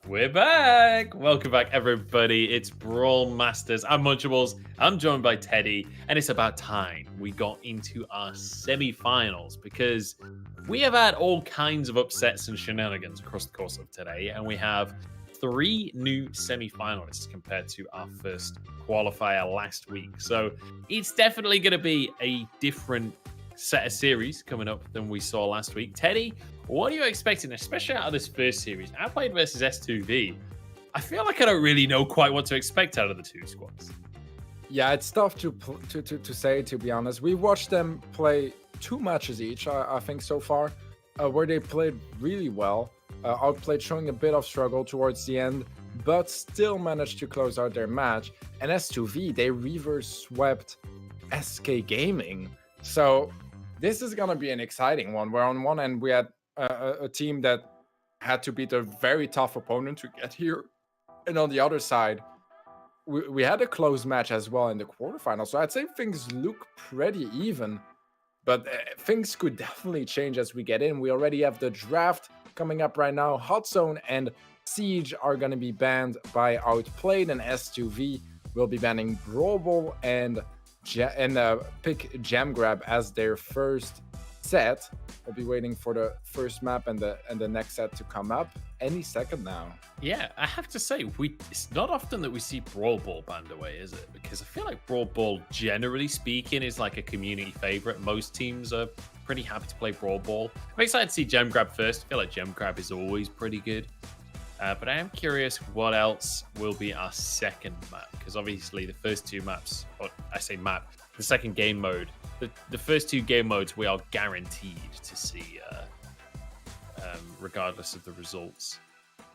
We're back. Welcome back, everybody. It's Brawl Masters. I'm Munchables. I'm joined by Teddy, and it's about time we got into our semi-finals because we have had all kinds of upsets and shenanigans across the course of today, and we have 3 new semi-finalists compared to our first qualifier last week. So it's definitely going to be a different set of series coming up than we saw last week. Teddy, what are you expecting, especially out of this first series? I played versus S2V. I feel like I don't really know quite what to expect out of the 2 squads. Yeah, it's tough to say, to be honest. We watched them play 2 matches each, I think, so far, where they played really well. Outplayed, showing a bit of struggle towards the end, but still managed to close out their match. And S2V, they reverse swept SK Gaming. So this is going to be an exciting one, where on one end we had a team that had to beat a very tough opponent to get here. And on the other side, we had a close match as well in the quarterfinals. So I'd say things look pretty even, but things could definitely change as we get in. We already have the draft coming up right now. Hot Zone and Siege are going to be banned by Outplayed, and S2V will be banning Brawl Ball and pick Jam Grab as their first set. We'll be waiting for the first map and the next set to come up any second now. Yeah, I have to say, it's not often that we see Brawl Ball banned away, is it? Because I feel like Brawl Ball, generally speaking, is like a community favorite. Most teams are pretty happy to play Brawl Ball. I'm excited to see Gem Grab first. I feel like Gem Grab is always pretty good. But I am curious what else will be our second map, because obviously the first 2 maps, or I say map, the second game mode, the first 2 game modes we are guaranteed to see regardless of the results.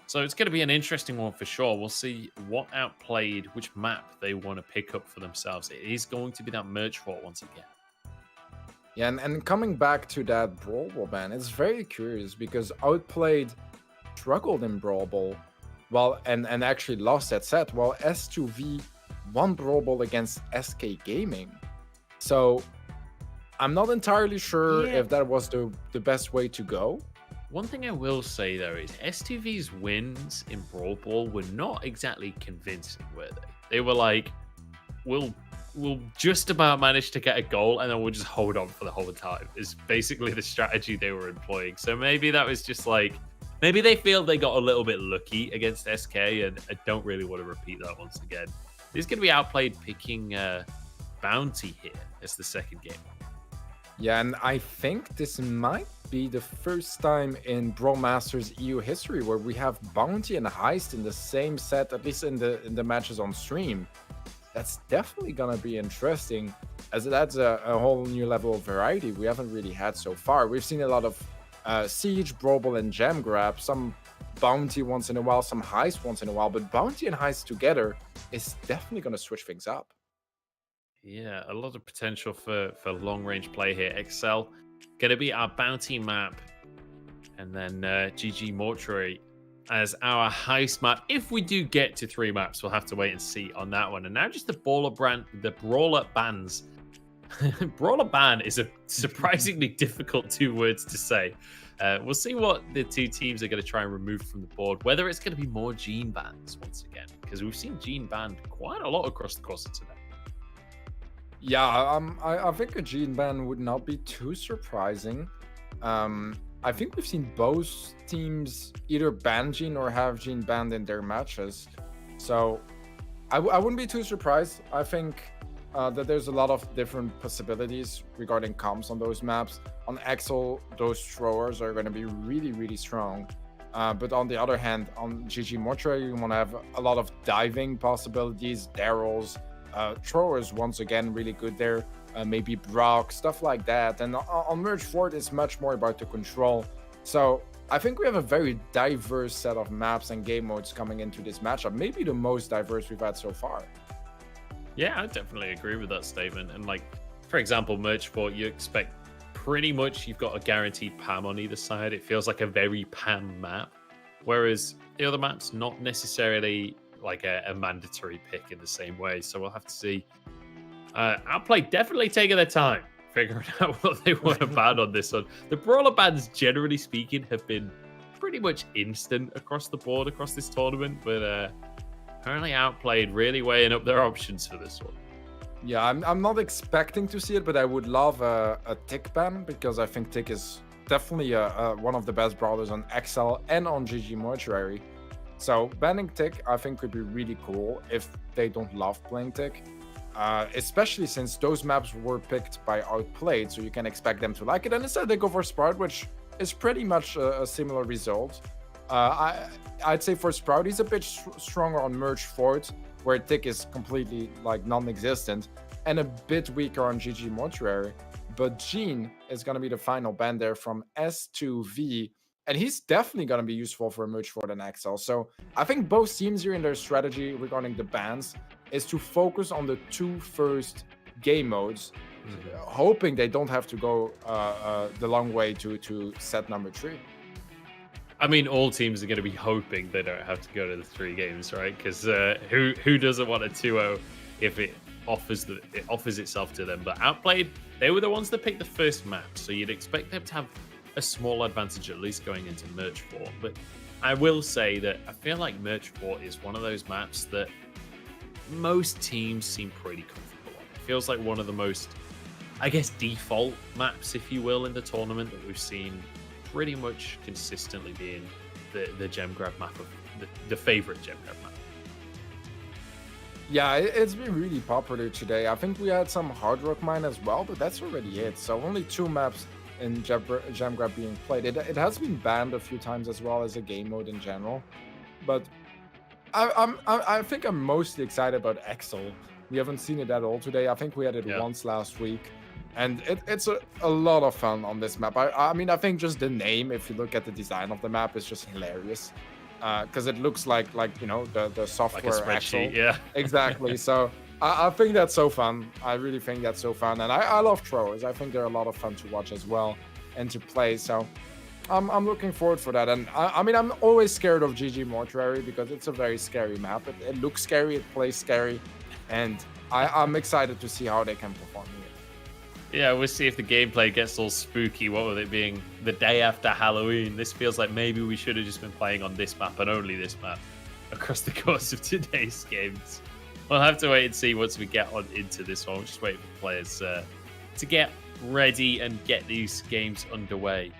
So it's going to be an interesting one for sure. We'll see what Outplayed, which map they want to pick up for themselves. It is going to be that merch fort once again. Yeah, and coming back to that Brawl Ball ban, it's very curious because Outplayed struggled in Brawl Ball, and actually lost that set, while S2V won Brawl Ball against SK Gaming. So I'm not entirely sure if that was the best way to go. One thing I will say, though, is S2V's wins in Brawl Ball were not exactly convincing, were they? They were like, we'll just about manage to get a goal, and then we'll just hold on for the whole time, is basically the strategy they were employing. So maybe that was just like, maybe they feel they got a little bit lucky against SK, and I don't really want to repeat that once again. This is going to be Outplayed picking Bounty here as the second game. Yeah, and I think this might be the first time in Brawl Masters EU history where we have Bounty and Heist in the same set, at least in the matches on stream. That's definitely gonna be interesting, as it adds a whole new level of variety we haven't really had so far. We've seen a lot of Siege, Brawl Ball, and Gem Grab, some Bounty once in a while, some Heist once in a while, but Bounty and Heist together is definitely gonna switch things up. Yeah, a lot of potential for long-range play here. Excel going to be our Bounty map, and then GG Mortuary as our Heist map. If we do get to 3 maps, we'll have to wait and see on that one. And now just the Brawler bans. Brawler ban is a surprisingly difficult 2 words to say. We'll see what the 2 teams are going to try and remove from the board, whether it's going to be more Gene bans once again, because we've seen Gene banned quite a lot across the course of today. Yeah, I think a Gene ban would not be too surprising. I think we've seen both teams either ban Gene or have Gene banned in their matches. So I wouldn't be too surprised. I think that there's a lot of different possibilities regarding comps on those maps. On Excel, those throwers are going to be really, really strong. But on the other hand, on GG Mortuary, you want to have a lot of diving possibilities, Daryl's, throwers once again really good there, maybe Brock, stuff like that. And on Merge Fort, it's much more about the control. So I think we have a very diverse set of maps and game modes coming into this matchup, maybe the most diverse we've had so far. Yeah, I definitely agree with that statement. And like, for example, Merge Fort, you expect pretty much you've got a guaranteed PAM on either side. It feels like a very PAM map, whereas the other maps not necessarily like a mandatory pick in the same way. So we'll have to see. Outplay definitely taking their time figuring out what they want to ban on this one. The Brawler bans, generally speaking, have been pretty much instant across the board across this tournament, but apparently Outplayed really weighing up their options for this one. Yeah, I'm not expecting to see it, but I would love a Tick ban, because I think Tick is definitely one of the best brawlers on XL and on GG Mortuary. So banning Tick, I think, could be really cool if they don't love playing Tick. Especially since those maps were picked by Outplayed, so you can expect them to like it. And instead they go for Sprout, which is pretty much a similar result. I'd say for Sprout, he's a bit stronger on Merge Fort, where Tick is completely like non-existent, and a bit weaker on GG Mortuary. But Gene is going to be the final ban there from S2V, and he's definitely going to be useful for Merge Fort and XL. So I think both teams here in their strategy regarding the bans is to focus on the 2 first game modes, hoping they don't have to go the long way to set number 3. I mean, all teams are going to be hoping they don't have to go to the 3 games, right? Because who doesn't want a 2-0 if it offers itself to them? But Outplayed, they were the ones that picked the first map, so you'd expect them to have a small advantage at least going into Merge Fort. But I will say that I feel like Merge Fort is one of those maps that most teams seem pretty comfortable on. It feels like one of the most, I guess, default maps, if you will, in the tournament that we've seen pretty much consistently being the gem grab map of the favorite gem grab map. Yeah, it's been really popular today. I think we had some Hard Rock Mine as well, but that's already it. So only 2 maps in gem grab being played. It has been banned a few times as well as a game mode in general, but I think I'm mostly excited about XL. We haven't seen it at all today. I think we had it once last week. And it's a lot of fun on this map. I mean, I think just the name, if you look at the design of the map, is just hilarious. Because it looks like you know, the software like a spreadsheet, yeah. Exactly. So I think that's so fun. I really think that's so fun. And I love throwers. I think they're a lot of fun to watch as well and to play. So I'm looking forward for that. And I mean, I'm always scared of GG Mortuary because it's a very scary map. It looks scary, it plays scary. And I'm excited to see how they can perform here. Yeah, we'll see if the gameplay gets all spooky. What with it being the day after Halloween, this feels like maybe we should have just been playing on this map and only this map across the course of today's games. We'll have to wait and see once we get on into this one. We're just waiting for players to get ready and get these games underway.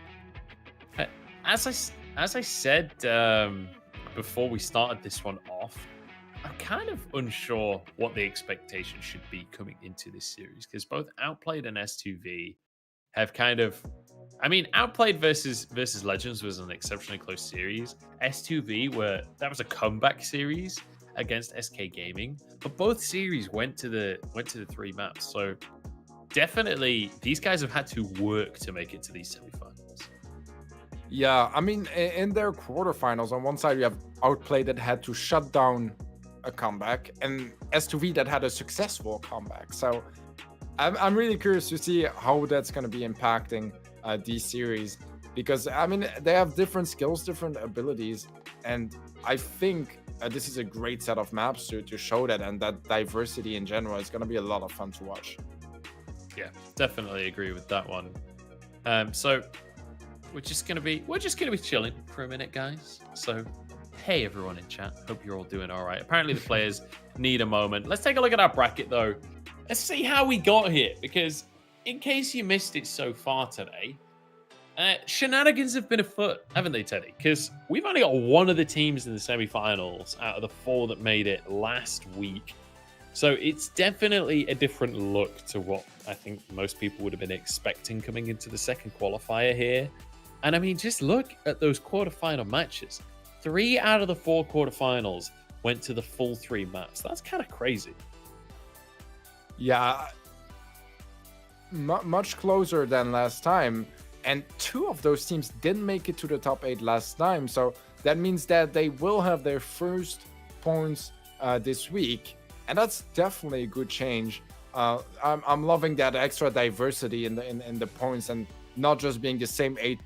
As I said before we started this one off, I'm kind of unsure what the expectation should be coming into this series, because both Outplayed and S2V have kind of, I mean, Outplayed versus Legends was an exceptionally close series. S2V that was a comeback series against SK Gaming, but both series went to the 3 maps. So definitely these guys have had to work to make it to these semifinals. Yeah, I mean, in their quarterfinals, on one side you have Outplayed that had to shut down a comeback, and S2V that had a successful comeback. So I'm really curious to see how that's going to be impacting these series, because I mean, they have different skills, different abilities, and I think this is a great set of maps to show that, and that diversity in general is going to be a lot of fun to watch. Yeah, definitely agree with that one. So we're just gonna be chilling for a minute, guys. So hey everyone in chat, hope you're all doing all right. Apparently the players need a moment. Let's take a look at our bracket though. Let's see how we got here, because in case you missed it so far today, shenanigans have been afoot, haven't they, Teddy? Because we've only got one of the teams in the semi-finals out of the 4 that made it last week. So it's definitely a different look to what I think most people would have been expecting coming into the second qualifier here. And I mean, just look at those quarterfinal matches. 3 out of the 4 quarterfinals went to the full 3 maps. That's kind of crazy. Yeah, much closer than last time. And 2 of those teams didn't make it to the top 8 last time. So that means that they will have their first points this week. And that's definitely a good change. I'm loving that extra diversity in the points, and not just being the same 8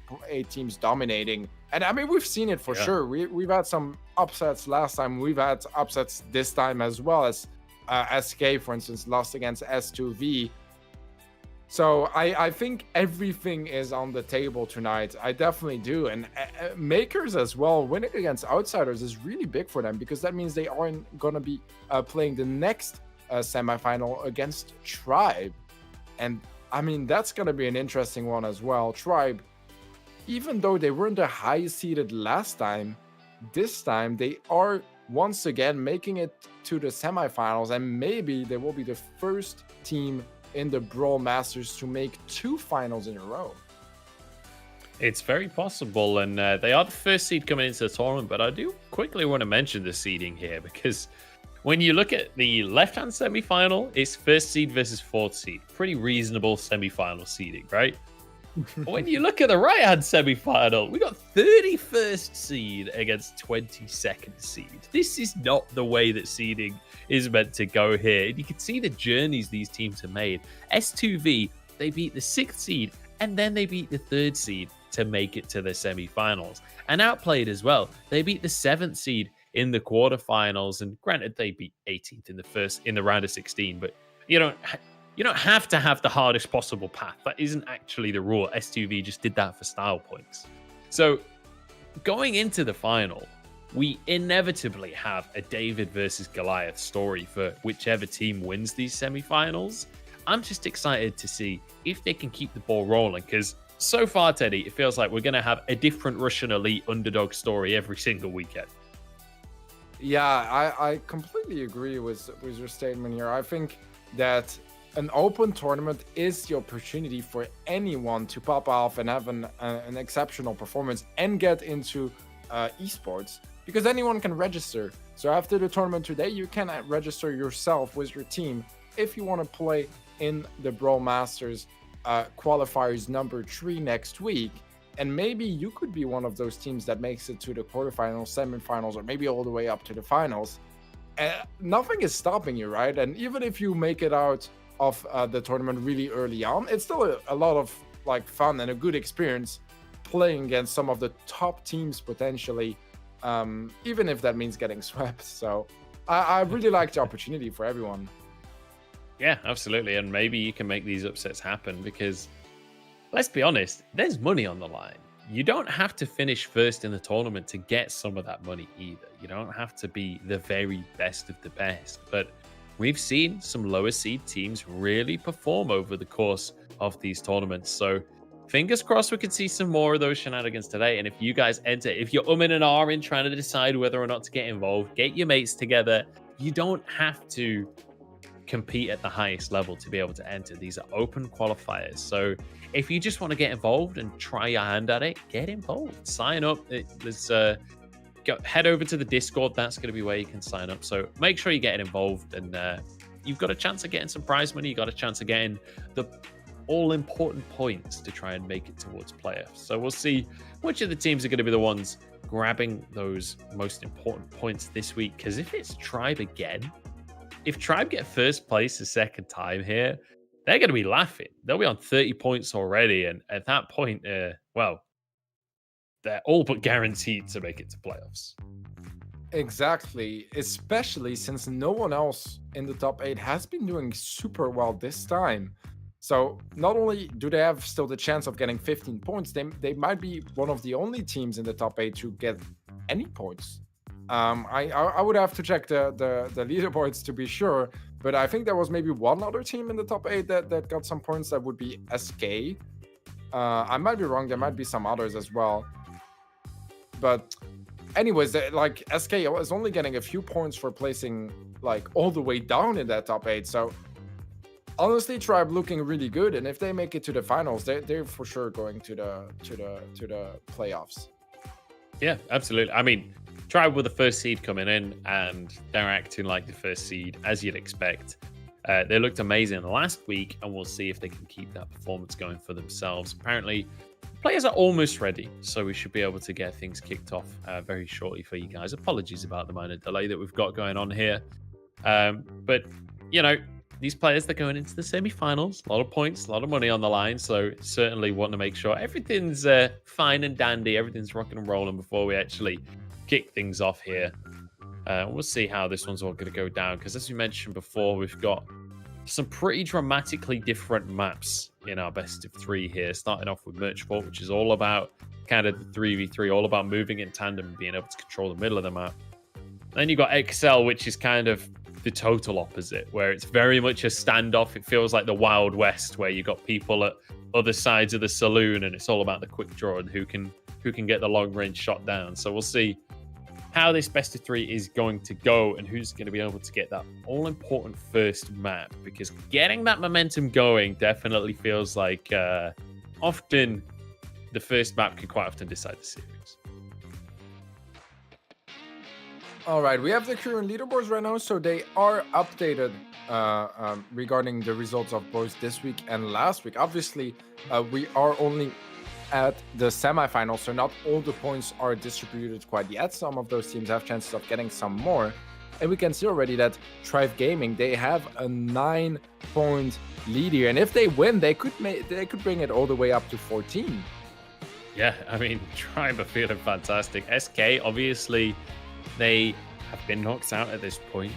teams dominating. And I mean, we've seen it for sure. We've had some upsets last time. We've had upsets this time as well, as SK, for instance, lost against S2V. So I think everything is on the table tonight. I definitely do. And makers as well, winning against outsiders is really big for them because that means they aren't going to be playing the next semifinal against Tribe. And I mean, that's going to be an interesting one as well. Tribe, even though they weren't the highest seeded last time, this time they are once again making it to the semifinals. And maybe they will be the first team in the Brawl Masters to make 2 finals in a row. It's very possible, and they are the first seed coming into the tournament, but I do quickly want to mention the seeding here, because when you look at the left-hand semi-final, it's first seed versus 4th seed. Pretty reasonable semi-final seeding, right? When you look at the right-hand semi-final, we got 31st seed against 22nd seed. This is not the way that seeding is meant to go here. You can see the journeys these teams have made. S2V, they beat the 6th seed, and then they beat the 3rd seed to make it to the semi-finals. And Outplayed as well. They beat the 7th seed in the quarterfinals, and granted, they beat 18th in the round of 16, but you don't have to have the hardest possible path. That isn't actually the rule. S2V just did that for style points. So going into the final, we inevitably have a David versus Goliath story for whichever team wins these semifinals. I'm just excited to see if they can keep the ball rolling, because so far, Teddy, it feels like we're going to have a different Russian elite underdog story every single weekend. Yeah, I completely agree with your statement here. I think that an open tournament is the opportunity for anyone to pop off and have an exceptional performance and get into esports, because anyone can register. So after the tournament today, you can register yourself with your team if you want to play in the Brawl Masters qualifiers number 3 next week. And maybe you could be one of those teams that makes it to the quarterfinals, semifinals, or maybe all the way up to the finals. Nothing is stopping you, right? And even if you make it out of the tournament really early on, it's still a lot of like fun and a good experience playing against some of the top teams potentially, even if that means getting swept. So I really like the opportunity for everyone. Yeah, absolutely. And maybe you can make these upsets happen, because let's be honest, there's money on the line. You don't have to finish first in the tournament to get some of that money either. You don't have to be the very best of the best. But we've seen some lower seed teams really perform over the course of these tournaments. So fingers crossed we can see some more of those shenanigans today. And if you guys enter, if you're and ahhing trying to decide whether or not to get involved, get your mates together. You don't have to compete at the highest level to be able to enter. These are open qualifiers. So if you just want to get involved and try your hand at it, get involved. Sign up. Head over to the Discord. That's going to be where you can sign up. So make sure you get involved, and you've got a chance of getting some prize money. You've got a chance of getting the all-important points to try and make it towards playoffs. So we'll see which of the teams are going to be the ones grabbing those most important points this week. Because if it's Tribe again, if Tribe get first place a second time here, they're going to be laughing. They'll be on 30 points already. And at that point, well, they're all but guaranteed to make it to playoffs. Exactly, especially since no one else in the top 8 has been doing super well this time. So not only do they have still the chance of getting 15 points, they might be one of the only teams in the top 8 to get any points. I would have to check the leaderboards to be sure, but I think there was maybe one other team in the top 8 that got some points. That would be SK. I might be wrong. There might be some others as well. But anyways, like SK is only getting a few points for placing like all the way down in that top 8. So honestly, Tribe looking really good, and if they make it to the finals, they're for sure going to the playoffs. Yeah, absolutely. I mean, Tribe were the first seed coming in, and they're acting like the first seed, as you'd expect. They looked amazing last week, and we'll see if they can keep that performance going for themselves. Apparently, players are almost ready, so we should be able to get things kicked off very shortly for you guys. Apologies about the minor delay that we've got going on here. But, you know, these players, they're going into the semi-finals. A lot of points, a lot of money on the line, so certainly want to make sure everything's fine and dandy, everything's rocking and rolling before we actually kick things off here. We'll see how this one's all going to go down, because as we mentioned before, we've got some pretty dramatically different maps in our best of 3 here, starting off with Merch Fort, which is all about kind of the 3v3, all about moving in tandem and being able to control the middle of the map. Then you got XL, which is kind of the total opposite, where it's very much a standoff. It feels like the Wild West, where you got people at other sides of the saloon, and it's all about the quick draw and who can get the long range shot down. So we'll see how this best of 3 is going to go and who's going to be able to get that all important first map, because getting that momentum going definitely feels like often the first map can quite often decide the series. All right, we have the current leaderboards right now, so they are updated regarding the results of both this week and last week. Obviously, we are only at the semifinals, so not all the points are distributed quite yet. Some of those teams have chances of getting some more, and we can see already that Thrive Gaming, they have a 9-point lead here, and if they win, they could bring it all the way up to 14. Yeah, I mean, Tribe are feeling fantastic. SK, obviously, they have been knocked out at this point.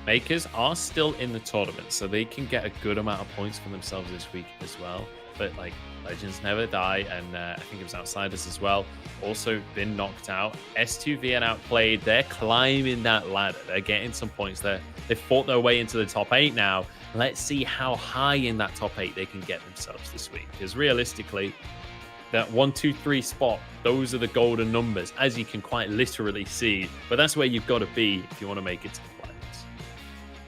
Makers are still in the tournament, so they can get a good amount of points for themselves this week as well. But like, Legends Never Die, and I think it was Outsiders as well, also been knocked out. S2V and Outplayed, they're climbing that ladder. They're getting some points there. They've fought their way into the top 8 now. Let's see how high in that top 8 they can get themselves this week. Because realistically, that 1, 2, 3 spot, those are the golden numbers, as you can quite literally see. But that's where you've got to be if you want to make it to the finals.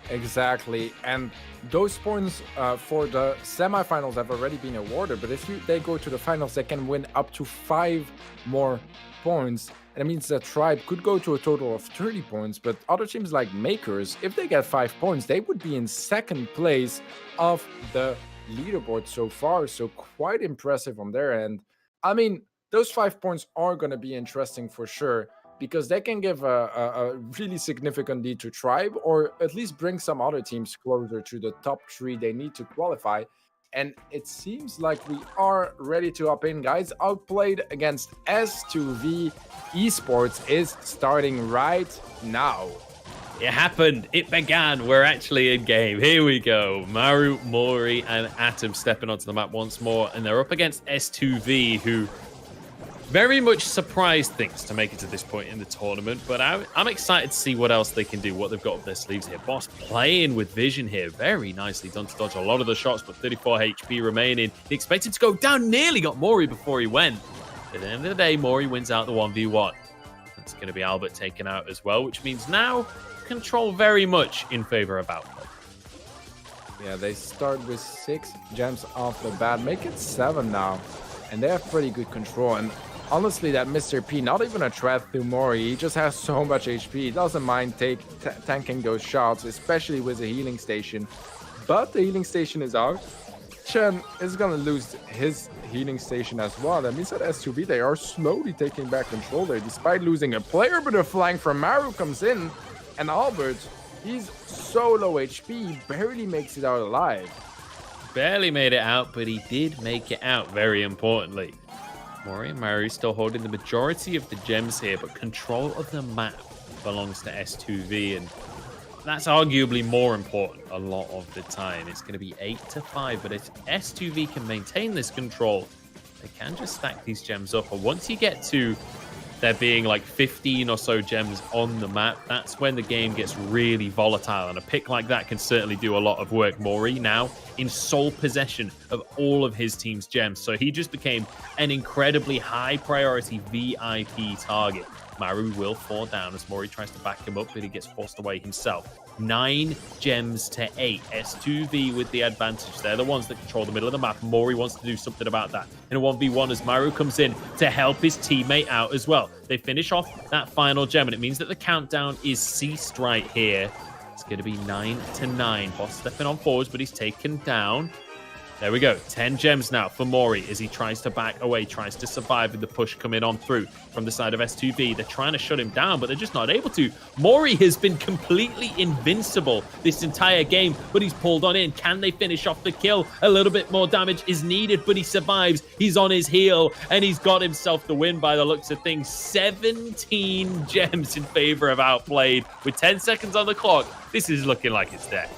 Exactly, and those points for the semifinals have already been awarded, but if they go to the finals, they can win up to 5 more points. And it means that Tribe could go to a total of 30 points, but other teams like Makers, if they get 5 points, they would be in 2nd place of the leaderboard so far. So quite impressive on their end. I mean, those 5 points are going to be interesting for sure, because they can give a really significant lead to Tribe, or at least bring some other teams closer to the top 3 they need to qualify. And it seems like we are ready to hop in, guys. Outplayed against S2V Esports is starting right now. It happened. It began. We're actually in game. Here we go. Maru, Mori, and Atom stepping onto the map once more, and they're up against S2V, who very much surprised things to make it to this point in the tournament, but I'm excited to see what else they can do, what they've got up their sleeves here. Boss playing with vision here. Very nicely done to dodge a lot of the shots, but 34 HP remaining. He expected to go down, nearly got Mori before he went. At the end of the day, Mori wins out the 1v1. That's going to be Albert taken out as well, which means now control very much in favor of Outplayed. Yeah, they start with 6 gems off the bat, make it 7 now, and they have pretty good control. And honestly, that Mr. P, not even a threat to Mori. He just has so much HP. He doesn't mind tanking those shots, especially with the healing station. But the healing station is out. Chen is going to lose his healing station as well. That means that S2V, they are slowly taking back control there, despite losing a player. But a flank from Maru comes in. And Albert, he's so low HP, he barely makes it out alive. Barely made it out, but he did make it out, very importantly. Mori and Maru still holding the majority of the gems here, but control of the map belongs to S2V, and that's arguably more important a lot of the time. It's going to be 8-5, but if S2V can maintain this control, they can just stack these gems up. And once you get to there being like 15 or so gems on the map, that's when the game gets really volatile, and a pick like that can certainly do a lot of work. Mori now in sole possession of all of his team's gems, so he just became an incredibly high priority VIP target. Maru will fall down as Mori tries to back him up, but he gets forced away himself. 9 gems to 8. S2V with the advantage. They're the ones that control the middle of the map. Mori wants to do something about that in a 1v1 as Maru comes in to help his teammate out as well. They finish off that final gem, and it means that the countdown is ceased right here. It's going to be 9-9. Boss stepping on forwards, but he's taken down. There we go. 10 gems now for Mori as he tries to back away, tries to survive with the push coming on through from the side of S2V. They're trying to shut him down, but they're just not able to. Mori has been completely invincible this entire game, but he's pulled on in. Can they finish off the kill? A little bit more damage is needed, but he survives. He's on his heel, and he's got himself the win by the looks of things. 17 gems in favor of Outplayed. With 10 seconds on the clock, this is looking like it's dead.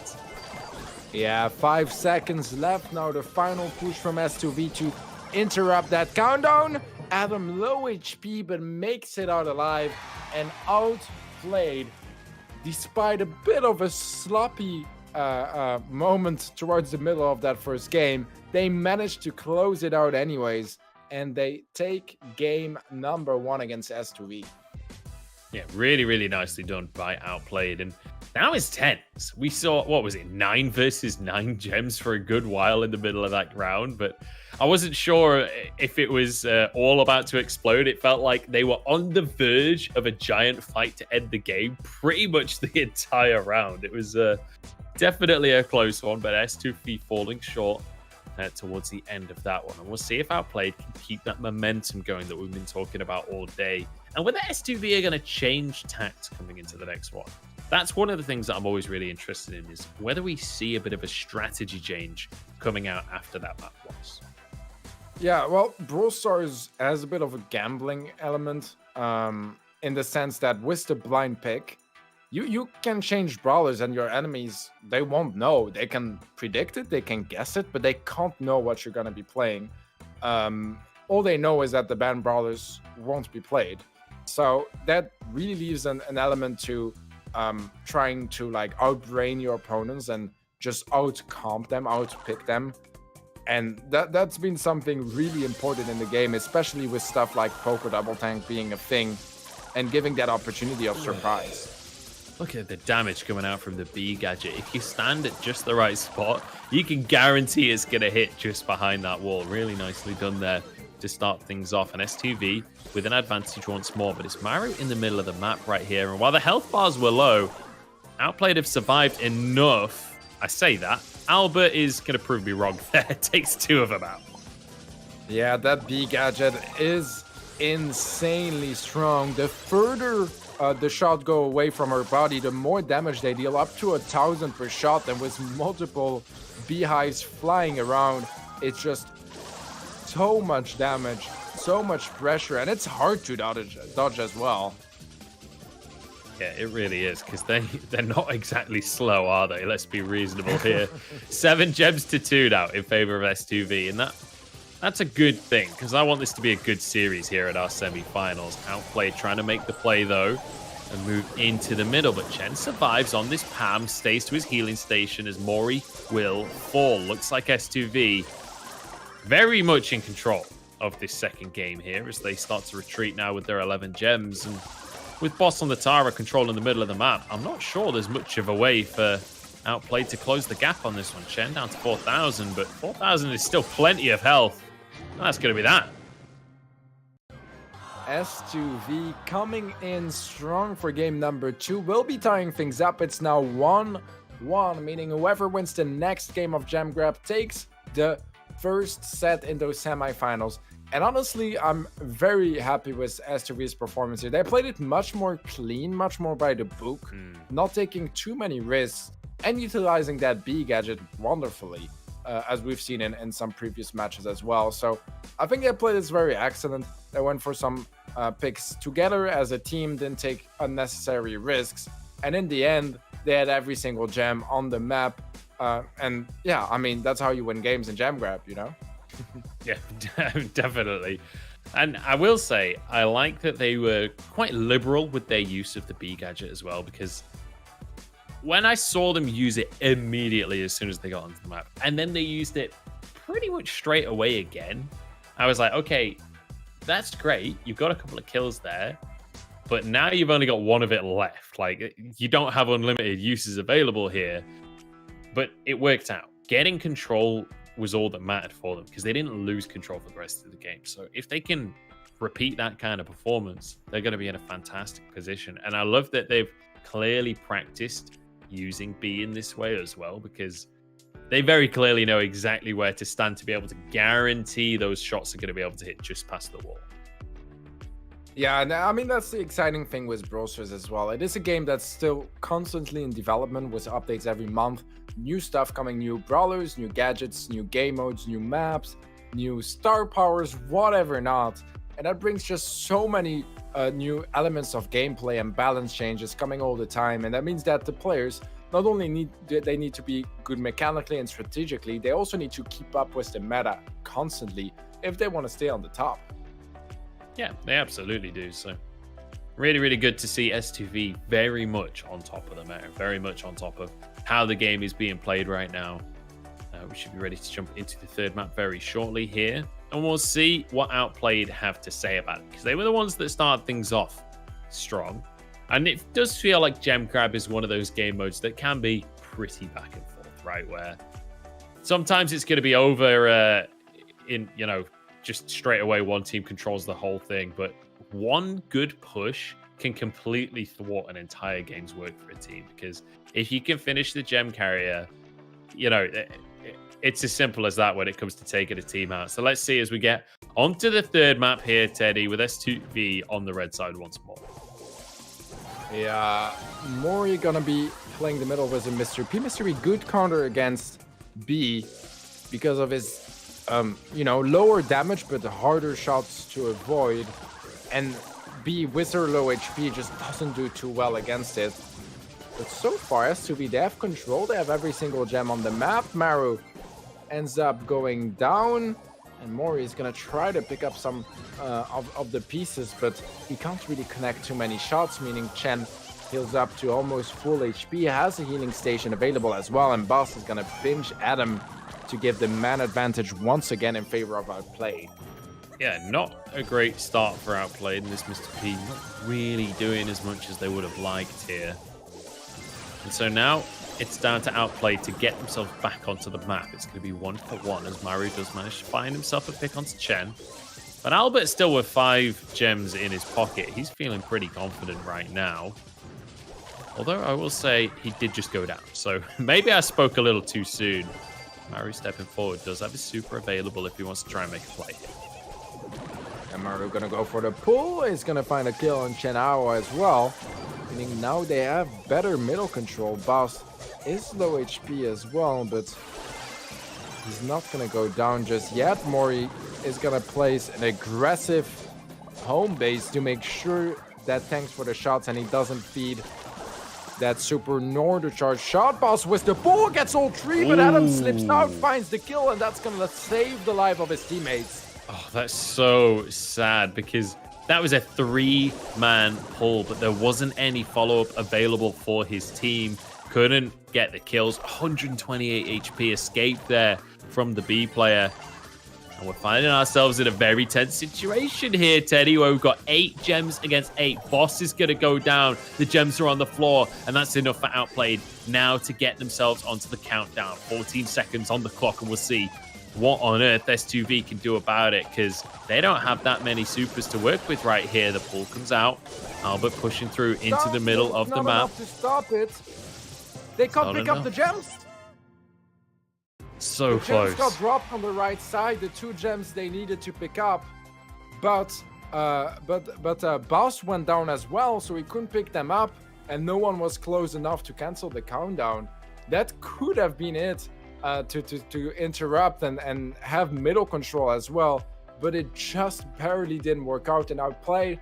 Yeah, 5 seconds left now. The final push from S2V to interrupt that countdown. Adam low HP, but makes it out alive and outplayed. Despite a bit of a sloppy moment towards the middle of that first game, they managed to close it out anyways, and they take game number 1 against S2V. Yeah, really, really nicely done by Outplayed. And now it's tense. We saw, what was it, 9 versus 9 gems for a good while in the middle of that round, but I wasn't sure if it was all about to explode. It felt like they were on the verge of a giant fight to end the game pretty much the entire round. It was definitely a close one, but S2V falling short towards the end of that one. And we'll see if Outplayed can keep that momentum going that we've been talking about all day. And whether S2V are going to change tact coming into the next one. That's one of the things that I'm always really interested in, is whether we see a bit of a strategy change coming out after that map loss. Yeah, well, Brawl Stars has a bit of a gambling element in the sense that with the blind pick, you can change brawlers and your enemies, they won't know. They can predict it, they can guess it, but they can't know what you're going to be playing. All they know is that the banned brawlers won't be played. So that really leaves an element to trying to like outbrain your opponents and just out-comp them, out-pick them. And that's been something really important in the game, especially with stuff like Poker Double Tank being a thing and giving that opportunity of surprise. Look at the damage coming out from the B gadget. If you stand at just the right spot, you can guarantee it's going to hit just behind that wall. Really nicely done there to start things off. And S2V with an advantage once more, but it's Maru in the middle of the map right here. And while the health bars were low, Outplayed have survived enough. I say that. Albert is going to prove me wrong there. Takes 2 of them out. Yeah, that B gadget is insanely strong. The further the shot go away from her body, the more damage they deal, up to 1,000 per shot. And with multiple beehives flying around, it's just so much damage, so much pressure, and it's hard to dodge as well. Yeah, it really is, because they're not exactly slow, are they? Let's be reasonable here. 7 gems to 2 now in favor of S2V, and that's a good thing, because I want this to be a good series here at our semi-finals. Outplayed trying to make the play, though, and move into the middle, but Chen survives on this Pam, stays to his healing station as Mori will fall. Looks like S2V very much in control of this second game here as they start to retreat now with their 11 gems. And with Boss on the Tara controlling the middle of the map, I'm not sure there's much of a way for Outplayed to close the gap on this one. Chen down to 4,000, but 4,000 is still plenty of health. And that's going to be that. S2V coming in strong for game number 2. We'll be tying things up. It's now 1-1, meaning whoever wins the next game of Gem Grab takes the first set in those semifinals. And honestly, I'm very happy with S2V's performance here. They played it much more clean, much more by the book, not taking too many risks, and utilizing that B gadget wonderfully, as we've seen in some previous matches as well. So I think they played this very excellent. They went for some picks together as a team, didn't take unnecessary risks, and in the end, they had every single gem on the map. And yeah, I mean, that's how you win games in Gem Grab, you know? Yeah, definitely. And I will say, I like that they were quite liberal with their use of the B gadget as well, because when I saw them use it immediately as soon as they got onto the map, and then they used it pretty much straight away again, I was like, okay, that's great. You've got a couple of kills there, but now you've only got one of it left. Like, you don't have unlimited uses available here. But it worked out. Getting control was all that mattered for them, because they didn't lose control for the rest of the game. So if they can repeat that kind of performance, they're going to be in a fantastic position. And I love that they've clearly practiced using B in this way as well, because they very clearly know exactly where to stand to be able to guarantee those shots are going to be able to hit just past the wall. Yeah, and I mean, that's the exciting thing with Brawl Stars as well. It is a game that's still constantly in development with updates every month. New stuff coming, new brawlers, new gadgets, new game modes, new maps, new star powers, whatever not. And that brings just so many new elements of gameplay and balance changes coming all the time. And that means that the players not only they need to be good mechanically and strategically, they also need to keep up with the meta constantly if they want to stay on the top. Yeah, they absolutely do. So really, really good to see S2V very much on top of the meta, very much on top of how the game is being played right now. We should be ready to jump into the third map very shortly here, and we'll see what Outplayed have to say about it, because they were the ones that started things off strong. And it does feel like Gem Grab is one of those game modes that can be pretty back and forth, right? Where sometimes it's going to be over just straight away one team controls the whole thing, but one good push can completely thwart an entire game's work for a team, because if you can finish the gem carrier, it's as simple as that when it comes to taking a team out. So let's see as we get onto the third map here, Teddy, with S2V on the red side once more. Yeah, Mori gonna be playing the middle with a Mr. P. Mr. P, good counter against B because of his, lower damage but harder shots to avoid. And B, with her low HP, just doesn't do too well against it. But so far, S2V, they have control. They have every single gem on the map. Maru ends up going down, and Mori is going to try to pick up some of the pieces, but he can't really connect too many shots, meaning Chen heals up to almost full HP, has a healing station available as well, and Boss is going to binge Adam to give the man advantage once again in favor of Outplayed. Yeah, not a great start for Outplayed, and this Mr. P not really doing as much as they would have liked here. And so now it's down to Outplayed to get themselves back onto the map. It's going to be 1-for-1 as Maru does manage to find himself a pick onto Chen. But Albert still with 5 gems in his pocket. He's feeling pretty confident right now. Although I will say he did just go down. So maybe I spoke a little too soon. Maru stepping forward does have his super available if he wants to try and make a play. And Maru gonna go for the pull. He's gonna find a kill on Chen Hao as well. Meaning now they have better middle control. Boss is low HP as well, but he's not gonna go down just yet. Mori is gonna place an aggressive home base to make sure that tanks for the shots and he doesn't feed that super nor to charge shot. Boss with the pull gets all 3, but Adam slips out, finds the kill, and that's gonna save the life of his teammates. Oh, that's so sad, because that was a 3-man pull, but there wasn't any follow-up available for his team. Couldn't get the kills. 128 HP escape there from the B player. And we're finding ourselves in a very tense situation here, Teddy, where we've got 8 gems against 8. Boss is going to go down. The gems are on the floor, and that's enough for Outplayed now to get themselves onto the countdown. 14 seconds on the clock, and we'll see what on earth S2V can do about it, because they don't have that many supers to work with right here. The pull comes out. Albert pushing through into the middle of the map. To stop it. They can't pick up the gems. So the close. Gems got dropped on the right side. The 2 gems they needed to pick up, but Boss went down as well, so he couldn't pick them up, and no one was close enough to cancel the countdown. That could have been it. To interrupt and have middle control as well, but it just barely didn't work out. And Outplayed,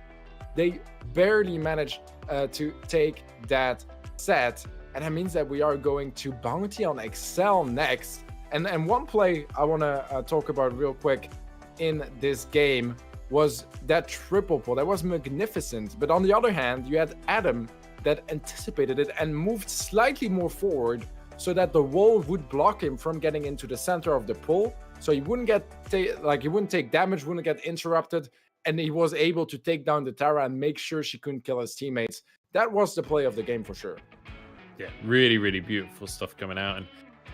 they barely managed to take that set, and that means that we are going to Bounty on Excel next. And one play I want to talk about real quick in this game was that triple pull. That was magnificent, but on the other hand, you had Adam that anticipated it and moved slightly more forward, so that the wall would block him from getting into the center of the pull, so he wouldn't he wouldn't take damage, wouldn't get interrupted, and he was able to take down the Tara and make sure she couldn't kill his teammates. That was the play of the game for sure. Yeah, really, really beautiful stuff coming out, and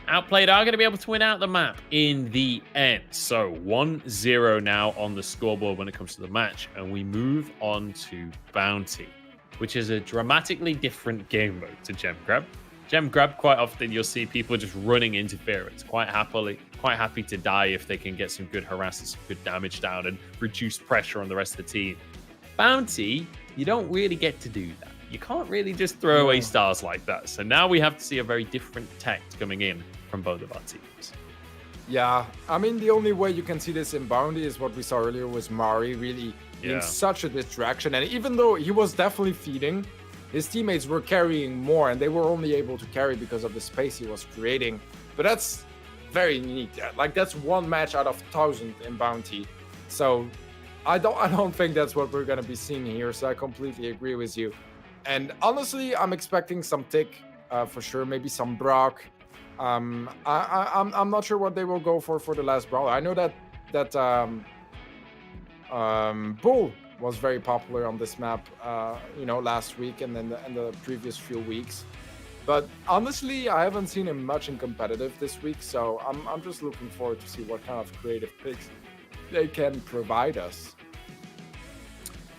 Outplayed are going to be able to win out the map in the end. So 1-0 now on the scoreboard when it comes to the match, and we move on to Bounty, which is a dramatically different game mode to Gem Grab. Gem Grab, quite often you'll see people just running interference, quite happy to die if they can get some good harass and some good damage down and reduce pressure on the rest of the team. Bounty, you don't really get to do that. You can't really just throw away stars like that. So now we have to see a very different tact coming in from both of our teams. Yeah, I mean, the only way you can see this in Bounty is what we saw earlier with Mari really being such a distraction. And even though he was definitely feeding, his teammates were carrying more, and they were only able to carry because of the space he was creating. But that's very unique. Like, that's one match out of 1,000 in Bounty. So I don't think that's what we're gonna be seeing here. So I completely agree with you. And honestly, I'm expecting some Tick for sure. Maybe some Brock. I'm not sure what they will go for the last brawler. I know that Bull was very popular on this map, last week and then the previous few weeks. But honestly, I haven't seen him much in competitive this week, so I'm just looking forward to see what kind of creative picks they can provide us.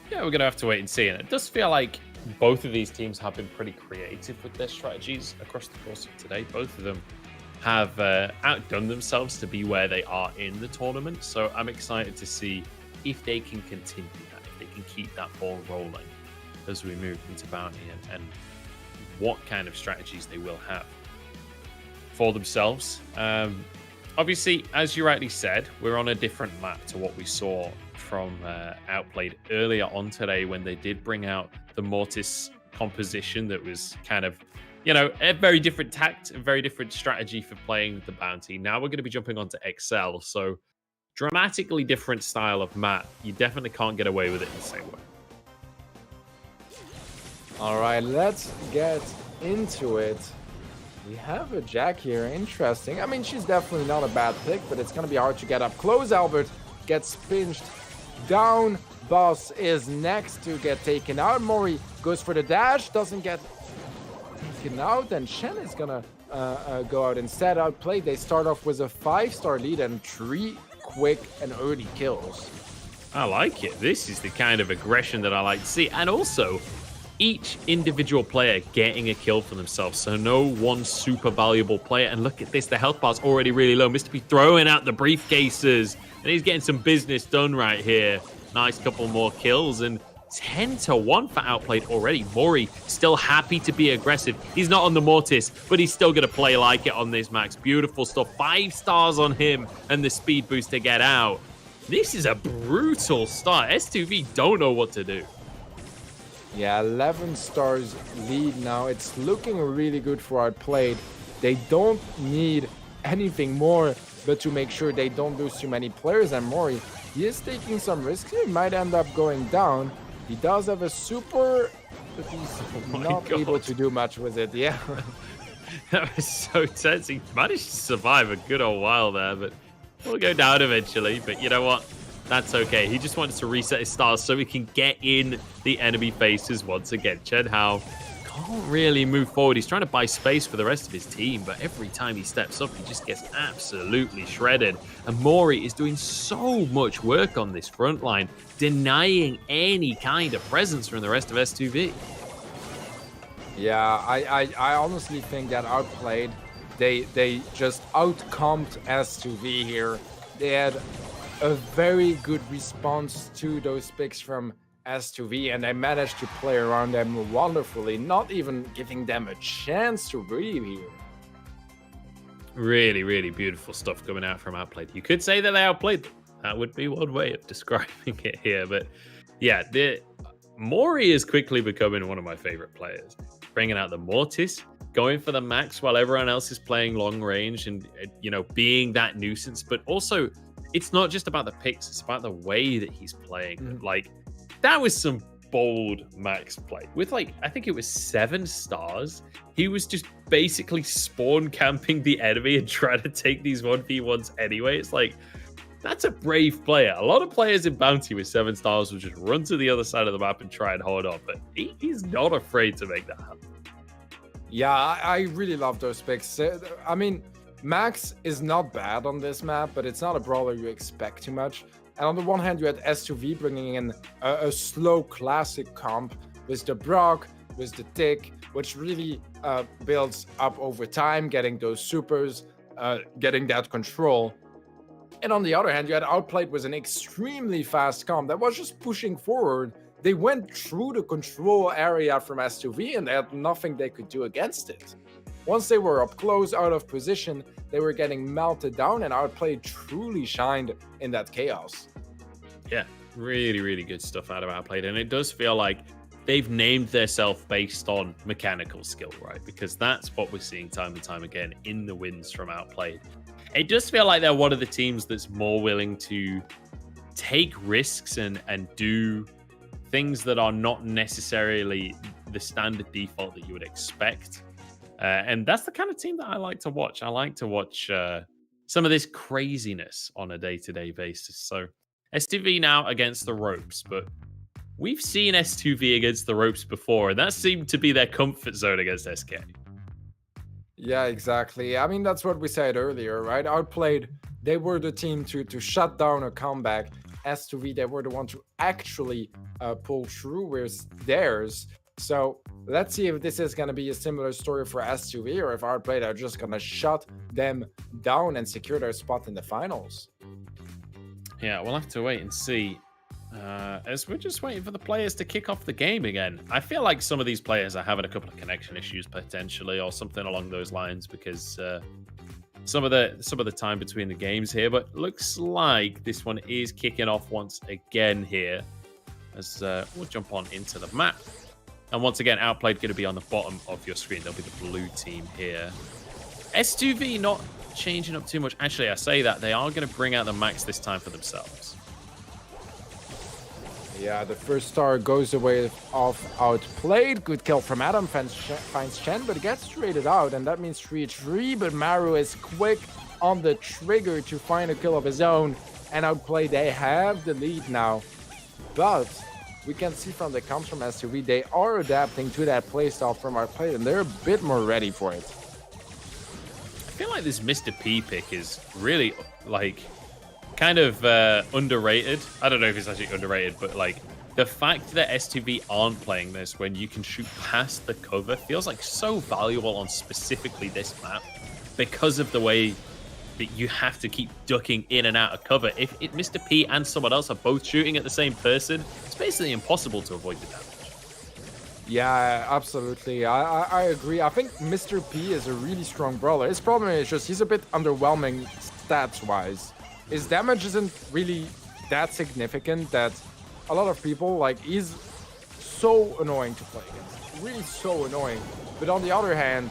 Yeah, we're gonna have to wait and see. And it does feel like both of these teams have been pretty creative with their strategies across the course of today. Both of them have outdone themselves to be where they are in the tournament. So I'm excited to see if they can continue that, if they can keep that ball rolling as we move into Bounty, and what kind of strategies they will have for themselves. Obviously, as you rightly said, we're on a different map to what we saw from Outplayed earlier on today, when they did bring out the Mortis composition that was kind of, a very different tact, a very different strategy for playing the Bounty. Now we're going to be jumping onto XL, so dramatically different style of map. You definitely can't get away with it in the same way. All right, let's get into it. We have a Jack here. Interesting. I mean, she's definitely not a bad pick, but it's going to be hard to get up close. Albert gets pinched down. Boss is next to get taken out. Mori goes for the dash, doesn't get taken out, and Shen is going to go out instead. Outplayed. They start off with a 5-star lead and 3 quick and early kills. I like it. This is the kind of aggression that I like to see. And also, each individual player getting a kill for themselves, so no one super valuable player. And look at this, the health bar's already really low. Mr. P throwing out the briefcases, and he's getting some business done right here. Nice couple more kills, and 10-1 for Outplayed already. Mori still happy to be aggressive. He's not on the Mortis, but he's still going to play like it on this Max. Beautiful stuff. 5 stars on him and the speed boost to get out. This is a brutal start. S2V don't know what to do. Yeah, 11 stars lead now. It's looking really good for Outplayed. They don't need anything more but to make sure they don't lose too many players. And Mori, he is taking some risks. He might end up going down. He does have a super, but he's not able to do much with it. Yeah. That was so tense. He managed to survive a good old while there, but we'll go down eventually. But you know what? That's okay. He just wants to reset his stars so he can get in the enemy faces once again. Chen Hao can't really move forward. He's trying to buy space for the rest of his team, but every time he steps up, he just gets absolutely shredded. And Mori is doing so much work on this front line, denying any kind of presence from the rest of S2V. Yeah, I honestly think that Outplayed, they just outcomped S2V here. They had a very good response to those picks from S2V, and they managed to play around them wonderfully, not even giving them a chance to breathe here. Really, really beautiful stuff coming out from Outplayed. You could say that they outplayed them. That would be one way of describing it here. But yeah, Mori is quickly becoming one of my favorite players. Bringing out the Mortis, going for the Max while everyone else is playing long range and, being that nuisance. But also, it's not just about the picks, it's about the way that he's playing. Like, that was some bold Max play. With, I think it was 7 stars. He was just basically spawn camping the enemy and trying to take these 1v1s anyway. It's like, that's a brave player. A lot of players in Bounty with 7 stars will just run to the other side of the map and try and hold on. But he's not afraid to make that happen. Yeah, I really love those picks. I mean, Max is not bad on this map, but it's not a brawler you expect too much. And on the one hand, you had S2V bringing in a slow classic comp with the Brock, with the Tick, which really builds up over time, getting those supers, getting that control. And on the other hand, you had Outplayed with an extremely fast comp that was just pushing forward. They went through the control area from S2V and they had nothing they could do against it. Once they were up close, out of position, they were getting melted down, and Outplayed truly shined in that chaos. Yeah, really, really good stuff out of Outplayed. And it does feel like they've named themselves based on mechanical skill, right? Because that's what we're seeing time and time again in the wins from Outplayed. It does feel like they're one of the teams that's more willing to take risks and do things that are not necessarily the standard default that you would expect. And that's the kind of team that I like to watch. I like to watch some of this craziness on a day-to-day basis. So S2V now against the ropes, but we've seen S2V against the ropes before, and that seemed to be their comfort zone against SK. Yeah, exactly. I mean, that's what we said earlier, right? Outplayed, they were the team to shut down a comeback. S2V, they were the one to actually pull through with theirs. So let's see if this is going to be a similar story for S2V, or if Outplayed are just going to shut them down and secure their spot in the finals. Yeah, we'll have to wait and see. As we're just waiting for the players to kick off the game again. I feel like some of these players are having a couple of connection issues potentially, or something along those lines, because some of the time between the games here. But looks like this one is kicking off once again here, as we'll jump on into the map. And once again, Outplayed going to be on the bottom of your screen. They'll be the blue team here. S2V not changing up too much. Actually, I say that they are going to bring out the max this time for themselves. Yeah, the first star goes away off Outplayed. Good kill from Adam, finds Chen, but gets traded out, and that means 3-3, but Maru is quick on the trigger to find a kill of his own, and Outplayed, they have the lead now. But we can see from the comps from S2V, they are adapting to that playstyle from Outplayed, and they're a bit more ready for it. I feel like this Mr. P pick is really, like, kind of underrated. I don't know if it's actually underrated, but like the fact that S2V aren't playing this when you can shoot past the cover feels like so valuable on specifically this map, because of the way that you have to keep ducking in and out of cover. If Mr. P and someone else are both shooting at the same person, it's basically impossible to avoid the damage. Yeah, absolutely. I agree. I think Mr. P is a really strong brawler. His problem is just he's a bit underwhelming stats-wise. His damage isn't really that significant that a lot of people, like, he's so annoying to play against. Really so annoying. But on the other hand,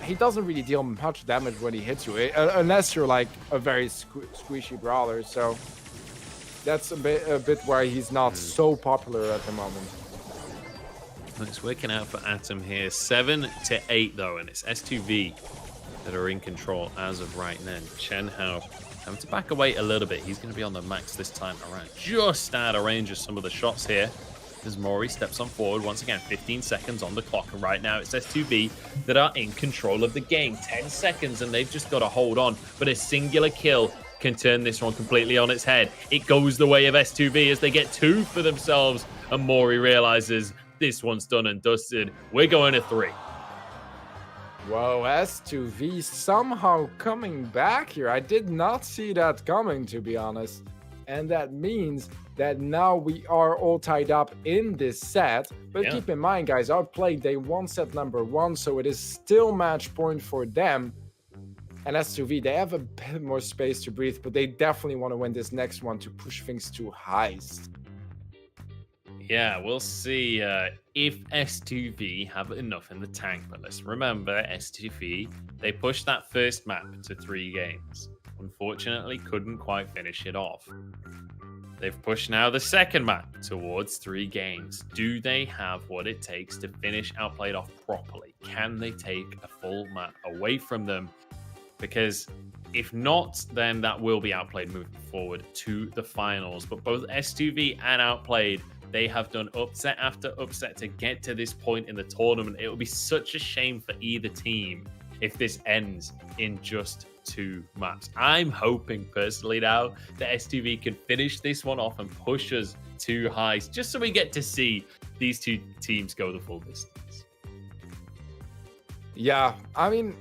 he doesn't really deal much damage when he hits you, unless you're like a very squishy brawler. So that's a bit why he's not so popular at the moment. It's working out for Atom here. 7-8 though, and it's S2V that are in control as of right now. Chen Hao having to back away a little bit. He's going to be on the max this time around. Just out of range of some of the shots here. As Mori steps on forward once again. 15 seconds on the clock. And right now it's S2V that are in control of the game. 10 seconds and they've just got to hold on. But a singular kill can turn this one completely on its head. It goes the way of S2V as they get 2 for themselves. And Mori realizes this one's done and dusted. We're going to 3. Whoa, S2V somehow coming back here. I did not see that coming, to be honest. And that means that now we are all tied up in this set. But keep in mind, guys, Outplayed, they won set number 1, so it is still match point for them. And S2V, they have a bit more space to breathe, but they definitely want to win this next one to push things to heist. Yeah, we'll see if S2V have enough in the tank. But let's remember, S2V, they pushed that first map to 3 games. Unfortunately, couldn't quite finish it off. They've pushed now the second map towards 3 games. Do they have what it takes to finish Outplayed off properly? Can they take a full map away from them? Because if not, then that will be Outplayed moving forward to the finals. But both S2V and Outplayed, they have done upset after upset to get to this point in the tournament. It would be such a shame for either team if this ends in just 2 maps. I'm hoping personally now that S2V can finish this one off and push us to highs, just so we get to see these 2 teams go the full distance. Yeah, I mean,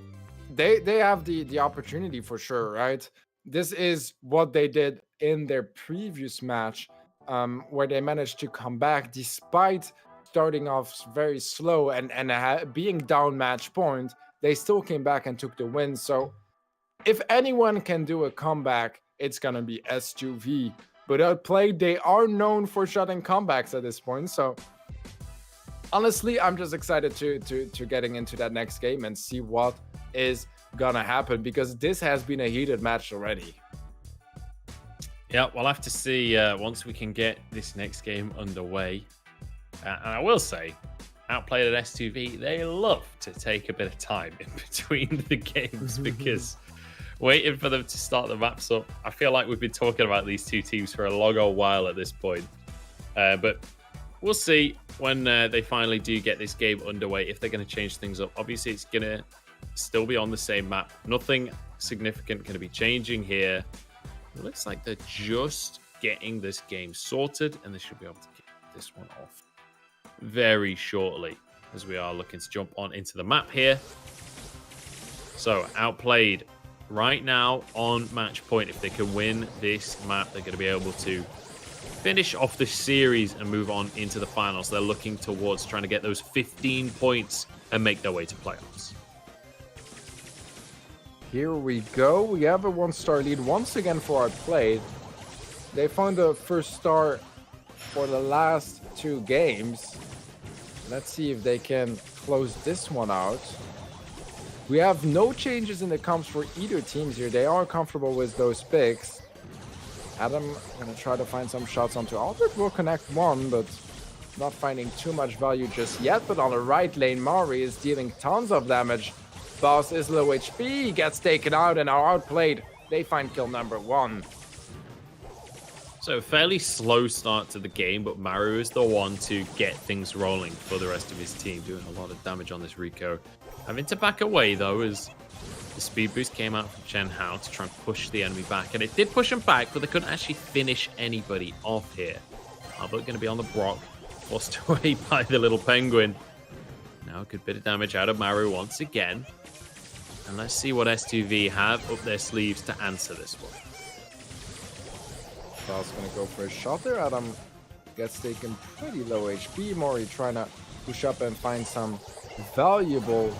they have the opportunity for sure, right? This is what they did in their previous match, where they managed to come back despite starting off very slow and being down match point. They still came back and took the win. So if anyone can do a comeback, it's gonna be S2V. But Outplayed, they are known for shutting comebacks at this point. So honestly, I'm just excited to getting into that next game and see what is gonna happen, because this has been a heated match already. Yeah, we'll have to see once we can get this next game underway. And I will say, Outplayed at S2V, they love to take a bit of time in between the games because waiting for them to start the maps up, I feel like we've been talking about these two teams for a long old while at this point. But we'll see when they finally do get this game underway, if they're going to change things up. Obviously, it's going to still be on the same map. Nothing significant going to be changing here. It looks like they're just getting this game sorted, and they should be able to get this one off very shortly, as we are looking to jump on into the map here. So, Outplayed right now on match point. If they can win this map, they're going to be able to finish off the series and move on into the finals. They're looking towards trying to get those 15 points and make their way to playoffs. Here we go. We have a 1-star lead once again for Outplayed. They found the first star for the last 2 games. Let's see if they can close this one out. We have no changes in the comps for either teams here. They are comfortable with those picks. Adam gonna try to find some shots onto Albert. Will connect one, but not finding too much value just yet. But on the right lane, Mari is dealing tons of damage. Boss is low HP, gets taken out and are Outplayed. They find kill number 1. So fairly slow start to the game, but Maru is the one to get things rolling for the rest of his team, doing a lot of damage on this Rico. Having to back away though, as the speed boost came out from Chen Hao to try and push the enemy back, and it did push him back, but they couldn't actually finish anybody off here. Albert going to be on the Brock, forced away by the little penguin. Now a good bit of damage out of Maru once again. And let's see what S2V have up their sleeves to answer this one. Ball's gonna go for a shot there. Adam gets taken pretty low HP. Mori trying to push up and find some valuable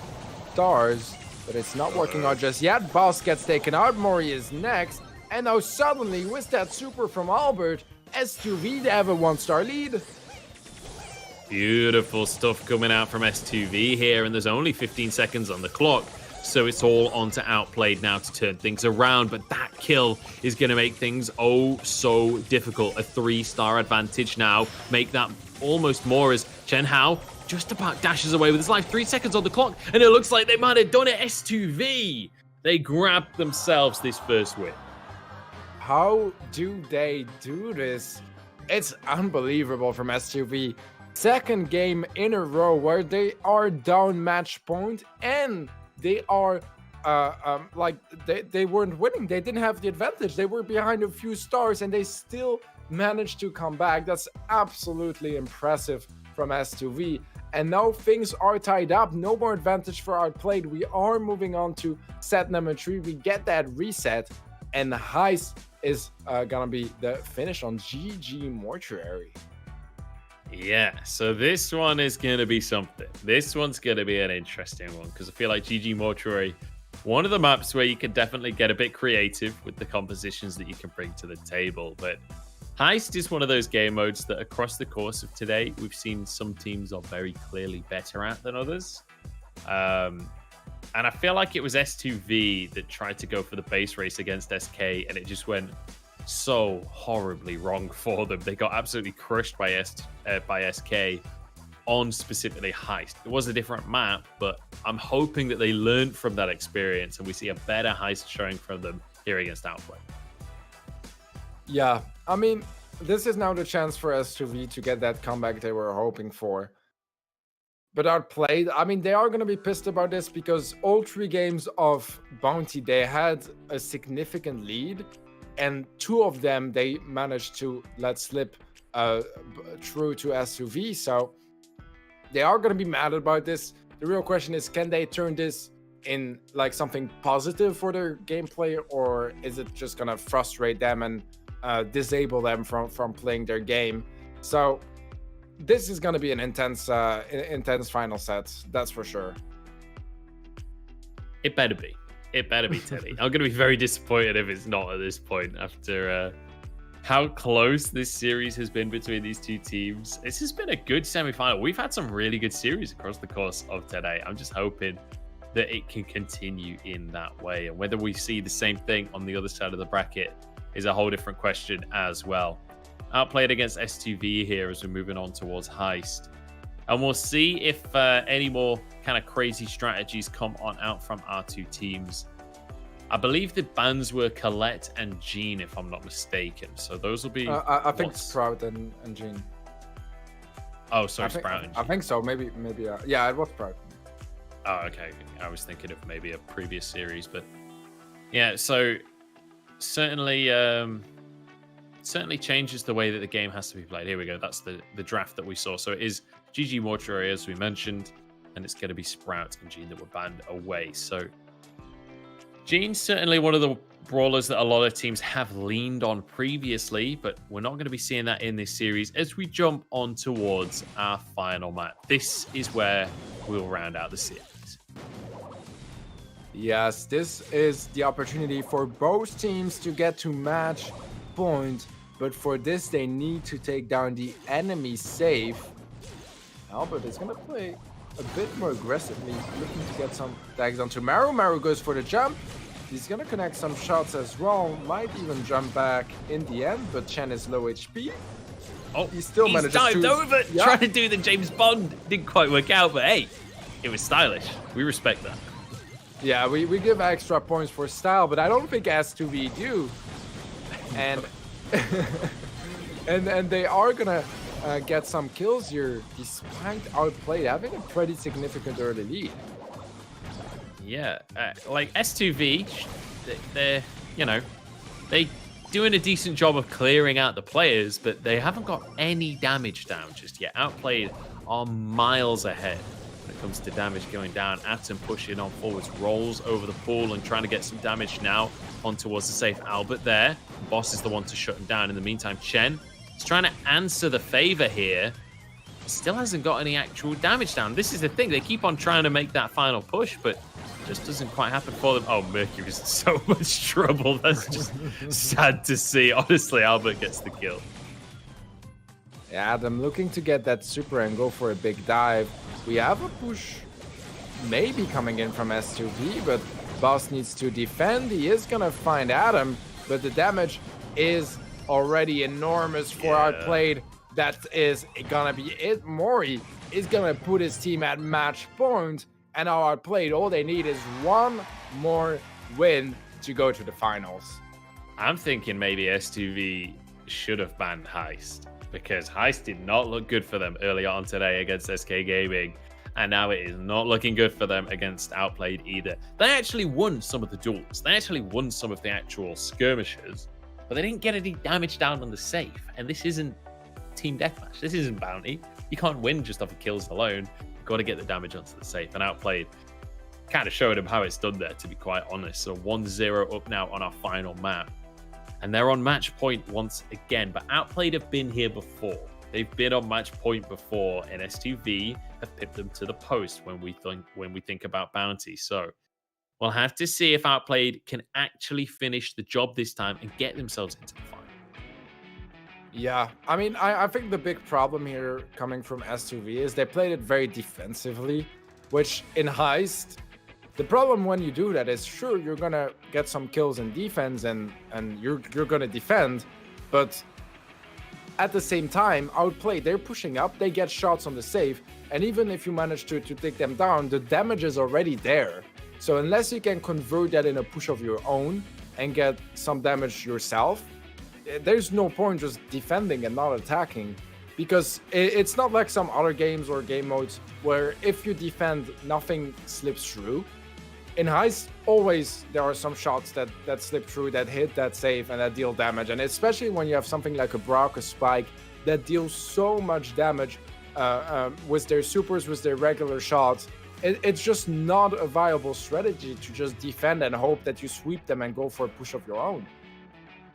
stars, but it's not working out just yet. Boss gets taken out. Mori is next. And now suddenly, with that super from Albert, S2V, they have a 1-star lead. Beautiful stuff coming out from S2V here, and there's only 15 seconds on the clock. So it's all on to Outplayed now to turn things around, but that kill is going to make things oh so difficult. A 3-star advantage now, make that almost more, as Chen Hao just about dashes away with his life. 3 seconds on the clock, and it looks like they might have done it. S2V, they grabbed themselves this first win. How do they do this? It's unbelievable from S2V. Second game in a row where they are down match point, and they are like they weren't winning. They didn't have the advantage. They were behind a few stars and they still managed to come back. That's absolutely impressive from S2V. And now things are tied up. No more advantage for Outplayed. We are moving on to set number 3. We get that reset, and Heist is gonna be the finish on GG Mortuary. Yeah, so this one is going to be something. This one's going to be an interesting one, because I feel like GG Mortuary, one of the maps where you can definitely get a bit creative with the compositions that you can bring to the table. But Heist is one of those game modes that across the course of today, we've seen some teams are very clearly better at than others. And I feel like it was S2V that tried to go for the base race against SK, and it just went so horribly wrong for them. They got absolutely crushed by SK on specifically Heist. It was a different map, but I'm hoping that they learned from that experience and we see a better Heist showing from them here against Outplay. Yeah, I mean, this is now the chance for S2V to get that comeback they were hoping for. But Outplayed, I mean, they are going to be pissed about this, because all 3 games of Bounty, they had a significant lead, and 2 of them they managed to let slip through to S2V. So they are going to be mad about this. The real question is, can they turn this in like something positive for their gameplay, or is it just going to frustrate them and disable them from playing their game? So this is going to be an intense final set, that's for sure. It better be. It better be, Teddy. I'm going to be very disappointed if it's not at this point after how close this series has been between these two teams. This has been a good semi-final. We've had some really good series across the course of today. I'm just hoping that it can continue in that way. And whether we see the same thing on the other side of the bracket is a whole different question as well. Outplayed against S2V here as we're moving on towards Heist. And we'll see if any more kind of crazy strategies come on out from our two teams. I believe the bans were Colette and Jean, if I'm not mistaken. So those will be... I think Sprout and Jean. Oh, sorry, Sprout and Jean. I think so. Maybe. Yeah, it was Sprout. Oh, okay. I was thinking of maybe a previous series, but yeah. So certainly changes the way that the game has to be played. Here we go. That's the draft that we saw. So it is GG Mortuary, as we mentioned, and it's going to be Sprout and Jean that were banned away. So Jean's certainly one of the brawlers that a lot of teams have leaned on previously, but we're not going to be seeing that in this series as we jump on towards our final map. This is where we'll round out the series. Yes, this is the opportunity for both teams to get to match point, but for this they need to take down the enemy safe. Albert is going to play a bit more aggressively, looking to get some tags onto Maru. Maru goes for the jump. He's going to connect some shots as well. Might even jump back in the end, but Chen is low HP. Oh, he still manages dived to... over, trying to do the James Bond. Didn't quite work out, but hey, it was stylish. We respect that. Yeah, we give extra points for style, but I don't think S2V do. And and they are gonna get some kills here, despite outplayed having a pretty significant early lead. Yeah, like S2V, they're they doing a decent job of clearing out the players, but they haven't got any damage down just yet. Outplayed are miles ahead when it comes to damage going down. Atom pushing on forwards, rolls over the pool and trying to get some damage now on towards the safe. Albert there. Boss is the one to shut him down. In the meantime, Chen is trying to answer the favor here. Still hasn't got any actual damage down. This is the thing. They keep on trying to make that final push, but it just doesn't quite happen for them. Oh, Mercury's in so much trouble. That's just sad to see. Honestly, Albert gets the kill. Yeah, Adam looking to get that super and go for a big dive. We have a push maybe coming in from S2V, but Boss needs to defend. He is going to find Adam, but the damage is already enormous for Outplayed. That is going to be it. Mori is going to put his team at match point, and our Outplayed, all they need is one more win to go to the finals. I'm thinking maybe S2V should have banned Heist, because Heist did not look good for them early on today against SK Gaming, and now it is not looking good for them against Outplayed either. They actually won some of the duels. They actually won some of the actual skirmishes, but they didn't get any damage down on the safe, and this isn't team deathmatch. This isn't bounty. You can't win just off of kills alone. You've got to get the damage onto the safe, and Outplayed kind of showed him how it's done there, to be quite honest. So 1-0 up now on our final map. And they're on match point once again, but Outplayed have been here before. They've been on match point before, and S2V have pipped them to the post when we think about bounty. So we'll have to see if Outplayed can actually finish the job this time and get themselves into the final. Yeah, I mean, I think the big problem here coming from S2V is they played it very defensively, which in Heist, the problem when you do that is, sure, you're going to get some kills in defense and you're going to defend, but at the same time, Outplayed, they're pushing up, they get shots on the safe, and even if you manage to take them down, the damage is already there. So unless you can convert that in a push of your own and get some damage yourself, there's no point just defending and not attacking, because it's not like some other games or game modes where if you defend, nothing slips through. In Heist, always there are some shots that slip through, that hit that safe and that deal damage, and especially when you have something like a Brock, a Spike that deals so much damage with their supers, with their regular shots. It's just not a viable strategy to just defend and hope that you sweep them and go for a push of your own.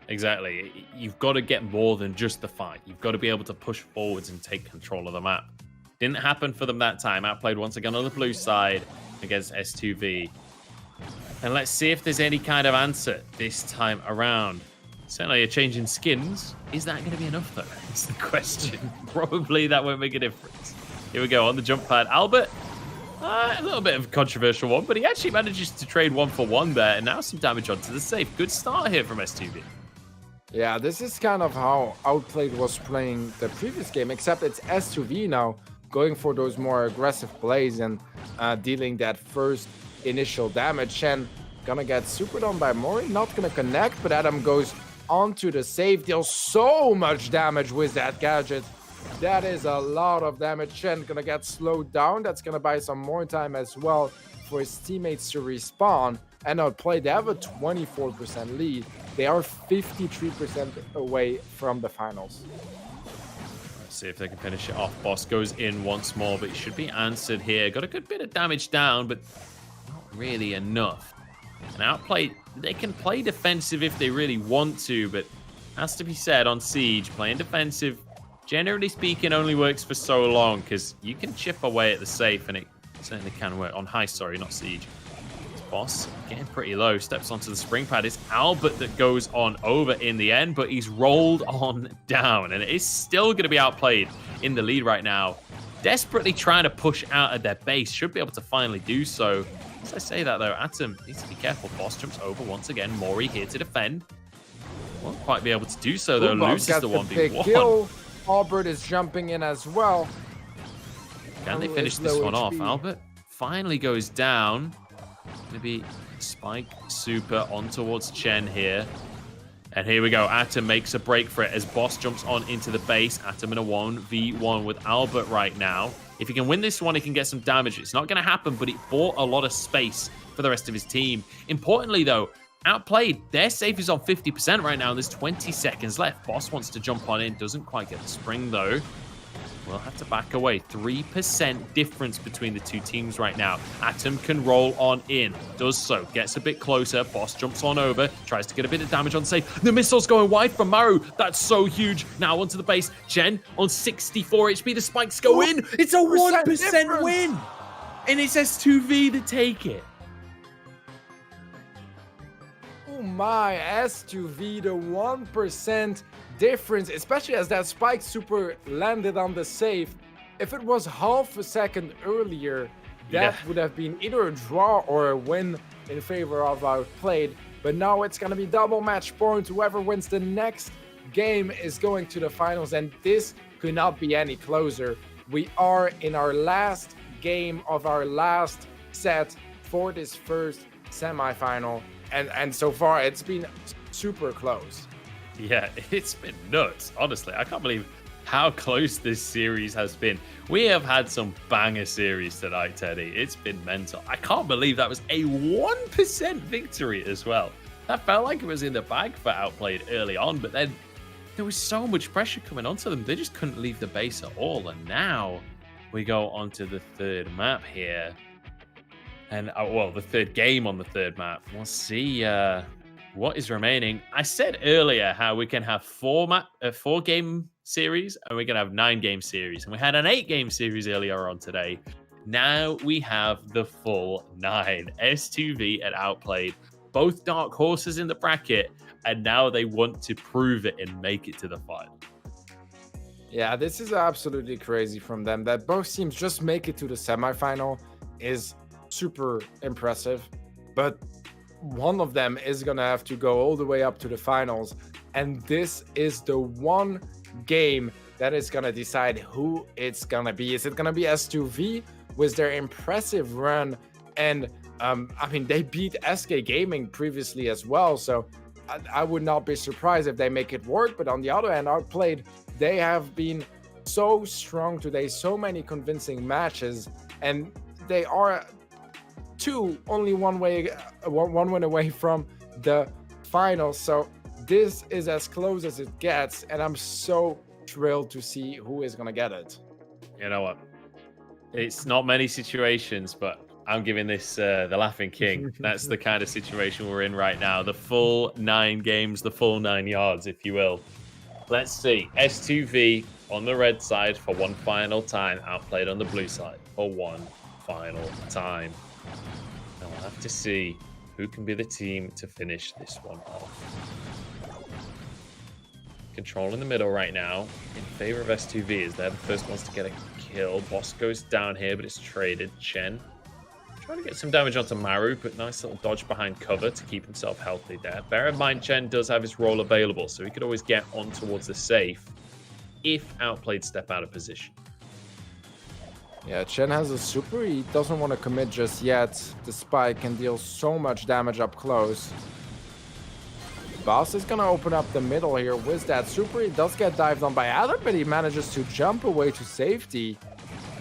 Exactly. You've got to get more than just the fight. You've got to be able to push forwards and take control of the map. Didn't happen for them that time. Outplayed once again on the blue side against S2V. And let's see if there's any kind of answer this time around. Certainly a change in skins. Is that going to be enough, though? That's the question. Probably that won't make a difference. Here we go on the jump pad. Albert, a little bit of a controversial one, but he actually manages to trade 1-for-1 there, and now some damage onto the safe. Good start here from S2V. Yeah, this is kind of how Outplayed was playing the previous game, except it's S2V now, going for those more aggressive plays and dealing that first initial damage. And gonna get super done by Mori, not gonna connect, but Adam goes onto the save, deals so much damage with that gadget. That is a lot of damage. Chen gonna get slowed down. That's gonna buy some more time as well for his teammates to respawn. And Outplayed, they have a 24% lead. They are 53% away from the finals. Let's see if they can finish it off. Boss goes in once more, but he should be answered here. Got a good bit of damage down, but not really enough. And Outplayed, they can play defensive if they really want to, but has to be said, on Siege, playing defensive, generally speaking, only works for so long, because you can chip away at the safe, and it certainly can work. On Heist, sorry, not Siege. Boss getting pretty low, steps onto the spring pad. It's Albert that goes on over in the end, but he's rolled on down, and it is still going to be Outplayed in the lead right now. Desperately trying to push out of their base, should be able to finally do so. As I say that though, Atom needs to be careful. Boss jumps over once again. Mori here to defend. Won't quite be able to do so though. Loses the 1v1. Albert is jumping in as well. Can they finish this one off? Albert finally goes down. Maybe Spike super on towards Chen here. And here we go. Atom makes a break for it as Boss jumps on into the base. Atom in a 1v1 with Albert right now. If he can win this one, he can get some damage. It's not going to happen, but it bought a lot of space for the rest of his team. Importantly, though, Outplayed, their safe is on 50% right now, and there's 20 seconds left. Boss wants to jump on in, doesn't quite get the spring, though. We'll have to back away. 3% difference between the two teams right now. Atom can roll on in. Does so. Gets a bit closer. Boss jumps on over. Tries to get a bit of damage on safe. The missile's going wide from Maru. That's so huge. Now onto the base. Chen on 64 HP. The spikes go in. It's a 1% win. And it's S2V that take it. Oh my, S2V, the 1% difference, especially as that spike super landed on the safe. If it was half a second earlier, that would have been either a draw or a win in favor of Outplayed. But now it's going to be double match point. Whoever wins the next game is going to the finals, and this could not be any closer. We are in our last game of our last set for this first semifinal, and so far it's been super close. Yeah, it's been nuts. Honestly, I can't believe how close this series has been. We have had some banger series tonight, Teddy. It's been mental. I can't believe that was a 1% victory as well. That felt like it was in the bag for Outplayed early on, but then there was so much pressure coming onto them. They just couldn't leave the base at all. And now we go on to the third map here. And, well, the third game on the third map. We'll see what is remaining. I said earlier how we can have four game series and we can have 9 game series. And we had an 8 game series earlier on today. Now we have the full 9. S2V and Outplayed. Both dark horses in the bracket. And now they want to prove it and make it to the final. Yeah, this is absolutely crazy from them. That both teams just make it to the semifinal is super impressive. But one of them is going to have to go all the way up to the finals. And this is the one game that is going to decide who it's going to be. Is it going to be S2V with their impressive run? And I mean, they beat SK Gaming previously as well. So I would not be surprised if they make it work. But on the other hand, Outplayed, they have been so strong today. So many convincing matches. And they are only one win away from the finals. So this is as close as it gets, and I'm so thrilled to see who is gonna get it. You know what? It's not many situations, but I'm giving this the Laughing King. That's the kind of situation we're in right now. The full 9 games, the full 9 yards, if you will. Let's see. S2V on the red side for one final time. Outplayed on the blue side for one final time. Now we'll have to see who can be the team to finish this one off. controlling the middle right now in favor of S2V as they're the first ones to get a kill. Boss goes down here, but it's traded. Chen trying to get some damage onto Maru, but nice little dodge behind cover to keep himself healthy there. Bear in mind, Chen does have his roll available, so he could always get on towards the safe if outplayed step out of position. Yeah, Chen has a super. He doesn't want to commit just yet. The spike can deal so much damage up close. Boss is going to open up the middle here with that super. He does get dived on by Adam, but he manages to jump away to safety.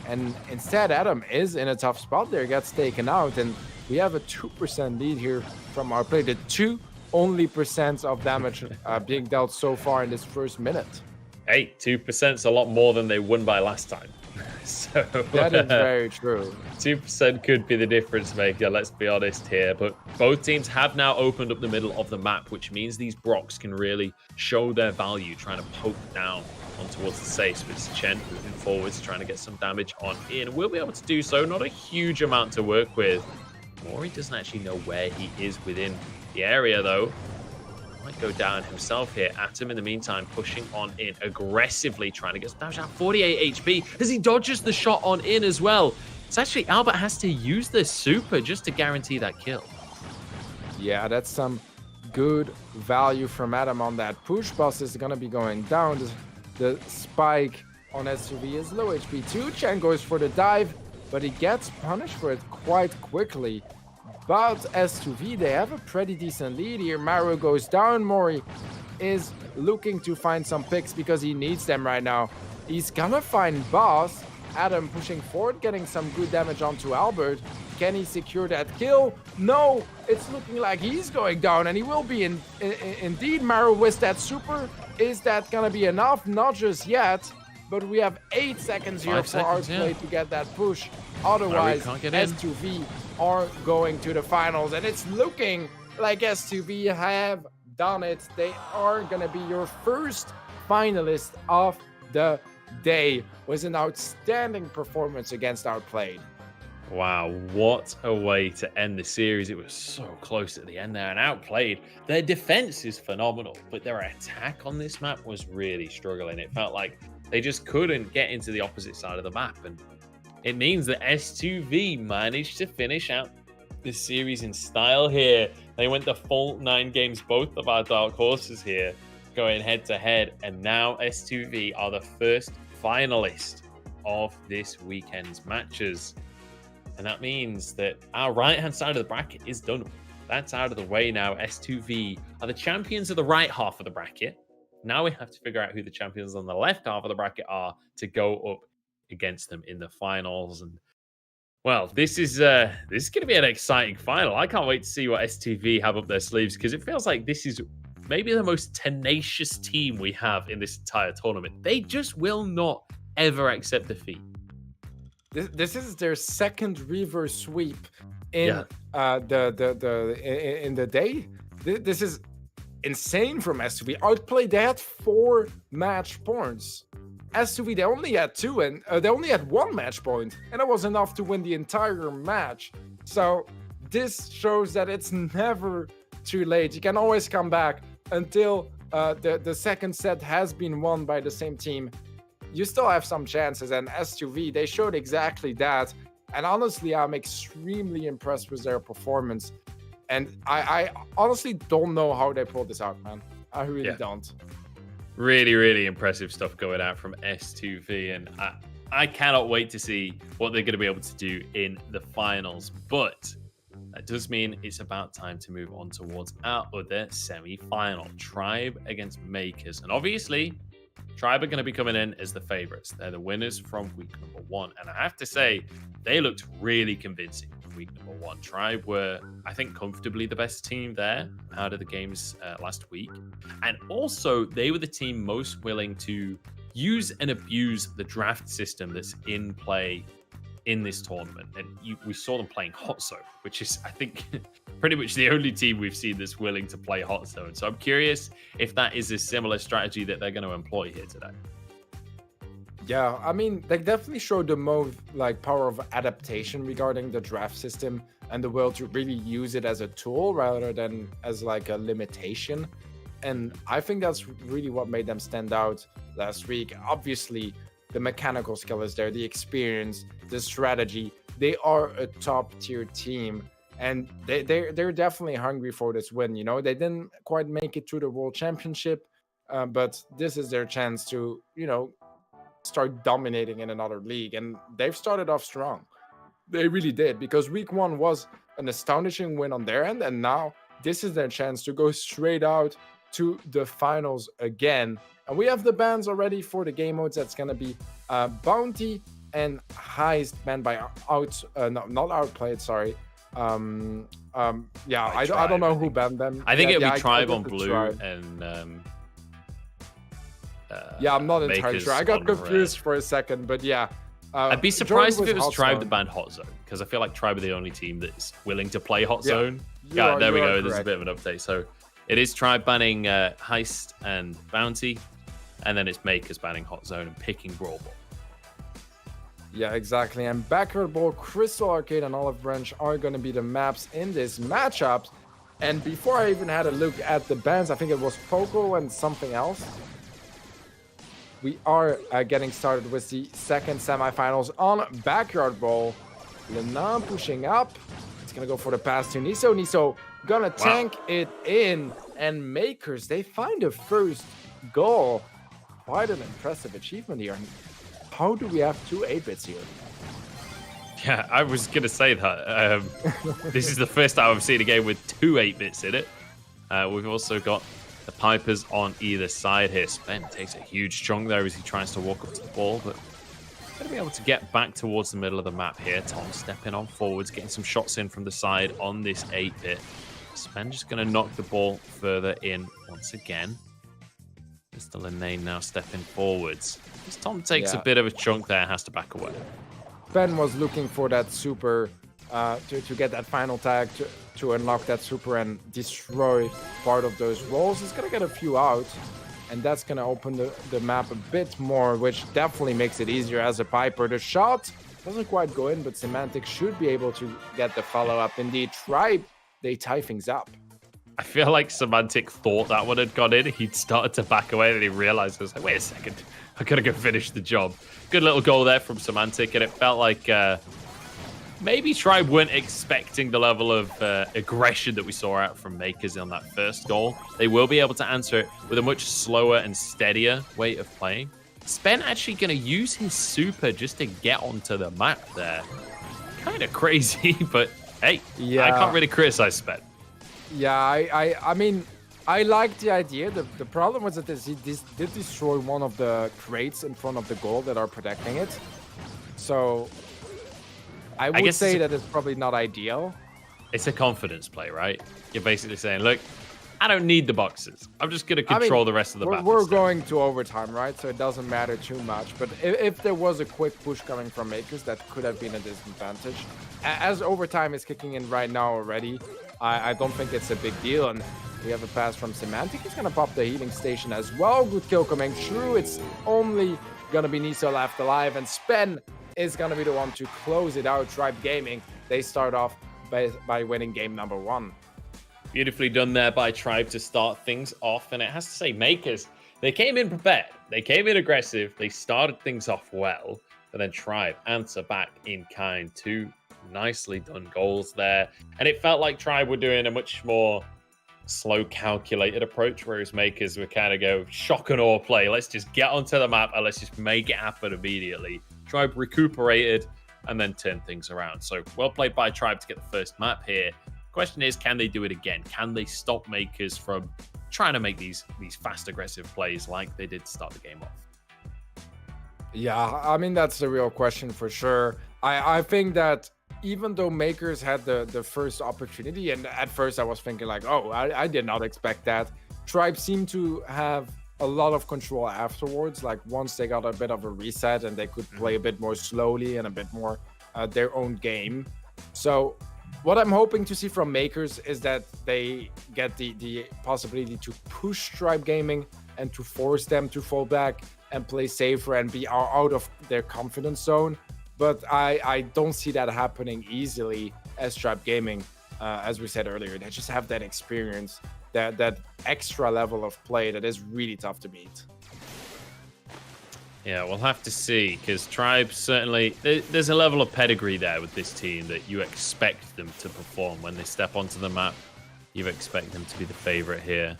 And instead, Adam is in a tough spot there, gets taken out. And we have a 2% lead here from our play. The only 2% of damage being dealt so far in this first minute. Hey, 2% is a lot more than they won by last time. So that is very true. 2% could be the difference maker, let's be honest here. But both teams have now opened up the middle of the map, which means these Brocks can really show their value, trying to poke down on towards the safe. So it's Chen moving forwards, trying to get some damage on in. We'll be able to do so. Not a huge amount to work with. Mori doesn't actually know where he is within the area, though. Might go down himself here. Atom, in the meantime, pushing on in aggressively, trying to get some damage out. 48 HP as he dodges the shot on in as well. It's actually Albert has to use the super just to guarantee that kill. Yeah, that's some good value from Adam on that push. Boss is going to be going down. The spike on SUV is low HP too. Chen goes for the dive, but he gets punished for it quite quickly. But S2V, they have a pretty decent lead here. Maru goes down. Mori is looking to find some picks because he needs them right now. He's gonna find Boss. Adam pushing forward, getting some good damage onto Albert. Can he secure that kill? No, it's looking like he's going down, and he will be indeed. Maru with that super. Is that gonna be enough? Not just yet. But we have 8 seconds here for our play to get that push. Otherwise, S2V are going to the finals. And it's looking like S2V have done it. They are going to be your first finalist of the day. Was an outstanding performance against Outplayed. Wow, what a way to end the series. It was so close at the end there and Outplayed. Their defense is phenomenal, but their attack on this map was really struggling. It felt like they just couldn't get into the opposite side of the map. And it means that S2V managed to finish out this series in style here. They went the full 9 games, both of our dark horses here, going head to head. And now S2V are the first finalist of this weekend's matches. And that means that our right-hand side of the bracket is done. That's out of the way now. S2V are the champions of the right half of the bracket. Now we have to figure out who the champions on the left half of the bracket are to go up against them in the finals. And well, this is going to be an exciting final. I can't wait to see what S2V have up their sleeves, because it feels like this is maybe the most tenacious team we have in this entire tournament. They just will not ever accept defeat. This is their second reverse sweep in the day. This is insane from S2V. Outplayed, they had 4 match points. S2V, they only had 2, and they only had 1 match point, and that was enough to win the entire match. So this shows that it's never too late. You can always come back until the second set has been won by the same team. You still have some chances, and S2V, they showed exactly that. And honestly, I'm extremely impressed with their performance. And I honestly don't know how they pulled this out, man. I really don't. Really, really impressive stuff going out from S2V. And I cannot wait to see what they're going to be able to do in the finals. But that does mean it's about time to move on towards our other semi-final. Tribe against Makers. And obviously, Tribe are going to be coming in as the favorites. They're the winners from week number 1. And I have to say, they looked really convincing in week number 1. Tribe were, I think, comfortably the best team there out of the games last week. And also, they were the team most willing to use and abuse the draft system that's in play in this tournament. And we saw them playing Hot Zone, which is, I think, pretty much the only team we've seen that's willing to play Hot Zone. So I'm curious if that is a similar strategy that they're going to employ here today. Yeah, I mean, they definitely showed the most power of adaptation regarding the draft system and the will to really use it as a tool rather than as a limitation. And I think that's really what made them stand out last week. Obviously, the mechanical skill is there, the experience, the strategy. They are a top tier team. And they're definitely hungry for this win. You know, they didn't quite make it to the World Championship, but this is their chance to, you know, start dominating in another league. And they've started off strong. They really did, because week 1 was an astonishing win on their end. And now this is their chance to go straight out to the finals again. And we have the bans already for the game modes. That's going to be Bounty and Heist banned by not Outplayed, sorry. Yeah, I don't know who banned them. I think it'll be Tribe on blue and yeah, I'm not entirely Makers sure. I got on confused red. for a second, but yeah. I'd be surprised if it was Hot Tribe Zone. that banned Hot Zone, because I feel like Tribe are the only team that's willing to play Hot Yeah, Zone. you Yeah, are- there we you are go. There's a correct. bit of an update. So it is Tribe banning Heist and Bounty, and then it's Makers banning Hot Zone and picking Brawl Ball. Yeah, exactly. And Backyard Ball, Crystal Arcade, and Olive Branch are going to be the maps in this matchup. And before I even had a look at the bans, I think it was Poco and something else. We are getting started with the second semifinals on Backyard Ball. Lena pushing up. It's going to go for the pass to Niso. Niso gonna tank it in. And Makers, they find the first goal. Quite an impressive achievement here. How do we have 2 8-bits here? Yeah, I was going to say that. This is the first time I've seen a game with 2 8-bits in it. We've also got the Pipers on either side here. Spen takes a huge chunk there as he tries to walk up to the ball, but going to be able to get back towards the middle of the map here. Tom stepping on forwards, getting some shots in from the side on this 8-bit. Spen just going to knock the ball further in once again. Mr. Linane now stepping forwards. As Tom takes a bit of a chunk there, has to back away. Ben was looking for that super to get that final tag to unlock that super and destroy part of those walls. He's gonna get a few out, and that's gonna open the map a bit more, which definitely makes it easier as a Piper. The shot doesn't quite go in, but Semantic should be able to get the follow-up. Indeed, Tribe, they tie things up. I feel like Semantic thought that one had gone in. He'd started to back away, and he realized, I was like, wait a second, I gotta go finish the job. Good little goal there from Semantic, and it felt like maybe Tribe weren't expecting the level of aggression that we saw out from Makers on that first goal. They will be able to answer it with a much slower and steadier way of playing. Spen actually going to use his super just to get onto the map there. Kind of crazy, but hey, I can't really criticize Spen. Yeah, I mean, I like the idea. The problem was that he did destroy one of the crates in front of the goal that are protecting it. So I would say that it's probably not ideal. It's a confidence play, right? You're basically saying, look, I don't need the boxes. I'm just going to control the rest of the map. We're going to overtime, right? So it doesn't matter too much. But if there was a quick push coming from Makers, that could have been a disadvantage. As overtime is kicking in right now already, I don't think it's a big deal. And we have a pass from Semantic. He's going to pop the healing station as well. Good kill coming through. It's only going to be Niso left alive. And Spen is going to be the one to close it out. Tribe Gaming, they start off by winning game number 1. Beautifully done there by Tribe to start things off. And it has to say, Makers, they came in prepared. They came in aggressive. They started things off well. But then Tribe answer back in kind. 2 nicely done goals there. And it felt like Tribe were doing a much more slow, calculated approach, whereas Makers were kind of go shock and awe play. Let's just get onto the map and let's just make it happen immediately. Tribe recuperated and then turned things around. So well played by Tribe to get the first map here. Question is, can they do it again? Can they stop Makers from trying to make these fast, aggressive plays like they did to start the game off? Yeah, I mean, that's the real question for sure. I think that even though Makers had the first opportunity, and at first I was thinking like, oh, I did not expect that. Tribe seemed to have a lot of control afterwards. Like once they got a bit of a reset and they could play a bit more slowly and a bit more their own game. So what I'm hoping to see from Makers is that they get the possibility to push Tribe Gaming and to force them to fall back and play safer and be out of their confidence zone. But I don't see that happening easily as Tribe Gaming. As we said earlier, they just have that experience. that extra level of play that is really tough to beat. Yeah, we'll have to see, because Tribe certainly... There's a level of pedigree there with this team that you expect them to perform when they step onto the map. You expect them to be the favorite here.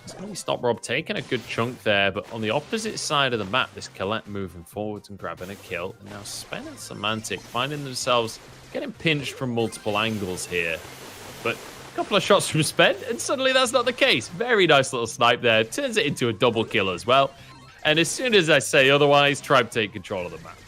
It's going to be Stop Rob taking a good chunk there, but on the opposite side of the map, this Colette moving forwards and grabbing a kill. And now Spen and Semantic finding themselves getting pinched from multiple angles here. But a couple of shots from Spen, and suddenly that's not the case. Very nice little snipe there. Turns it into a double kill as well. And as soon as I say otherwise, Tribe take control of the map.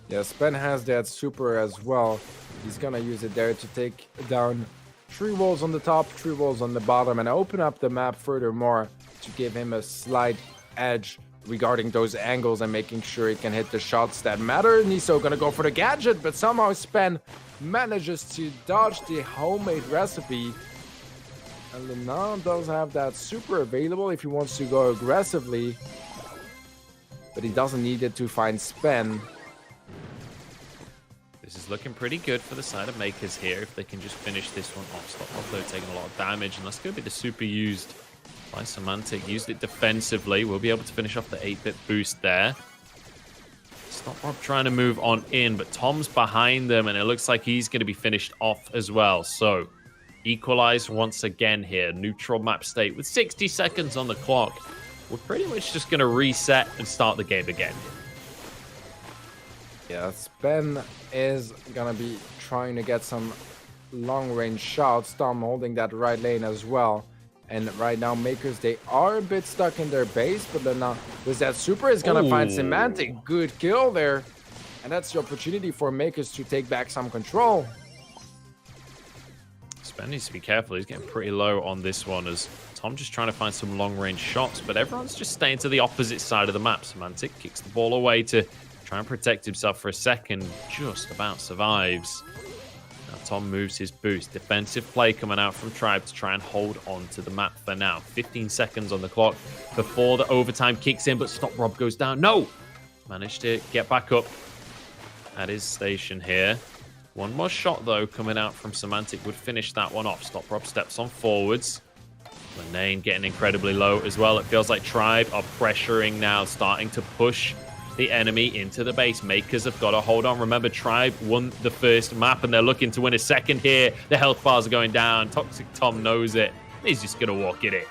Yeah, Spen has that super as well. He's going to use it there to take down 3 walls on the top, 3 walls on the bottom, and open up the map furthermore to give him a slight edge regarding those angles and making sure he can hit the shots that matter. Niso gonna go for the gadget, but somehow Spen manages to dodge the homemade recipe. And Lenan does have that super available if he wants to go aggressively, but he doesn't need it to find Spen. This is looking pretty good for the side of Makers here if they can just finish this one off. Stop Rob though taking a lot of damage, and that's going to be the super used by Semantic. Used it defensively. We'll be able to finish off the 8-bit boost there. Stop Rob trying to move on in, but Tom's behind them, and it looks like he's going to be finished off as well. So, equalize once again here. Neutral map state with 60 seconds on the clock. We're pretty much just going to reset and start the game again. Yeah, Spen is gonna be trying to get some long-range shots. Tom holding that right lane as well. And right now, Makers, they are a bit stuck in their base, but then now with that super is gonna find Semantic. Good kill there. And that's the opportunity for Makers to take back some control. Spen needs to be careful. He's getting pretty low on this one as Tom just trying to find some long-range shots, but everyone's just staying to the opposite side of the map. Semantic kicks the ball away to try and protect himself for a second, just about survives. Now Tom moves his boost. Defensive play coming out from Tribe to try and hold on to the map for now. 15 seconds on the clock before the overtime kicks in, but Stop Rob goes down. No! Managed to get back up at his station here. One more shot, though, coming out from Semantic would finish that one off. Stop Rob steps on forwards. Lenane getting incredibly low as well. It feels like Tribe are pressuring now, starting to push the enemy into the base. Makers have got to hold on. Remember, Tribe won the first map, and they're looking to win a second here. The health bars are going down. Toxic Tom knows it. He's just going to walk it in.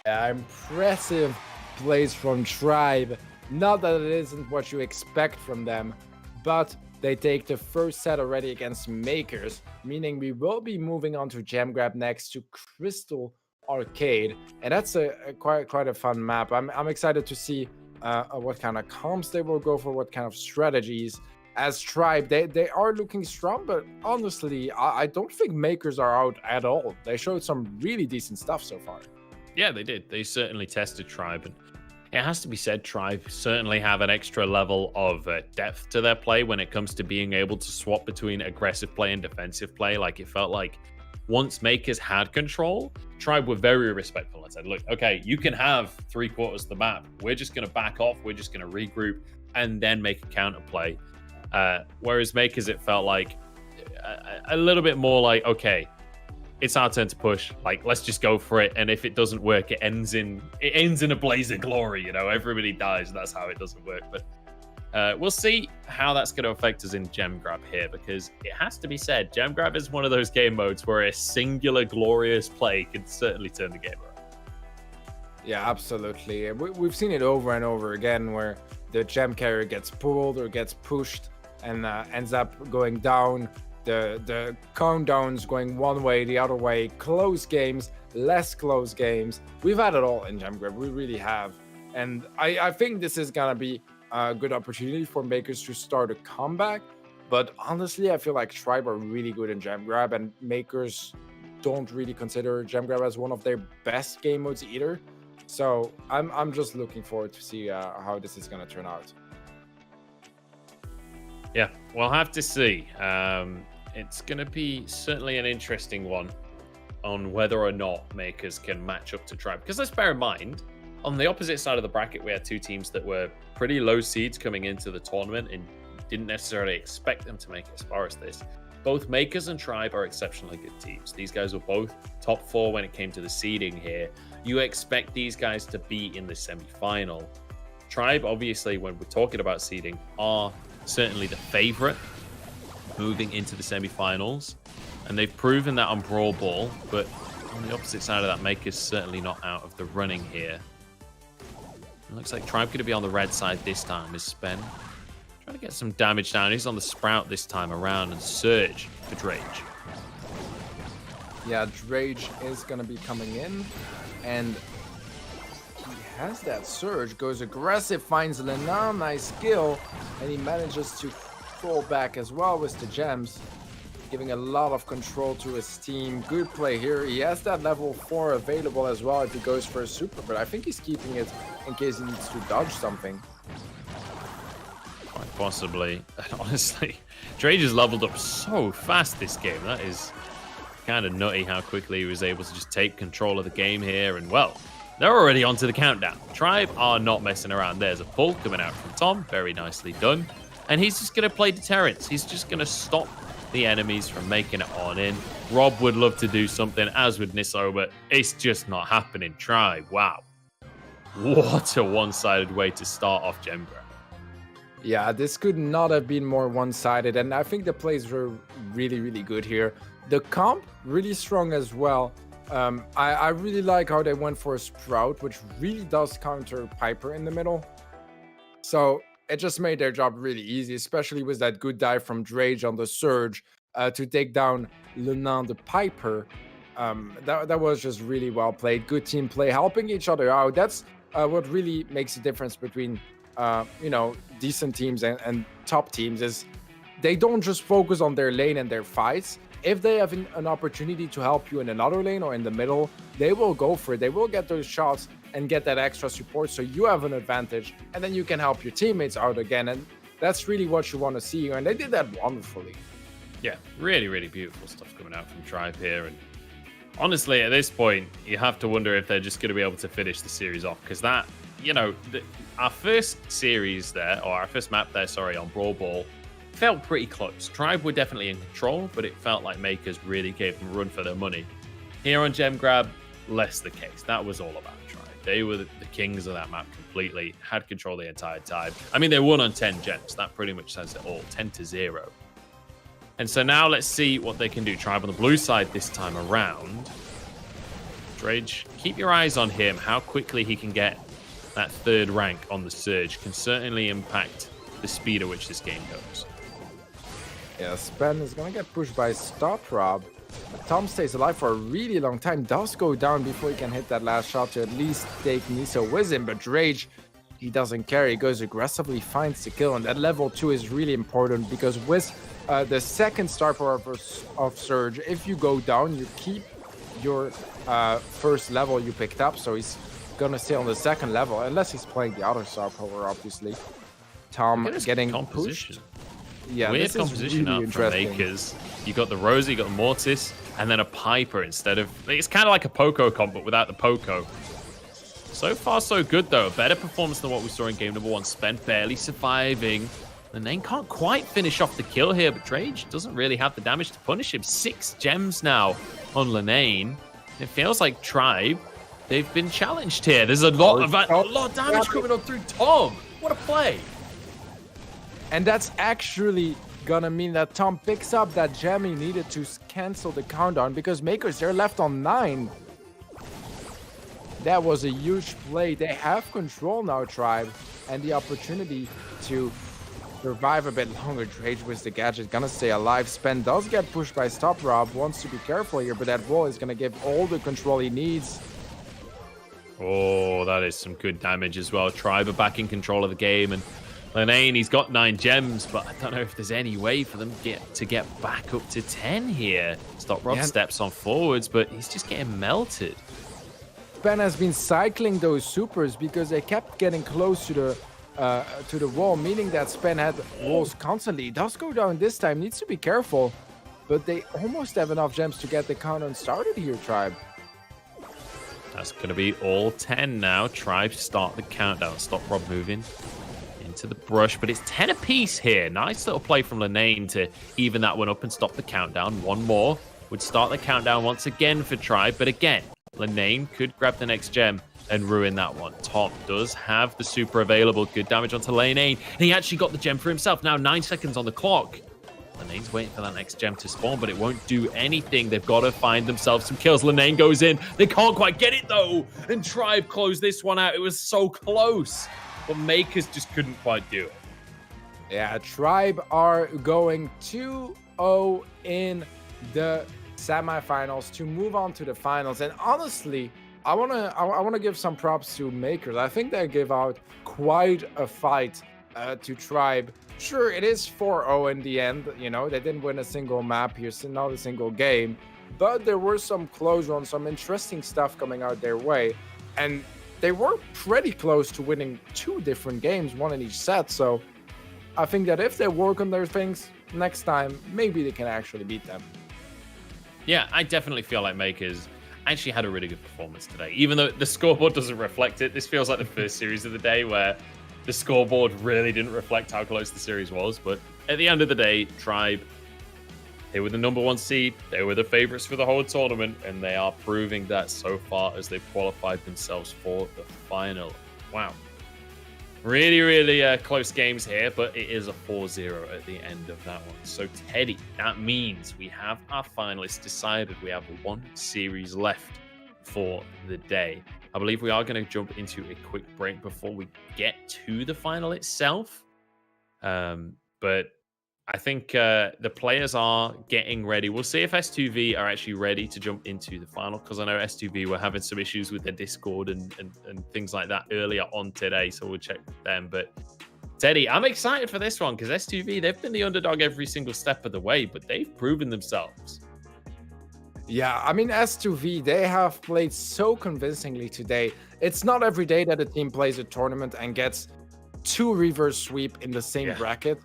Yeah, impressive plays from Tribe. Not that it isn't what you expect from them, but they take the first set already against Makers, meaning we will be moving on to Gem Grab next to Crystal Arcade, and that's quite a fun map. I'm excited to see what kind of comps they will go for, what kind of strategies. As Tribe, they are looking strong, but honestly, I don't think Makers are out at all. They showed some really decent stuff so far. Yeah, they did. They certainly tested Tribe, and it has to be said, Tribe certainly have an extra level of depth to their play when it comes to being able to swap between aggressive play and defensive play. Like, it felt like once Makers had control, Tribe were very respectful and said, look, okay, you can have 3/4 of the map. We're just going to back off. We're just going to regroup and then make a counter play. Whereas Makers, it felt like a little bit more like, okay, it's our turn to push. Like, let's just go for it. And if it doesn't work, it ends in a blaze of glory. You know, everybody dies. That's how it doesn't work. But we'll see how that's going to affect us in Gem Grab here, because it has to be said, Gem Grab is one of those game modes where a singular glorious play can certainly turn the game around. Yeah, absolutely. We've seen it over and over again where the gem carrier gets pulled or gets pushed and ends up going down. The countdowns going one way, the other way, close games, less close games. We've had it all in Gem Grab. We really have. And I think this is going to be a good opportunity for Makers to start a comeback. But honestly, I feel like Tribe are really good in Gem Grab, and Makers don't really consider Gem Grab as one of their best game modes either. So I'm just looking forward to see how this is going to turn out. Yeah, we'll have to see. It's going to be certainly an interesting one on whether or not Makers can match up to Tribe. Because let's bear in mind, on the opposite side of the bracket, we had two teams that were pretty low seeds coming into the tournament and didn't necessarily expect them to make it as far as this. both Makers and Tribe are exceptionally good teams. These guys were both top 4 when it came to the seeding here. You expect these guys to be in the semi-final. Tribe, obviously, when we're talking about seeding, are certainly the favorite moving into the semi-finals. And they've proven that on Brawl Ball, but on the opposite side of that, Maker's certainly not out of the running here. It looks like Tribe going to be on the red side this time, is Spen. Trying to get some damage down. He's on the Sprout this time around, and Surge for Drage. Yeah, Drage is going to be coming in, and he has that Surge, goes aggressive, finds Lena, nice skill, and he manages to fall back as well with the gems, giving a lot of control to his team. Good play here. He has that level 4 available as well if he goes for a super, but I think he's keeping it in case he needs to dodge something. Quite possibly. Honestly, Drage has leveled up so fast this game. That is kind of nutty how quickly he was able to just take control of the game here. And, well, they're already onto the countdown. Tribe are not messing around. There's a pull coming out from Tom. Very nicely done. And he's just going to play deterrence. He's just going to stop the enemies from making it on in. Rob would love to do something, as would Nisso, but it's just not happening. Tribe, wow. What a one-sided way to start off Gem Grab. Yeah, this could not have been more one-sided, and I think the plays were really, really good here. The comp, really strong as well. I really like how they went for a Sprout, which really does counter Piper in the middle. So it just made their job really easy, especially with that good dive from Drage on the Surge to take down Lena the Piper. That was just really well played. Good team play, helping each other out. That's what really makes a difference between decent teams and top teams, is they don't just focus on their lane and their fights. If they have an opportunity to help you in another lane or in the middle, they will go for it. They will get those shots and get that extra support so you have an advantage, and then you can help your teammates out again. And that's really what you want to see here, and they did that wonderfully. Yeah, really, really beautiful stuff coming out from Tribe here. And honestly, at this point, you have to wonder if they're just going to be able to finish the series off, because that, our first series there, or our first map there, sorry, on Brawl Ball, felt pretty close. Tribe were definitely in control, but it felt like Makers really gave them a run for their money. Here on Gem Grab, less the case. That was all about Tribe. They were the kings of that map completely, had control the entire time. I mean, they won on 10 gems. That pretty much says it all, 10-0. And so now let's see what they can do. Tribe on the blue side this time around. Drage, keep your eyes on him. How quickly he can get that 3rd rank on the Surge can certainly impact the speed at which this game goes. Yeah, Spen is going to get pushed by Stop Rob. Tom stays alive for a really long time, does go down before he can hit that last shot to at least take Niso with him, but Drage, he doesn't care. He goes aggressively, finds the kill, and that level 2 is really important because with the second star power of Surge, if you go down, you keep your first level you picked up, so he's going to stay on the second level, unless he's playing the other star power, obviously. Tom getting pushed. Yeah, weird this composition is really up from Makers. You got the Rosie, you got the Mortis, and then a Piper instead of... It's kind of like a Poco comp, but without the Poco. So far, so good, though. A better performance than what we saw in game number 1. Spen barely surviving. The Nane can't quite finish off the kill here, but Drage doesn't really have the damage to punish him. 6 gems now on Lenane. It feels like Tribe, they've been challenged here. There's a lot of damage coming on through Tom. What a play. And that's actually gonna mean that Tom picks up that gem he needed to cancel the countdown, because Makers, they're left on 9. That was a huge play. They have control now, Tribe, and the opportunity to survive a bit longer. Drage with the gadget, gonna stay alive. Spen does get pushed by Stop Rob, wants to be careful here, but that wall is gonna give all the control he needs. Oh, that is some good damage as well. Tribe are back in control of the game, and Lenane, he's got 9 gems, but I don't know if there's any way for them to get back up to 10 here. Stop Rob steps on forwards, but he's just getting melted. Spen has been cycling those supers because they kept getting close to the wall, meaning that Spen had walls constantly. He does go down this time, needs to be careful, but they almost have enough gems to get the countdown started here, Tribe. That's going to be all 10 now. Tribe start the countdown. Stop Rob moving into the brush, but it's 10 apiece here. Nice little play from Linane to even that one up and stop the countdown. One more would start the countdown once again for Tribe, but again, Linane could grab the next gem and ruin that one. Top does have the super available. Good damage onto Linane, and he actually got the gem for himself. Now 9 seconds on the clock. Linane's waiting for that next gem to spawn, but it won't do anything. They've got to find themselves some kills. Linane goes in. They can't quite get it, though. And Tribe closed this one out. It was so close, but Makers just couldn't quite do it. Yeah, Tribe are going 2-0 in the semifinals to move on to the finals. And honestly, I wanna give some props to Makers. I think they give out quite a fight to Tribe. Sure, it is 4-0 in the end. You know, they didn't win a single map here, so not a single game. But there were some close runs, some interesting stuff coming out their way. And they were pretty close to winning 2 different games, one in each set. So I think that if they work on their things next time, maybe they can actually beat them. Yeah, I definitely feel like Makers actually had a really good performance today. Even though the scoreboard doesn't reflect it, this feels like the first series of the day where the scoreboard really didn't reflect how close the series was. But at the end of the day, Tribe, they were the #1 seed. They were the favorites for the whole tournament, and they are proving that so far as they've qualified themselves for the final. Wow. Really, really close games here, but it is a 4-0 at the end of that one. So, Teddy, that means we have our finalists decided. We have 1 series left for the day. I believe we are going to jump into a quick break before we get to the final itself. But I think the players are getting ready. We'll see if S2V are actually ready to jump into the final, because I know S2V were having some issues with their Discord and things like that earlier on today, so we'll check with them. But Teddy, I'm excited for this one because S2V, they've been the underdog every single step of the way, but they've proven themselves. Yeah, I mean, S2V, they have played so convincingly today. It's not every day that a team plays a tournament and gets 2 reverse sweep in the same bracket.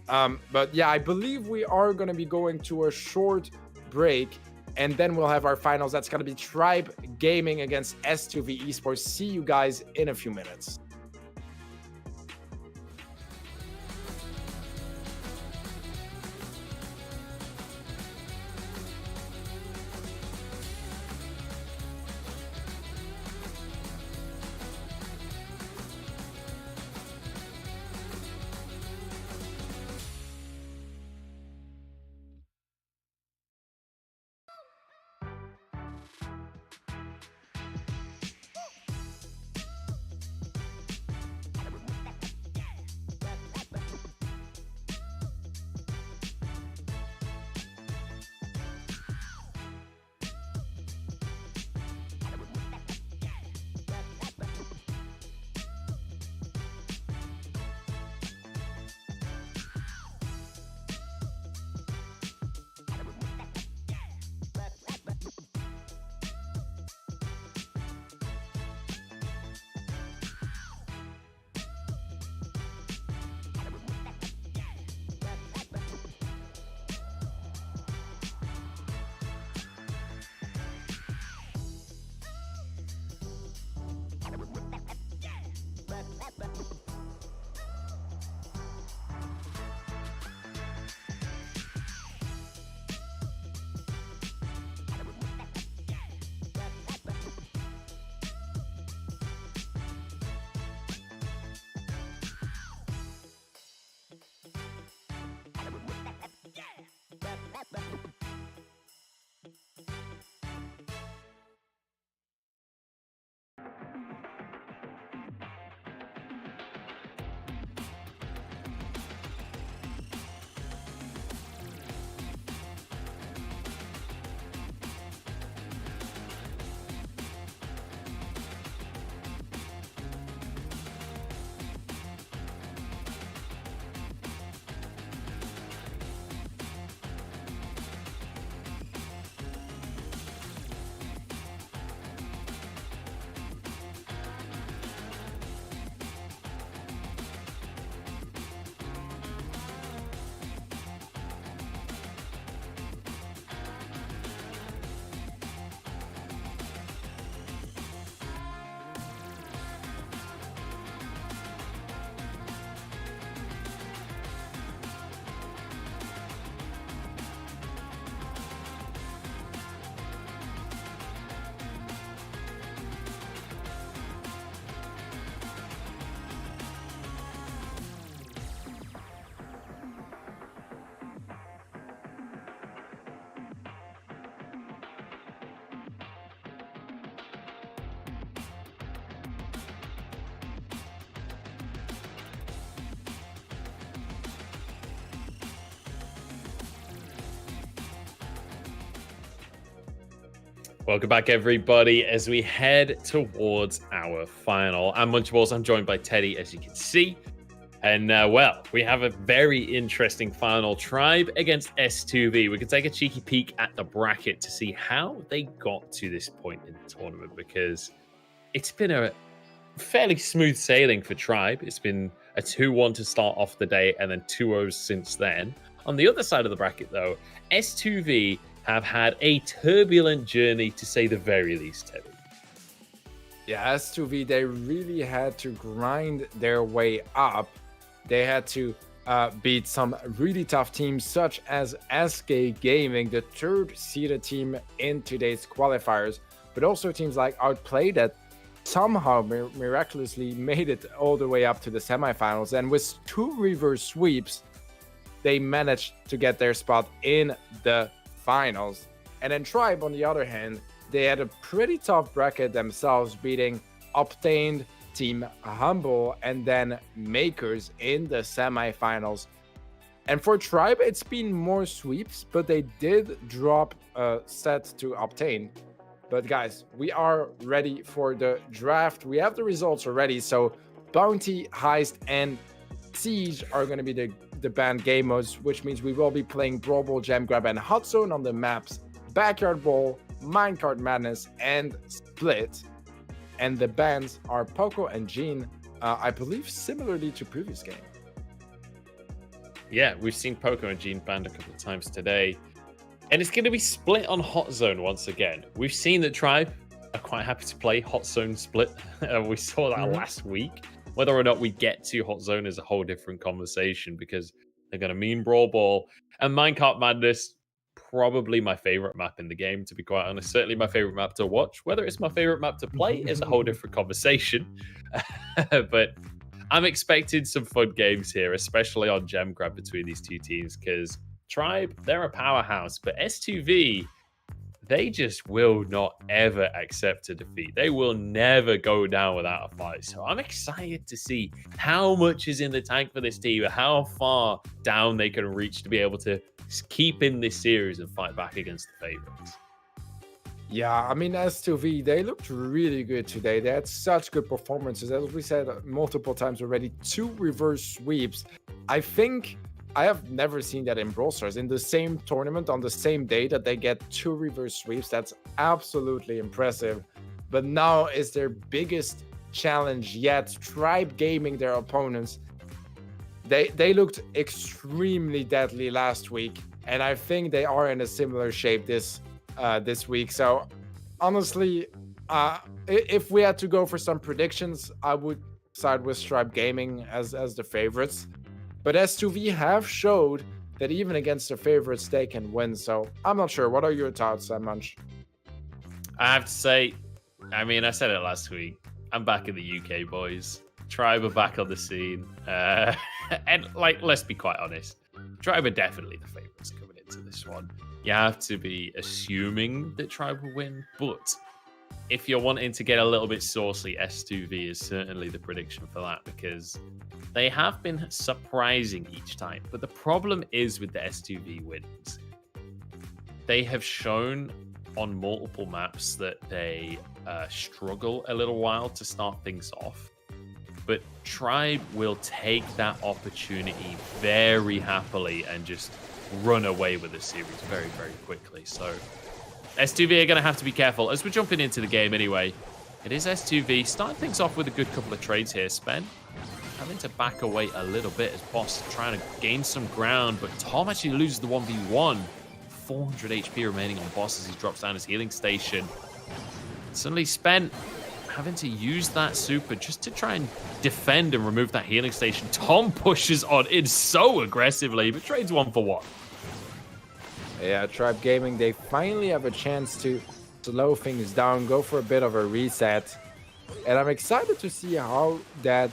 But yeah, I believe we are going to be going to a short break, and then we'll have our finals. That's going to be Tribe Gaming against S2V Esports. See you guys in a few minutes. Welcome back, everybody, as we head towards our final. I'm Munchables. I'm joined by Teddy, as you can see. And, well, we have a very interesting final. Tribe against S2V. We can take a cheeky peek at the bracket to see how they got to this point in the tournament, because it's been a fairly smooth sailing for Tribe. It's been a 2-1 to start off the day and then 2-0s since then. On the other side of the bracket, though, S2V have had a turbulent journey, to say the very least, Teddy. Yeah, S2V, they really had to grind their way up. They had to beat some really tough teams, such as SK Gaming, the third-seeded team in today's qualifiers, but also teams like Outplay that somehow miraculously made it all the way up to the semifinals. And with 2 reverse sweeps, they managed to get their spot in the finals. And then Tribe, on the other hand, they had a pretty tough bracket themselves, beating Obtained, Team Humble, and then Makers in the semifinals. And for Tribe, it's been more sweeps, but they did drop a set to Obtain. But guys, we are ready for the draft. We have the results already. So Bounty, Heist, and Siege are going to be the banned game modes, which means we will be playing Brawl Ball, Gem Grab, and Hot Zone on the maps Backyard Brawl, Minecart Madness, and Split. And the bans are Poco and Jean, I believe similarly to previous game. Yeah, we've seen Poco and Jean banned a couple of times today. And it's going to be Split on Hot Zone once again. We've seen that Tribe are quite happy to play Hot Zone Split. We saw that last week. Whether or not we get to Hot Zone is a whole different conversation, because they're going to mean Brawl Ball. And Minecart Madness, probably my favorite map in the game, to be quite honest. Certainly my favorite map to watch. Whether it's my favorite map to play is a whole different conversation. But I'm expecting some fun games here, especially on Gem Grab between these two teams, because Tribe, they're a powerhouse, but S2V, they just will not ever accept a defeat. They will never go down without a fight. So I'm excited to see how much is in the tank for this team, how far down they can reach to be able to keep in this series and fight back against the favorites. Yeah, I mean, S2V, they looked really good today. They had such good performances. As we said multiple times already, 2 reverse sweeps. I think I have never seen that in Brawl Stars. In the same tournament, on the same day, that they get 2 reverse sweeps. That's absolutely impressive. But now is their biggest challenge yet. Tribe gaming their opponents. They looked extremely deadly last week, and I think they are in a similar shape this week. So honestly, if we had to go for some predictions, I would side with Tribe Gaming as the favorites. But S2V have showed that even against the favorites, they can win. So I'm not sure. What are your thoughts, Munch? I have to say, I mean, I said it last week. I'm back in the UK, boys. Tribe are back on the scene. And, like, let's be quite honest. Tribe are definitely the favorites coming into this one. You have to be assuming that Tribe will win. But if you're wanting to get a little bit saucy, S2V is certainly the prediction for that, because they have been surprising each time. But the problem is with the S2V wins, they have shown on multiple maps that they struggle a little while to start things off. But Tribe will take that opportunity very happily and just run away with the series very, very quickly. So S2V are going to have to be careful. As we're jumping into the game anyway, it is S2V starting things off with a good couple of trades here. Spen having to back away a little bit as Boss trying to gain some ground, but Tom actually loses the 1v1. 400 HP remaining on Boss as he drops down his healing station. Suddenly Spen having to use that super just to try and defend and remove that healing station. Tom pushes on in so aggressively, but trades 1-for-1. Yeah, Tribe Gaming, they finally have a chance to slow things down, go for a bit of a reset. And I'm excited to see how that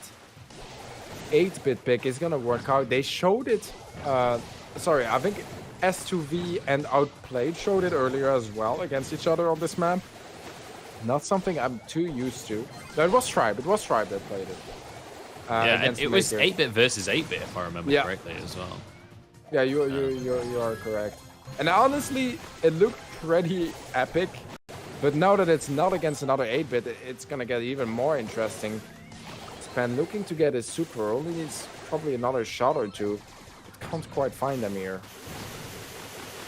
8-bit pick is going to work out. They showed it, sorry, I think S2V and Outplayed showed it earlier as well against each other on this map. Not something I'm too used to. No, it was Tribe. It was Tribe that played it. Yeah, and it was 8-bit versus 8-bit, if I remember correctly as well. Yeah, you are correct. And honestly, it looked pretty epic. But now that it's not against another 8-bit, it's gonna get even more interesting. Span looking to get his super, only needs probably another shot or two. But can't quite find them here.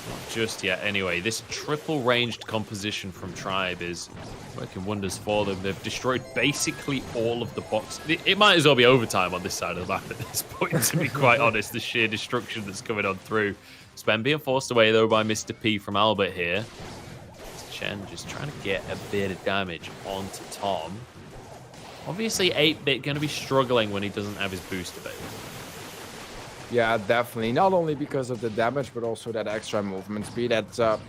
Not just yet. Anyway, this triple ranged composition from Tribe is working wonders for them. They've destroyed basically all of the box. It might as well be overtime on this side of the map at this point, to be quite honest. The sheer destruction that's coming on through. Spen being forced away, though, by Mr. P from Albert here. Chen just trying to get a bit of damage onto Tom. Obviously, 8-bit going to be struggling when he doesn't have his boost available. Yeah, definitely. Not only because of the damage, but also that extra movement speed. That's a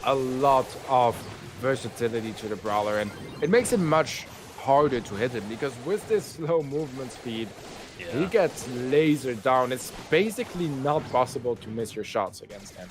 lot of versatility to the Brawler, and it makes it much harder to hit him, because with this low movement speed, he gets lasered down. It's basically not possible to miss your shots against him.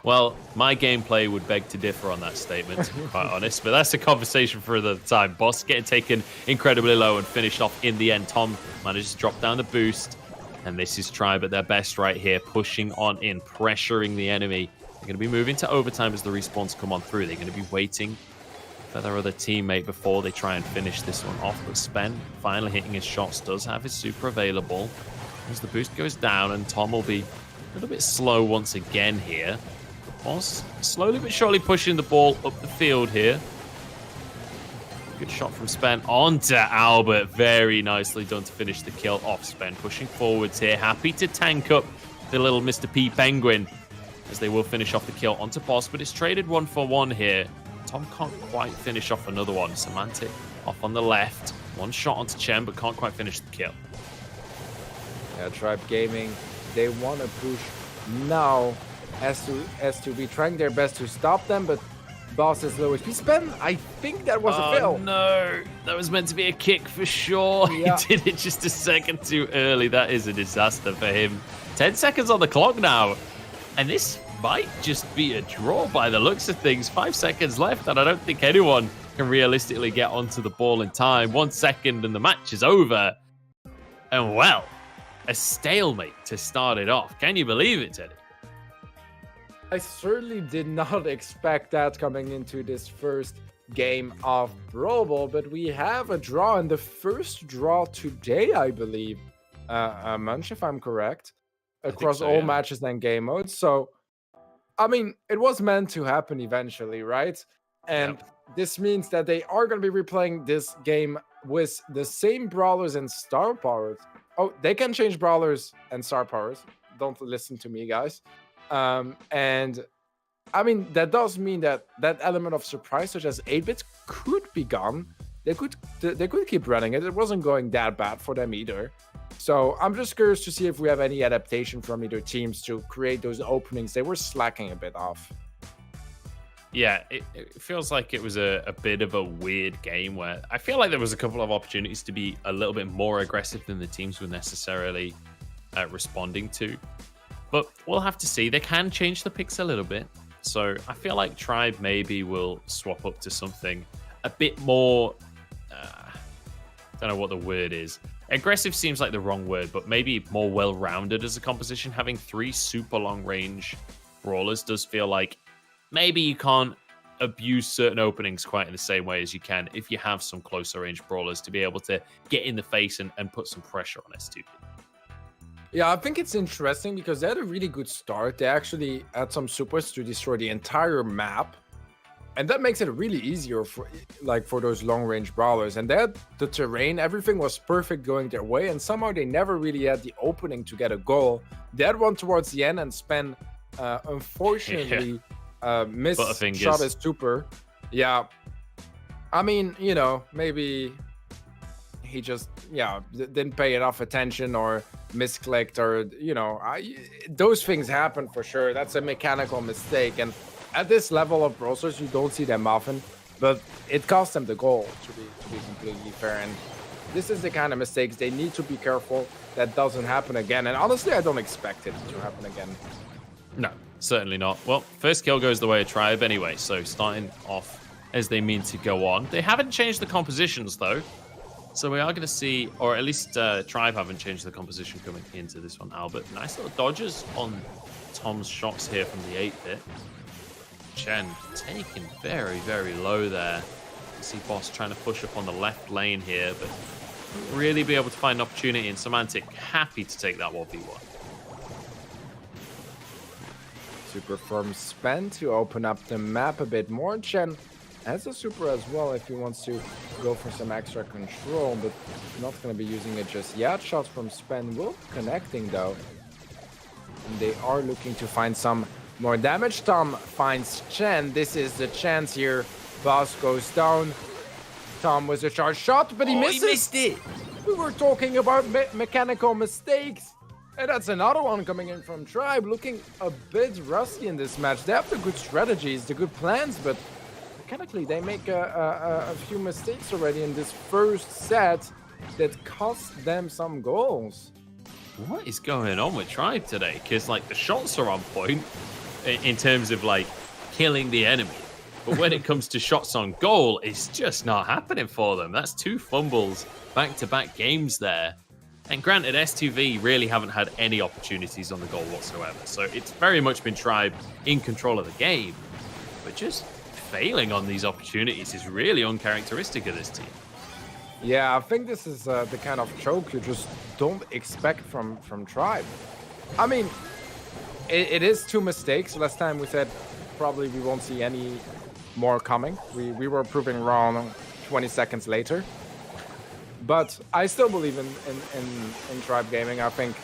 Well, my gameplay would beg to differ on that statement, to be quite honest. But that's a conversation for another time. Boss getting taken incredibly low and finished off in the end. Tom manages to drop down the boost. And this is Tribe at their best right here, pushing on in, pressuring the enemy. They're going to be moving to overtime as the respawns come on through. They're going to be waiting for their other teammate before they try and finish this one off. But Spen finally hitting his shots, does have his super available. As the boost goes down, and Tom will be a little bit slow once again here. Boss slowly but surely pushing the ball up the field here. Good shot from Spen onto Albert. Very nicely done to finish the kill off. Spen pushing forwards here. Happy to tank up the little Mr. P Penguin, as they will finish off the kill onto Boss. But it's traded 1-for-1 here. Tom can't quite finish off another one. Semantic off on the left. One shot onto Chen, but can't quite finish the kill. Yeah, Tribe Gaming, they want to push now. Has to be trying their best to stop them, but Boss is low HP. Spen, I think that was a fail. No, that was meant to be a kick for sure. Yeah. He did it just a second too early. That is a disaster for him. 10 seconds on the clock now, and this might just be a draw by the looks of things. 5 seconds left, and I don't think anyone can realistically get onto the ball in time. 1 second and the match is over. And well, a stalemate to start it off. Can you believe it, Teddy? I certainly did not expect that coming into this first game of Brawl Ball, but we have a draw, and the first draw today, I believe, Munch, if I'm correct, across all matches and game modes. So, I mean, it was meant to happen eventually, right? And this means that they are going to be replaying this game with the same brawlers and star powers. Oh, they can change brawlers and star powers. Don't listen to me, guys. And I mean, that does mean that that element of surprise, such as 8-bits, could be gone. They could keep running it. It wasn't going that bad for them either. So I'm just curious to see if we have any adaptation from either teams to create those openings they were slacking a bit off. Yeah, it feels like it was a bit of a weird game where I feel like there was a couple of opportunities to be a little bit more aggressive than the teams were necessarily responding to. But we'll have to see. They can change the picks a little bit. So I feel like Tribe maybe will swap up to something a bit more... don't know what the word is. Aggressive seems like the wrong word, but maybe more well-rounded as a composition. Having 3 super long-range brawlers does feel like maybe you can't abuse certain openings quite in the same way as you can if you have some closer-range brawlers to be able to get in the face and put some pressure on S2P. Yeah, I think it's interesting because they had a really good start. They actually had some supers to destroy the entire map. And that makes it really easier for those long-range brawlers. And they had the terrain, everything was perfect going their way. And somehow they never really had the opening to get a goal. They had one towards the end and Spen, unfortunately, missed shot his super. Yeah, I mean, you know, maybe he just, didn't pay enough attention or misclicked or, you know, those things happen for sure. That's a mechanical mistake. And at this level of Brawl Stars, you don't see them often, but it cost them the goal, to be completely fair. And this is the kind of mistakes they need to be careful that doesn't happen again. And honestly, I don't expect it to happen again. No, certainly not. Well, first kill goes the way of Tribe anyway, so starting off as they mean to go on. They haven't changed the compositions, though. So we are going to see, or at least Tribe haven't changed the composition coming into this one. Albert, nice little dodges on Tom's shots here from the 8-bit. Chen taken very, very low there. You see Boss trying to push up on the left lane here, but really be able to find an opportunity, and Semantic happy to take that 1v1. Super from Spen to open up the map a bit more. Chen has a super as well if he wants to go for some extra control, but not going to be using it just yet. Shots from Spen will be connecting though. And they are looking to find some more damage. Tom finds Chen. This is the chance here. Boss goes down. Tom was a charge shot, but he misses. He missed it. We were talking about mechanical mistakes. And that's another one coming in from Tribe, looking a bit rusty in this match. They have the good strategies, the good plans, but mechanically they make a few mistakes already in this first set that cost them some goals. What is going on with Tribe today? Because, like, the shots are on point in terms of, like, killing the enemy. But when it comes to shots on goal, it's just not happening for them. That's 2 fumbles back-to-back games there. And granted, S2V really haven't had any opportunities on the goal whatsoever. So it's very much been Tribe in control of the game. But just failing on these opportunities is really uncharacteristic of this team. Yeah, I think this is the kind of choke you just don't expect from Tribe. I mean, it is 2 mistakes. Last time we said probably we won't see any more coming. We were proving wrong 20 seconds later. But I still believe in Tribe Gaming. I think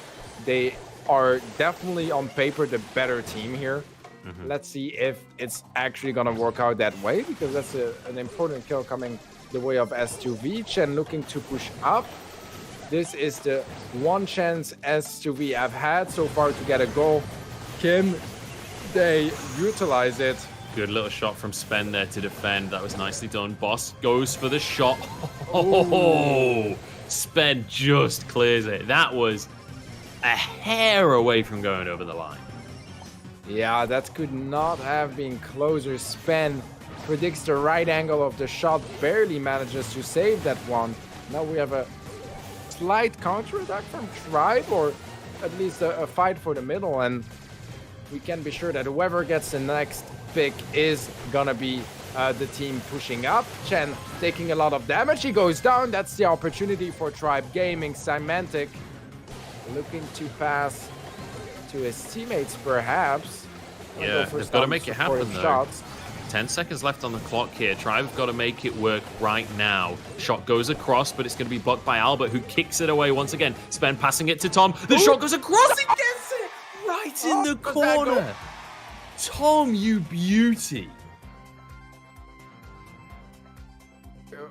they are definitely on paper the better team here. Mm-hmm. Let's see if it's actually going to work out that way, because that's an important kill coming the way of S2V. Chen looking to push up. This is the one chance S2V have had so far to get a goal. Can they utilize it? Good little shot from Spen there to defend. That was nicely done. Boss goes for the shot. Oh, Spen just clears it. That was a hair away from going over the line. Yeah, that could not have been closer. Spen predicts the right angle of the shot, barely manages to save that one. Now we have a slight counterattack from Tribe, or at least a fight for the middle, and we can be sure that whoever gets the next pick is gonna be the team pushing up. Chen taking a lot of damage. He goes down. That's the opportunity for Tribe Gaming. Semantic looking to pass to his teammates, perhaps. Yeah, they've got to make it happen, though. Shots. 10 seconds left on the clock here. Tribe have got to make it work right now. Shot goes across, but it's going to be blocked by Albert, who kicks it away once again. Spen passing it to Tom. The shot goes across. He gets it right in the corner. Tom, you beauty.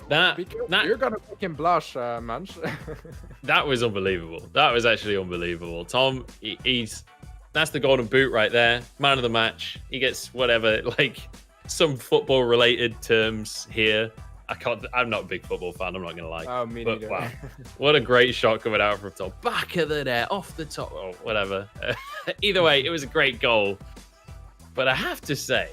You're gonna make him blush, Munch. That was unbelievable. That was actually unbelievable. Tom, that's the golden boot right there. Man of the match. He gets whatever, like some football related terms here. I'm not a big football fan, I'm not gonna lie. Oh, me neither. Wow. What a great shot coming out from Tom. Back of the net, off the top, or whatever. Either way, it was a great goal. But I have to say,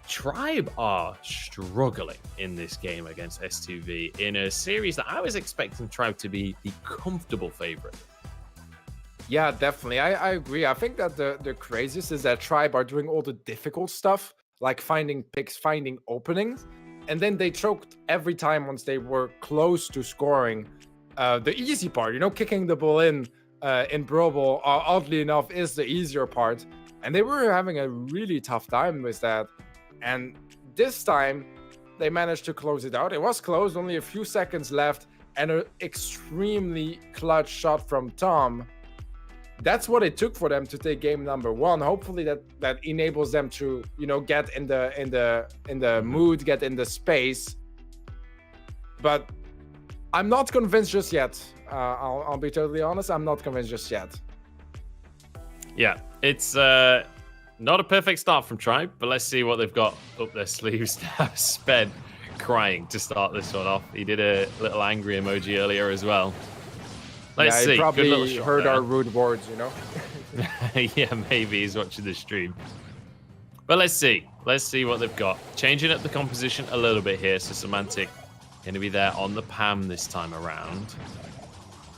Tribe are struggling in this game against S2V in a series that I was expecting Tribe to be the comfortable favorite. Yeah, definitely. I agree. I think that the craziest is that Tribe are doing all the difficult stuff, like finding picks, finding openings, and then they choked every time once they were close to scoring. The easy part, kicking the ball in Brawl, oddly enough, is the easier part. And they were having a really tough time with that. And this time, they managed to close it out. It was close, only a few seconds left, and an extremely clutch shot from Tom. That's what it took for them to take game number 1. Hopefully that enables them to, get in the mood, get in the space. But I'm not convinced just yet. I'll be totally honest. I'm not convinced just yet. Yeah, it's not a perfect start from Tribe, but let's see what they've got up their sleeves now. Spen crying to start this one off. He did a little angry emoji earlier as well. Let's see. He probably heard our rude words, Yeah, maybe he's watching the stream. But let's see. Let's see what they've got. Changing up the composition a little bit here. So Semantic going to be there on the PAM this time around.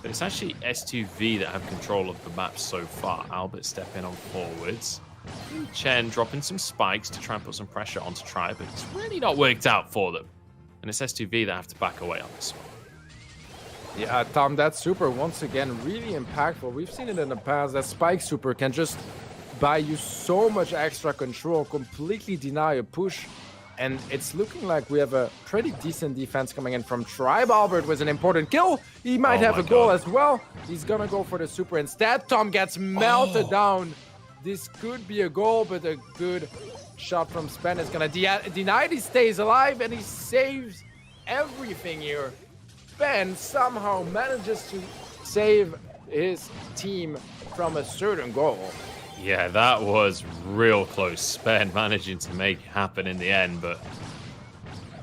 But it's actually S2V that have control of the map so far. Albert stepping on forwards. Chen dropping some spikes to try and put some pressure onto Tribe, but it's really not worked out for them. And it's S2V that have to back away on this one. Yeah, Tom, that super, once again, really impactful. We've seen it in the past. That spike super can just buy you so much extra control, completely deny a push. And it's looking like we have a pretty decent defense coming in from Tribe. Albert with an important kill. He might have a goal as well. He's gonna go for the super instead. Tom gets melted down. This could be a goal, but a good shot from Spen is gonna deny it. He stays alive and he saves everything here. Ben somehow manages to save his team from a certain goal. Yeah, that was real close. Spen managing to make it happen in the end, but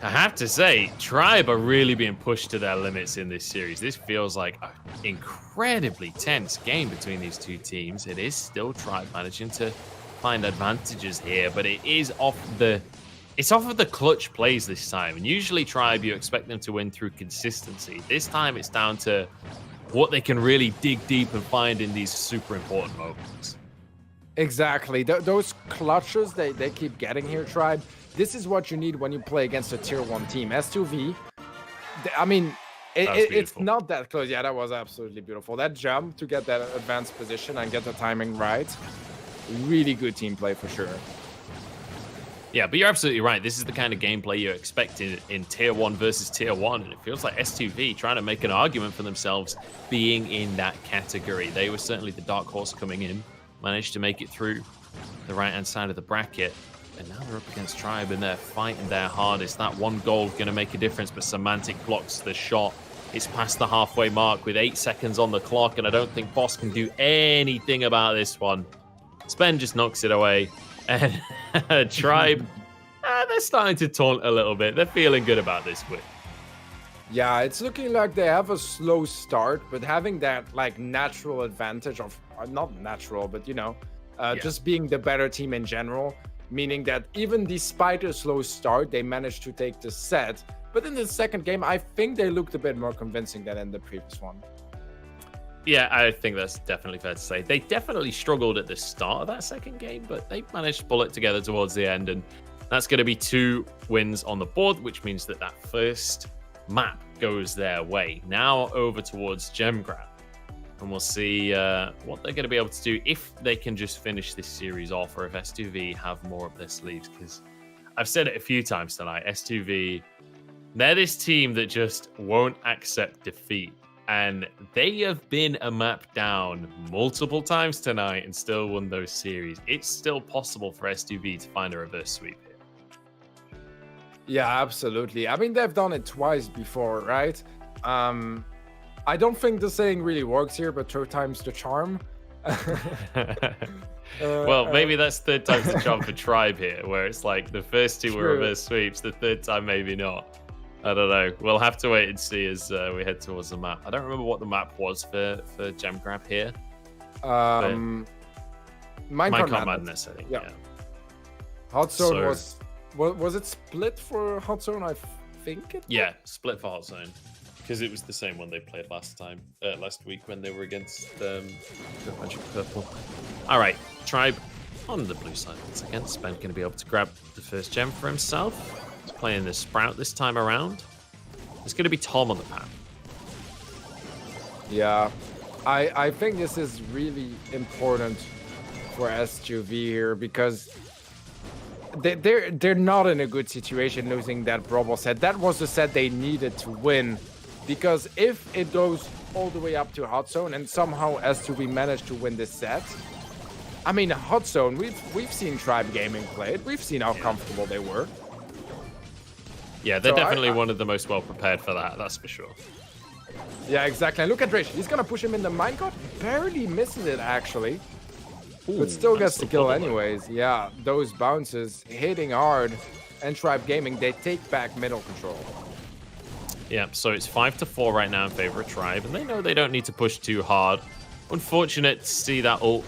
I have to say, Tribe are really being pushed to their limits in this series. This feels like an incredibly tense game between these two teams. It is still Tribe managing to find advantages here, but it is off of the clutch plays this time. And usually Tribe, you expect them to win through consistency. This time it's down to what they can really dig deep and find in these super important moments. Exactly. Those clutches they keep getting here, Tribe. This is what you need when you play against a tier 1 team. S2V, I mean, it's not that close. Yeah, that was absolutely beautiful. That jump to get that advanced position and get the timing right. Really good team play for sure. Yeah, but you're absolutely right. This is the kind of gameplay you expect in Tier 1 versus Tier 1, and it feels like S2V trying to make an argument for themselves being in that category. They were certainly the dark horse coming in, managed to make it through the right-hand side of the bracket, and now they're up against Tribe, and they're fighting their hardest. That one goal going to make a difference, but Semantic blocks the shot. It's past the halfway mark with 8 seconds on the clock, and I don't think Boss can do anything about this one. Spen just knocks it away. And Tribe, they're starting to taunt a little bit. They're feeling good about this win. Yeah, it's looking like they have a slow start, but having that like natural advantage of, not natural, but you know, just being the better team in general, meaning that even despite a slow start, they managed to take the set. But in the second game, I think they looked a bit more convincing than in the previous one. Yeah, I think that's definitely fair to say. They definitely struggled at the start of that second game, but they managed to pull it together towards the end. And that's going to be 2 wins on the board, which means that that first map goes their way. Now over towards Gem Grab. And we'll see what they're going to be able to do if they can just finish this series off, or if S2V have more up their sleeves. Because I've said it a few times tonight, S2V, they're this team that just won't accept defeat. And they have been a map down multiple times tonight and still won those series. It's still possible for S2V to find a reverse sweep here. Yeah, absolutely. I mean, they've done it twice before, right? I don't think the saying really works here, but 3rd time's the charm. Well, maybe that's 3rd time's the charm for Tribe here, where it's like the first 2 were reverse sweeps, the 3rd time maybe not. I don't know. We'll have to wait and see as we head towards the map. I don't remember what the map was for Gem Grab here. Minecart Madness, I think. Yeah. Hot Zone was it split for Hot Zone? I think. Yeah, split for Hot Zone, because it was the same one they played last week when they were against Magic Purple. All right, Tribe on the blue side once again. Spen going to be able to grab the first gem for himself. He's playing the Sprout this time around. It's going to be Tom on the path. Yeah, I think this is really important for S2V here, because they're not in a good situation losing that Brawl set. That was the set they needed to win, because if it goes all the way up to Hot Zone and somehow S2V managed to win this set, I mean, Hot Zone, we've seen Tribe Gaming play it. We've seen how comfortable they were. Yeah, they're definitely one of the most well prepared for that. That's for sure. Yeah, exactly. And look at Rich. He's gonna push him in the minecart. Barely misses it actually. Ooh, but still gets the kill anyways. Yeah, those bounces hitting hard. And Tribe Gaming, they take back middle control. Yeah, so it's 5-4 right now in favor of Tribe, and they know they don't need to push too hard. Unfortunate to see that ult,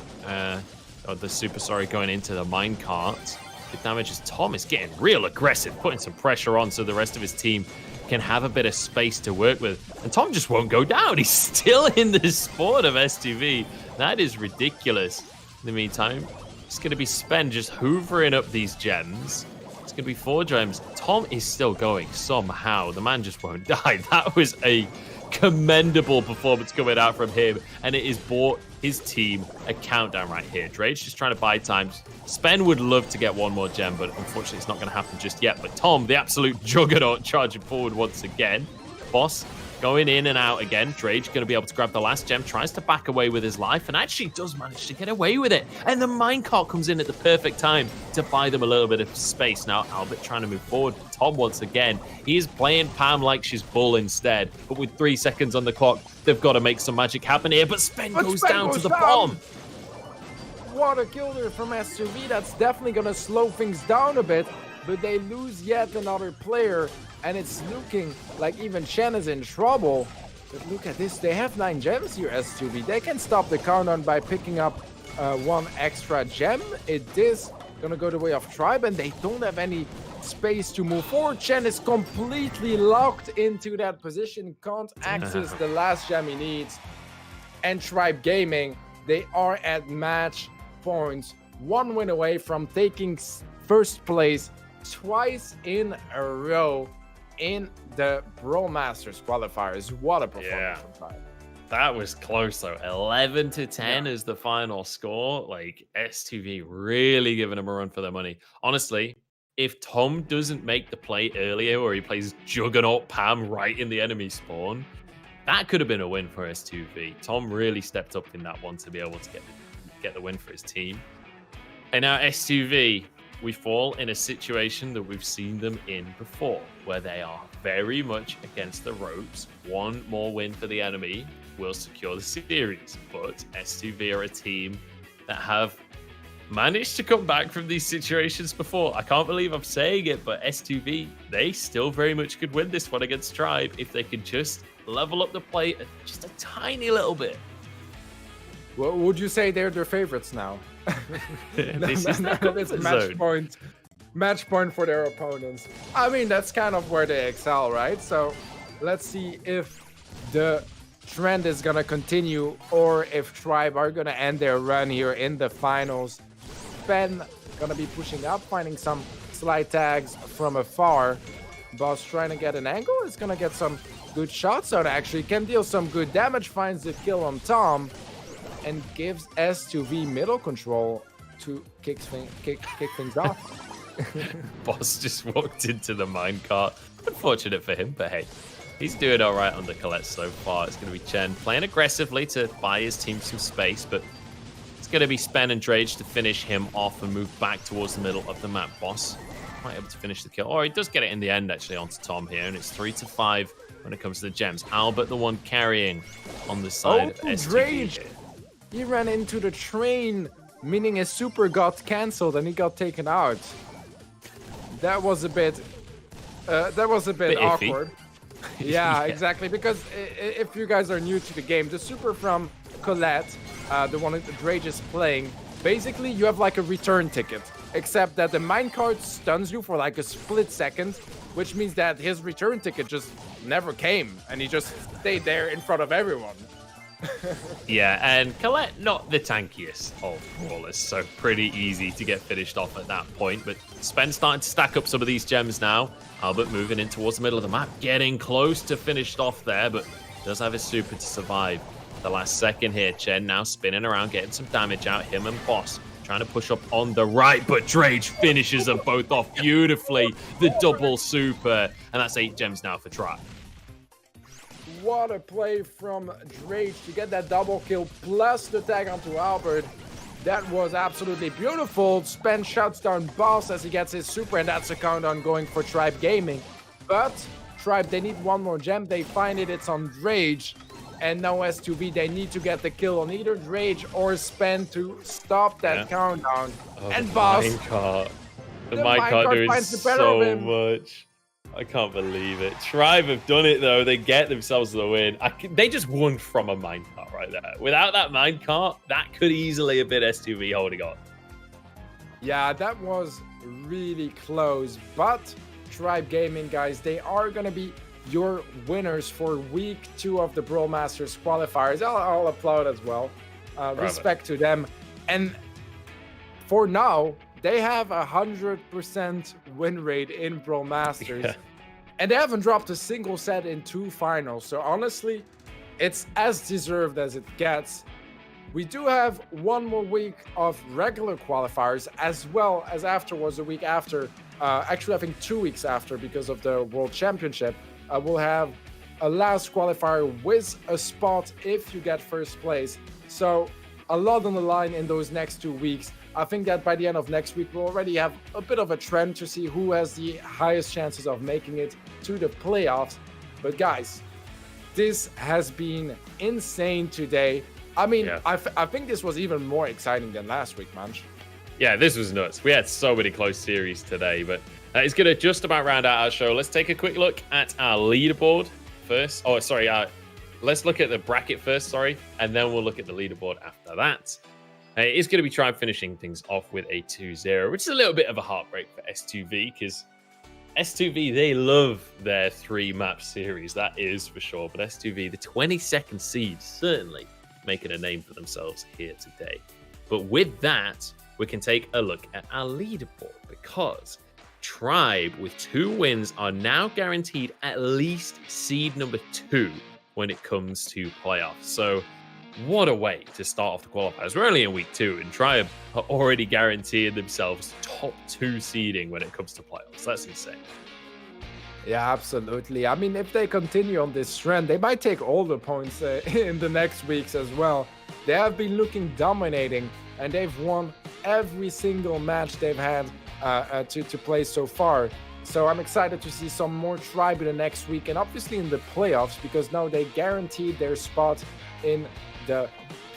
or the super, going into the minecart. Good damage as Tom is getting real aggressive, putting some pressure on so the rest of his team can have a bit of space to work with. And Tom just won't go down. He's still in the sport of S2V. That is ridiculous. In the meantime, It's going to be Spen just hoovering up these gems. It's going to be 4 gems. Tom is still going somehow. The man just won't die. That was a commendable performance coming out from him, and it has bought his team a countdown right here. Drade's just trying to buy time. Spen would love to get one more gem, but unfortunately it's not going to happen just yet. But Tom, the absolute juggernaut, charging forward once again. Boss going in and out again. Drade's going to be able to grab the last gem, tries to back away with his life, and actually does manage to get away with it. And the minecart comes in at the perfect time to buy them a little bit of space. Now, Albert trying to move forward. Tom, once again, he is playing Pam like she's Bull instead. But with 3 seconds on the clock, they've got to make some magic happen here. But Spen goes down to the bomb. What a kill there from S2V. That's definitely going to slow things down a bit. But they lose yet another player. And it's looking like even Chen is in trouble. But look at this. They have 9 gems here, S2V. They can stop the countdown by picking up 1 extra gem. It is going to go the way of Tribe, and they don't have any space to move forward. Chen is completely locked into that position. Can't access the last gem he needs. And Tribe Gaming, they are at match points. 1 win away from taking first place twice in a row in the BrawlMSTRS qualifiers. What a performance from Tribe. That was close though. 11-10 is the final score. Like, S2V really giving them a run for their money. Honestly, if Tom doesn't make the play earlier, or he plays Juggernaut Pam right in the enemy spawn, that could have been a win for S2V. Tom really stepped up in that one to be able to get the win for his team. And now S2V, we fall in a situation that we've seen them in before, where they are very much against the ropes. 1 more win for the enemy will secure the series. But S2V are a team that have managed to come back from these situations before. I can't believe I'm saying it, but S2V, they still very much could win this one against Tribe if they could just level up the play just a tiny little bit. Well, would you say they're their favorites now? This is it's match point for their opponents. I mean, that's kind of where they excel, right? So let's see if the trend is gonna continue, or if Tribe are gonna end their run here in the finals. Spen gonna be pushing up, finding some slide tags from afar. Boss trying to get an angle, is gonna get some good shots out, actually can deal some good damage, finds the kill on Tom, and gives S2V middle control to kick things off. Boss just walked into the minecart. Unfortunate for him, but hey, he's doing all right under Colette so far. It's going to be Chen playing aggressively to buy his team some space, but it's going to be Spen and Drage to finish him off and move back towards the middle of the map. Boss might be able to finish the kill. Or he does get it in the end, actually, onto Tom here, and it's 3-5 when it comes to the gems. Albert, the one carrying on the side of STV. Drage! He ran into the train, meaning his super got cancelled and he got taken out. That was a bit awkward. Yeah, exactly. Because if you guys are new to the game, the super from Colette, the one that Drage is playing, basically you have like a return ticket, except that the minecart stuns you for like a split second, which means that his return ticket just never came and he just stayed there in front of everyone. Yeah, and Colette, not the tankiest of brawlers, so pretty easy to get finished off at that point. But Spen's starting to stack up some of these gems now. Albert moving in towards the middle of the map, getting close to finished off there, but does have his super to survive. The last second here, Chen now spinning around, getting some damage out. Him and Boss trying to push up on the right, but Drage finishes them both off beautifully. The double super, and that's 8 gems now for Tribe. What a play from Drage to get that double kill plus the tag onto Albert. That was absolutely beautiful. Spen shuts down Boss as he gets his super, and that's a countdown going for Tribe Gaming. But Tribe, they need 1 more gem. They find it. It's on Drage. And now S2V, they need to get the kill on either Drage or Spen to stop that countdown. Oh, and Boss. The minecart doing so much. I can't believe it. Tribe have done it, though. They get themselves the win. They just won from a minecart right there. Without that minecart, that could easily have been S2V holding on. Yeah, that was really close. But Tribe Gaming, guys, they are going to be your winners for week 2 of the BrawlMSTRS qualifiers. I'll applaud as well. Respect to them. And for now, they have 100% win rate in Brawl Masters. Yeah. And they haven't dropped a single set in 2 finals. So honestly, it's as deserved as it gets. We do have 1 more week of regular qualifiers, as well as afterwards, a week after. Actually, I think 2 weeks after, because of the World Championship. We'll have a last qualifier with a spot if you get first place. So a lot on the line in those next 2 weeks. I think that by the end of next week, we'll already have a bit of a trend to see who has the highest chances of making it to the playoffs. But guys, this has been insane today. I mean, Yeah. I think this was even more exciting than last week, man. Yeah, this was nuts. We had so many close series today, but it's going to just about round out our show. Let's take a quick look at our leaderboard first. Oh, sorry. Let's look at the bracket first, and then we'll look at the leaderboard after that. It's going to be trying finishing things off with a 2-0, which is a little bit of a heartbreak for S2V, because S2V, they love their 3-map series, that is for sure. But S2V, the 22nd seed, certainly making a name for themselves here today. But with that, we can take a look at our leaderboard, because Tribe with 2 wins are now guaranteed at least seed number 2 when it comes to playoffs. So what a way to start off the qualifiers. We're only in week 2, and Tribe are already guaranteeing themselves top 2 seeding when it comes to playoffs. That's insane. Yeah, absolutely. I mean, if they continue on this trend, they might take all the points in the next weeks as well. They have been looking dominating, and they've won every single match they've had to play so far. So I'm excited to see some more Tribe in the next week, and obviously in the playoffs, because now they guaranteed their spot in the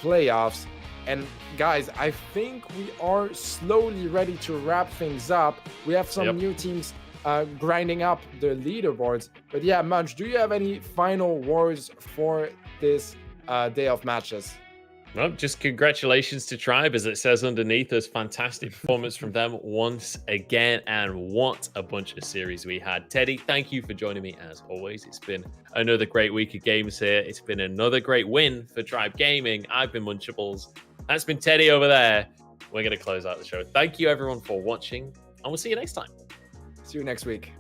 playoffs. And guys, I think we are slowly ready to wrap things up. We have some new teams grinding up the leaderboards. But yeah, Munch, do you have any final words for this day of matches? Well, just congratulations to Tribe, as it says underneath us. Fantastic performance from them once again, and what a bunch of series we had. Teddy, thank you for joining me as always. It's been another great week of games here. It's been another great win for Tribe Gaming. I've been Munchables. That's been Teddy over there. We're going to close out the show. Thank you everyone for watching, and we'll see you next time. See you next week.